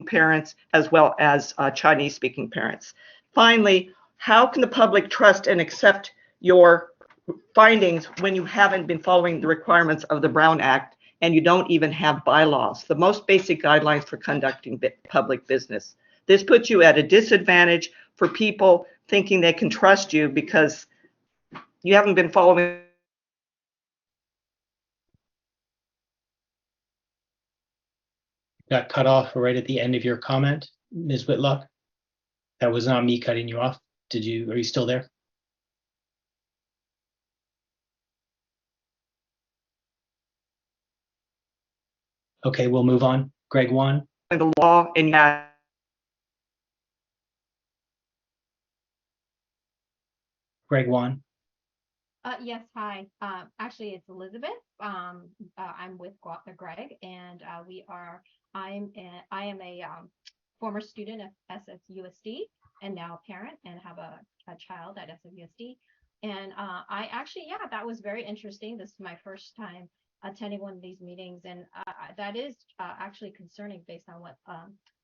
parents as well as Chinese-speaking parents? Finally, how can the public trust and accept your findings when you haven't been following the requirements of the Brown Act and you don't even have bylaws, the most basic guidelines for conducting public business? This puts you at a disadvantage for people thinking they can trust you because you haven't been following. Got cut off right at the end of your comment, Ms. Whitlock. That was not me cutting you off. Are you still there? Okay, we'll move on. Greg Wan. The law and Greg Wan. Yes, hi. Actually, it's Elizabeth. I'm with Greg, and I am a former student at SFUSD and now a parent and have a child at SFUSD. And I actually, yeah, that was very interesting. This is my first time attending one of these meetings, and that is actually concerning based on what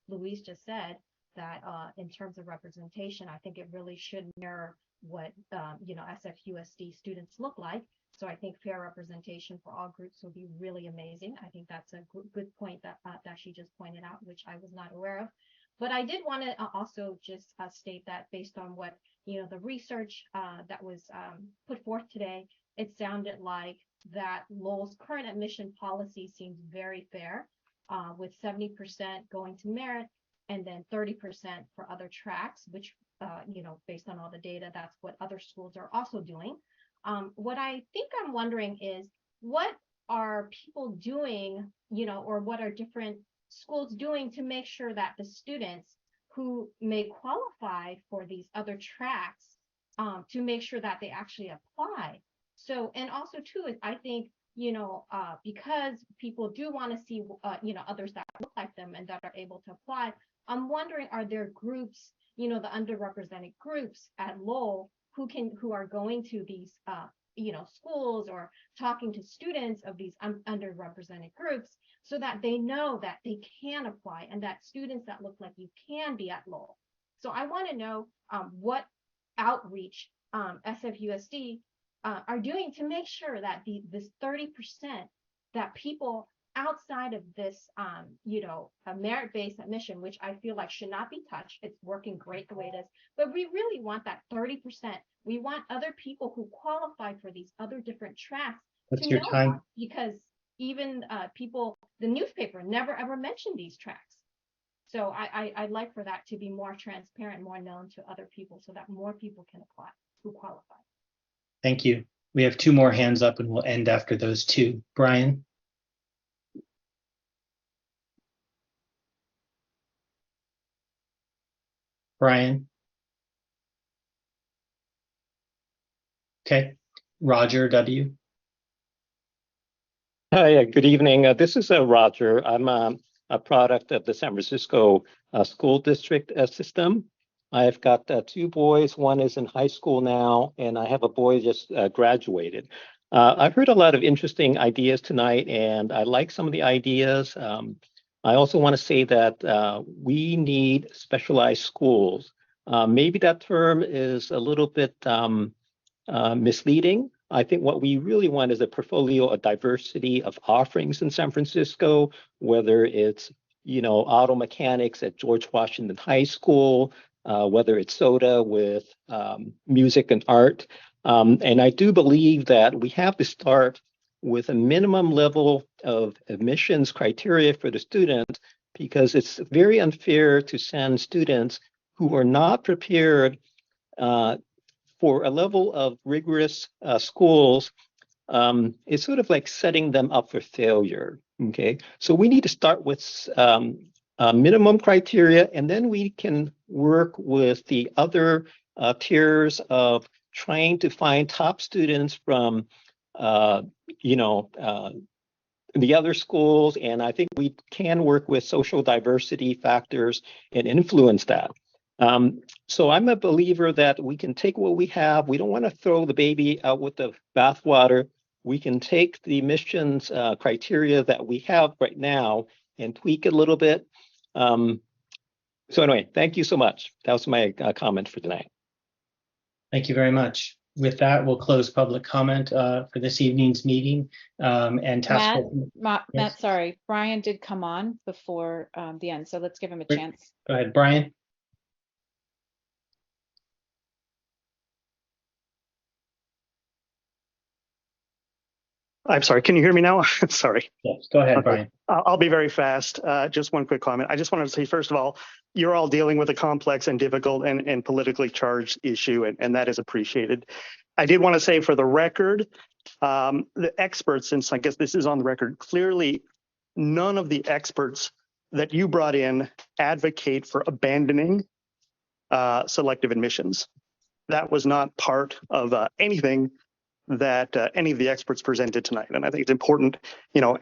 Louise just said, that in terms of representation, I think it really should mirror what SFUSD students look like. So I think fair representation for all groups would be really amazing. I think that's a good point that she just pointed out, which I was not aware of. But I did want to also just state that based on what the research that was put forth today, it sounded like that Lowell's current admission policy seems very fair, with 70% going to merit and then 30% for other tracks, which based on all the data, that's what other schools are also doing. What I think I'm wondering is, what are people doing, or what are different schools doing to make sure that the students who may qualify for these other tracks, to make sure that they actually apply? So, and also too, is I think, because people do want to see, others that look like them and that are able to apply, I'm wondering, are there groups, the underrepresented groups at Lowell who are going to these, schools or talking to students of these underrepresented groups so that they know that they can apply and that students that look like you can be at Lowell. So I want to know what outreach SFUSD are doing to make sure that this 30% that people outside of this, a merit-based admission, which I feel like should not be touched. It's working great the way it is, but we really want that 30%. We want other people who qualify for these other different tracks What's to your know time? about, because even the newspaper never ever mentioned these tracks. So I'd like for that to be more transparent, more known to other people, so that more people can apply who qualify. Thank you. We have 2 more hands up and we'll end after those 2. Brian? Brian? Okay. Roger W. Hi, good evening. This is Roger. I'm a product of the San Francisco school district system. I've got 2 boys. One is in high school now, and I have a boy just graduated. I've heard a lot of interesting ideas tonight, and I like some of the ideas. I also want to say that we need specialized schools. Maybe that term is a little bit misleading. I think what we really want is a portfolio of diversity of offerings in San Francisco, whether it's, auto mechanics at George Washington High School, whether it's soda with music and art. And I do believe that we have to start with a minimum level of admissions criteria for the students, because it's very unfair to send students who are not prepared for a level of rigorous schools. It's sort of like setting them up for failure. Okay, so we need to start with minimum criteria, and then we can work with the other tiers of trying to find top students from, the other schools. And I think we can work with social diversity factors and influence that. So I'm a believer that we can take what we have. We don't want to throw the baby out with the bathwater. We can take the admissions criteria that we have right now and tweak it a little bit. So anyway, thank you so much. That was my comment for tonight. Thank you very much. With that, we'll close public comment for this evening's meeting. And task Matt, Yes. sorry, Brian did come on before the end, so let's give him a chance. Go ahead, Brian. I'm sorry, can you hear me now? Sorry. Yes, go ahead, Okay. Brian. I'll be very fast. Just one quick comment. I just wanted to say, first of all, you're all dealing with a complex and difficult and politically charged issue, and that is appreciated. I did want to say, for the record, the experts, since I guess this is on the record, clearly none of the experts that you brought in advocate for abandoning selective admissions. That was not part of anything that any of the experts presented tonight. And I think it's important,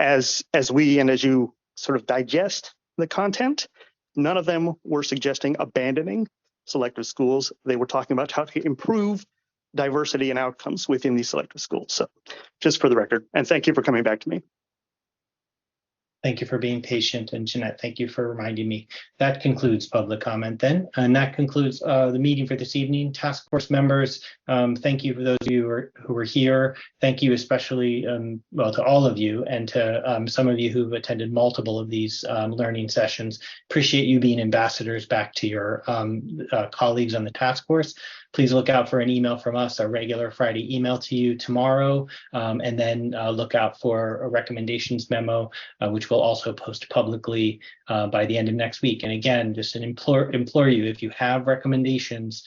as we and as you sort of digest the content, none of them were suggesting abandoning selective schools. They were talking about how to improve diversity and outcomes within these selective schools. So just for the record, and thank you for coming back to me. Thank you for being patient, and Jeanette, thank you for reminding me. That concludes public comment then, and that concludes the meeting for this evening. Task force members, thank you for those of you who were here. Thank you especially, to all of you, and to some of you who've attended multiple of these learning sessions. Appreciate you being ambassadors back to your colleagues on the task force. Please look out for an email from us, a regular Friday email to you tomorrow, and then look out for a recommendations memo, which we'll also post publicly by the end of next week. And again, just implore you, if you have recommendations,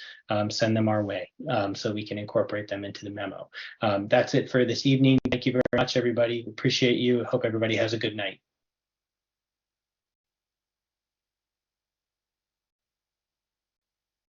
send them our way so we can incorporate them into the memo. That's it for this evening. Thank you very much, everybody. Appreciate you. Hope everybody has a good night.